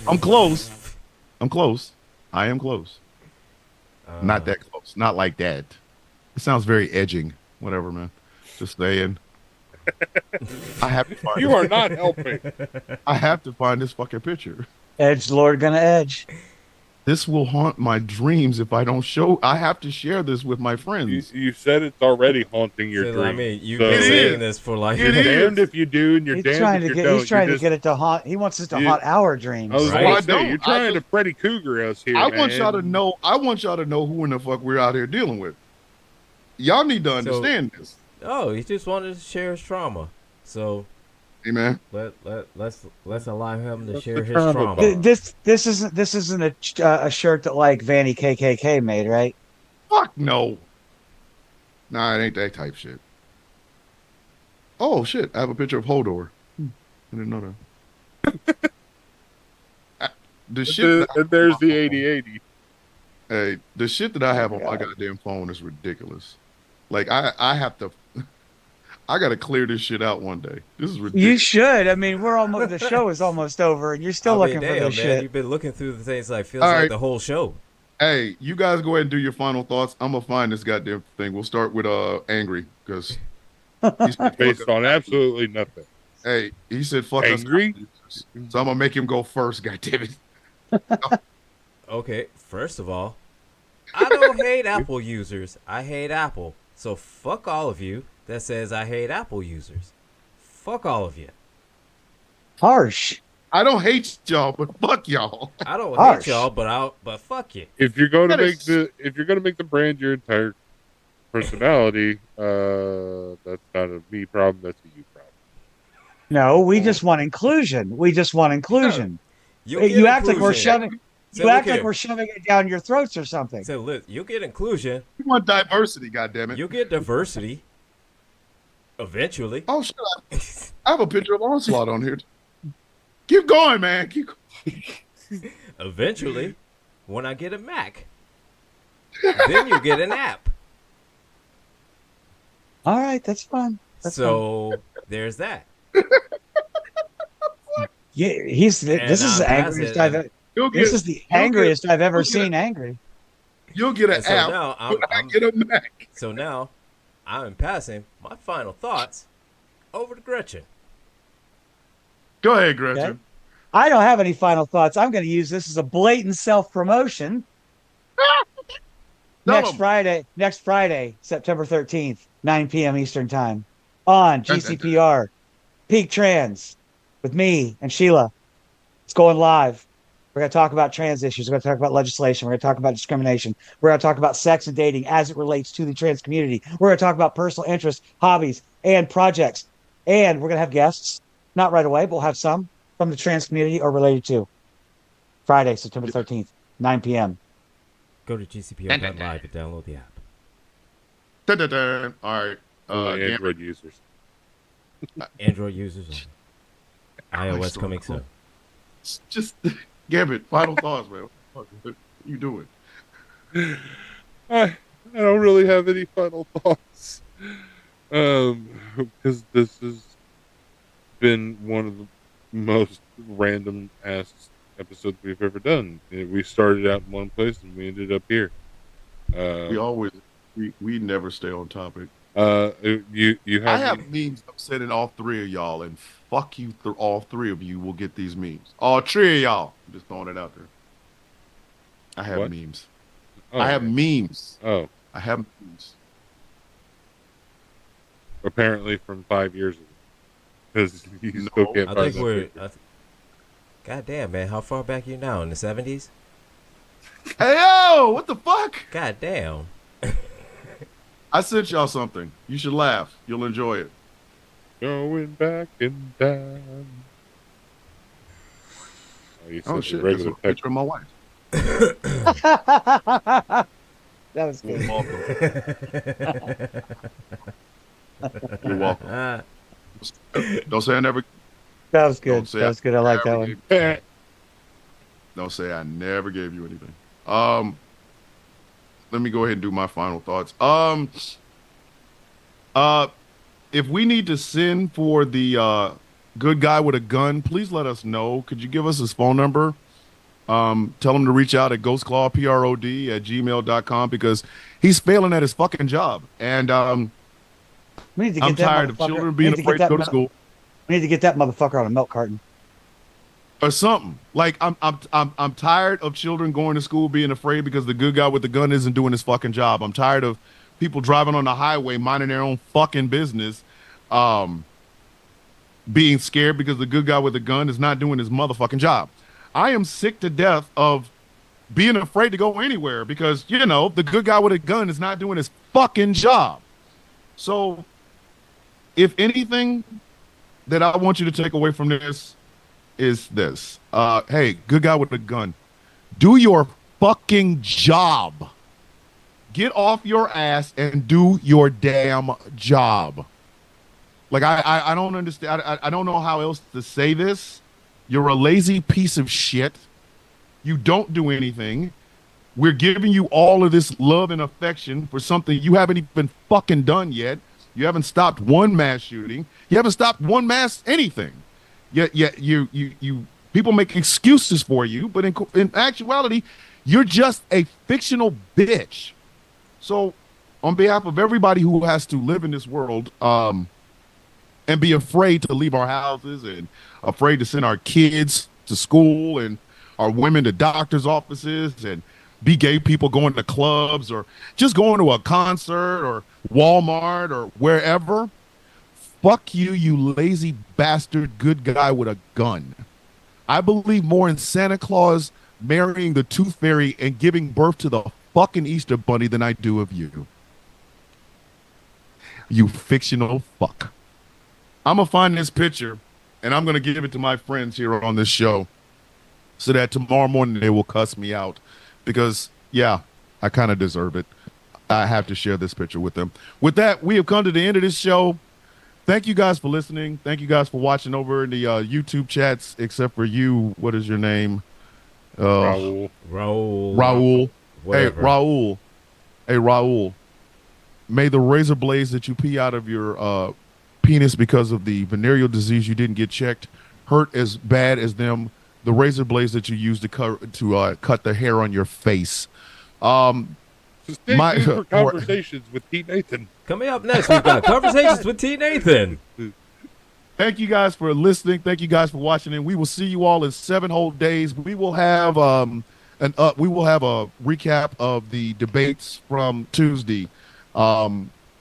I'm close. I'm close. I am close. Not that close. Not like that. It sounds very edging. Whatever, man. Just saying. I have to find You this. are not helping. I have to find this fucking picture. Edge Lord gonna edge. This will haunt my dreams if I don't show. I have to share this with my friends. You said it's already haunting your So, dreams. I mean, you've So- been It saying is. this for like. It You're is. damned if you do, and you're He's damned trying if to you get. don't. He's trying You to get it to haunt. He wants us to you- haunt our dreams. I was Right. about I to don't. say, you're I trying just- to Freddy Cougar us here, I man. want y'all to know. I want y'all to know who in the fuck we're out here dealing with. Y'all need to understand this. Oh, he just wanted to share his trauma. So Hey, man. let's allow him to What's share the his trauma trauma. about? This isn't a shirt that like Vanny KKK made, right? Fuck no. Nah, it ain't that type shit. Oh shit! I have a picture of Hodor. I didn't know that. The shit. that I- And there's the 8080. Hey, the shit that I have on my God. goddamn phone is ridiculous. Like I have to. I gotta clear this shit out one day. This is You ridiculous. should. I mean, we're almost. The show is almost over, and you're still I mean, looking for damn, this man, shit. you've been looking through the things like feels All like right. the whole show. Hey, you guys go ahead and do your final thoughts. I'm gonna find this goddamn thing. We'll start with Angry because he said Based fuck on absolutely nothing. Hey, he said fuck Angry? us. So I'm gonna make him go first. Goddamn it. Okay, first of all, I don't hate Apple users. I hate Apple. So fuck all of you that says I hate Apple users. Fuck all of you. Harsh. I don't hate y'all, but fuck y'all. I don't Harsh. hate y'all, but fuck you. If you're going to That make is- the brand your entire personality, that's not a me problem. That's a you problem. No, we just want inclusion. We just want inclusion. You'll get You act like we're inclusion. shoving. So You look act like here. we're shoving it down your throats or something. So look, you'll get inclusion. You want diversity, goddammit. You'll get diversity. Eventually. Oh shit! I have a picture of Onslaught on here. Keep going, man. Keep going. Eventually, when I get a Mac, then you get an app. All right, that's fine. That's So there's that. Yeah, he's. And This is the I'm angriest passing- I've. You'll This get, is the you'll angriest I've ever you'll get- seen angry. you'll get an And so app. now when I get a Mac. So now I'm passing my final thoughts over to Gretchen. Go ahead, Gretchen. Okay. I don't have any final thoughts. I'm going to use this as a blatant self promotion. Tell Next 'em. Friday, September 13th, 9 p.m. Eastern Time, on GCPR, Peak Trans, with me and Sheila. It's going live. We're going to talk about trans issues. We're going to talk about legislation. We're going to talk about discrimination. We're going to talk about sex and dating as it relates to the trans community. We're going to talk about personal interests, hobbies, and projects. And we're going to have guests, not right away, but we'll have some from the trans community or related to. Friday, September 13th, 9 p.m. Go to gcpr.live and download the app. Dun-dun-dun. All right. Only Gambit. Android users. Android users only. iOS still coming don't soon. Just Gambit. Final thoughts, man. What you doing? I don't really have any final thoughts. Because this has been one of the most random ass episodes we've ever done. We started out in one place and we ended up here. We always we never stay on topic. You I have have memes upsetting all three of y'all, and fuck you, all three of you will get these memes. All three of y'all. I'm just throwing it out there. I have What? memes. oh, I have memes. oh, I have memes. apparently from 5 years ago. Because you No, still can't I find think that we're. picture. God damn, man. How far back you now? In the 70s? Hey yo, what the fuck? God damn. I sent y'all something. You should laugh. You'll enjoy it. Going back in time. You Oh said shit! the That's regular a picture of my wife. That was good. You're welcome. You're welcome. Don't say I never. That was good. Don't say That was good. I like that never one. gave- Don't say I never gave you anything. Let me go ahead and do my final thoughts. If we need to send for the good guy with a gun, please let us know. Could you give us his phone number? Tell him to reach out at ghostclawprod@gmail.com because he's failing at his fucking job. And We need to get I'm that tired of motherfucker- children we being need to get afraid to that go to mo- school We need to get that motherfucker on a milk carton. or something. Like I'm tired of children going to school being afraid because the good guy with the gun isn't doing his fucking job. I'm tired of people driving on the highway minding their own fucking business, being scared because the good guy with the gun is not doing his motherfucking job. I am sick to death of being afraid to go anywhere because, you know, the good guy with a gun is not doing his fucking job. So, if anything that I want you to take away from this is this. Hey, good guy with a gun, do your fucking job. Get off your ass and do your damn job. Like, I don't understand. I don't know how else to say this. You're a lazy piece of shit. You don't do anything. We're giving you all of this love and affection for something you haven't even fucking done yet. You haven't stopped one mass shooting. You haven't stopped one mass anything. Yet you people make excuses for you, but in actuality, you're just a fictional bitch. So, on behalf of everybody who has to live in this world, and be afraid to leave our houses and afraid to send our kids to school and our women to doctor's offices and be gay people going to clubs or just going to a concert or Walmart or wherever. Fuck you, you lazy bastard good guy with a gun. I believe more in Santa Claus marrying the Tooth Fairy and giving birth to the fucking Easter Bunny than I do of you. You fictional fuck. I'm going to find this picture, and I'm going to give it to my friends here on this show so that tomorrow morning they will cuss me out because, yeah, I kind of deserve it. I have to share this picture with them. With that, we have come to the end of this show. Thank you guys for listening. Thank you guys for watching over in the YouTube chats, except for you. What is your name? Raul. Raul. Whatever. Hey, Raul. Hey, Raul. May the razor blades that you pee out of your penis because of the venereal disease you didn't get checked hurt as bad as the razor blades that you use to cut the hair on your face. So stay tuned for conversations with T. Nathan. Coming up next, we've got Conversations with T. Nathan. Thank you guys for listening. Thank you guys for watching, and we will see you all in 7 whole days. We will have a recap of the debates from Tuesday.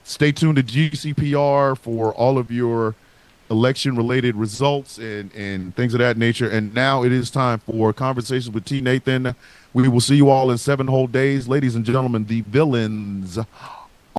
Stay tuned to GCPR for all of your election-related results and things of that nature. And now it is time for Conversations with T. Nathan. We will see you all in 7 whole days. Ladies and gentlemen, the villains